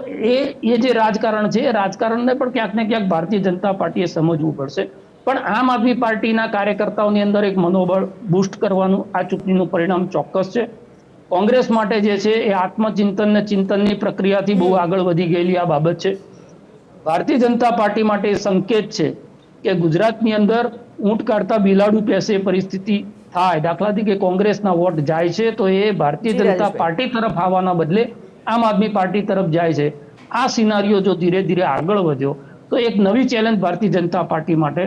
એ જે રાજકારણ છે એ રાજકારણને પણ ક્યાંક ને ક્યાંક ભારતીય જનતા પાર્ટીએ સમજવું પડશે. પણ આમ આદમી પાર્ટીના કાર્યકર્તાઓની અંદર એક મનોબળ બુસ્ટ કરવાનું આ ચૂંટણીનું પરિણામ ચોક્કસ છે. કોંગ્રેસ માટે જે છે એ આત્મચિંતન ને ચિંતનની પ્રક્રિયાથી બહુ આગળ વધી ગયેલી આ બાબત છે. ભારતીય જનતા પાર્ટી માટે સંકેત છે કે ગુજરાતની અંદર ઊંટ કાઢતા બિલાડું પેસે પરિસ્થિતિ થાય. દાખલા તરીકે કોંગ્રેસના વોટ જાય છે તો એ ભારતીય જનતા પાર્ટી તરફ આવવાના બદલે આમ આદમી પાર્ટી તરફ જાય છે. આ સિનારીઓ જો ધીરે ધીરે આગળ વધ્યો તો એક નવી ચેલેન્જ ભારતીય જનતા પાર્ટી માટે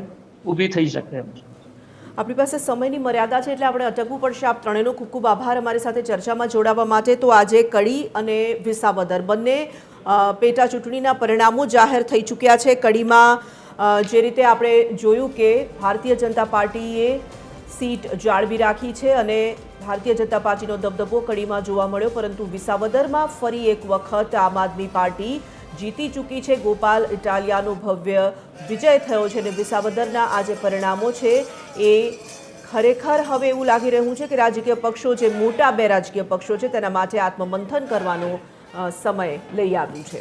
ઊભી થઈ શકે એમ છે. આપણી પાસે સમયની મર્યાદા છે એટલે આપણે અટકવું પડશે. આપ ત્રણેયનો ખૂબ ખૂબ આભાર અમારી સાથે ચર્ચામાં જોડાવા માટે. તો આજે કડી અને વિસાવદર બંને પેટા ચૂંટણીના પરિણામો જાહેર થઈ ચૂક્યા છે. કડીમાં જે રીતે આપણે જોયું કે ભારતીય જનતા પાર્ટીએ સીટ જાળવી રાખી છે અને ભારતીય જનતા પાર્ટીનો દબદબો કડીમાં જોવા મળ્યો, પરંતુ વિસાવદરમાં ફરી એક વખત આમ આદમી પાર્ટી જીતી ચૂકી છે. ગોપાલ ઇટાલિયાનો ભવ્ય વિજય થયો છે અને વિસાવદરના આ જે પરિણામો છે એ ખરેખર હવે એવું લાગી રહ્યું છે કે રાજકીય પક્ષો, જે મોટા 2 રાજકીય પક્ષો છે તેના માટે આત્મમંથન કરવાનો સમય લઈ આવ્યું છે.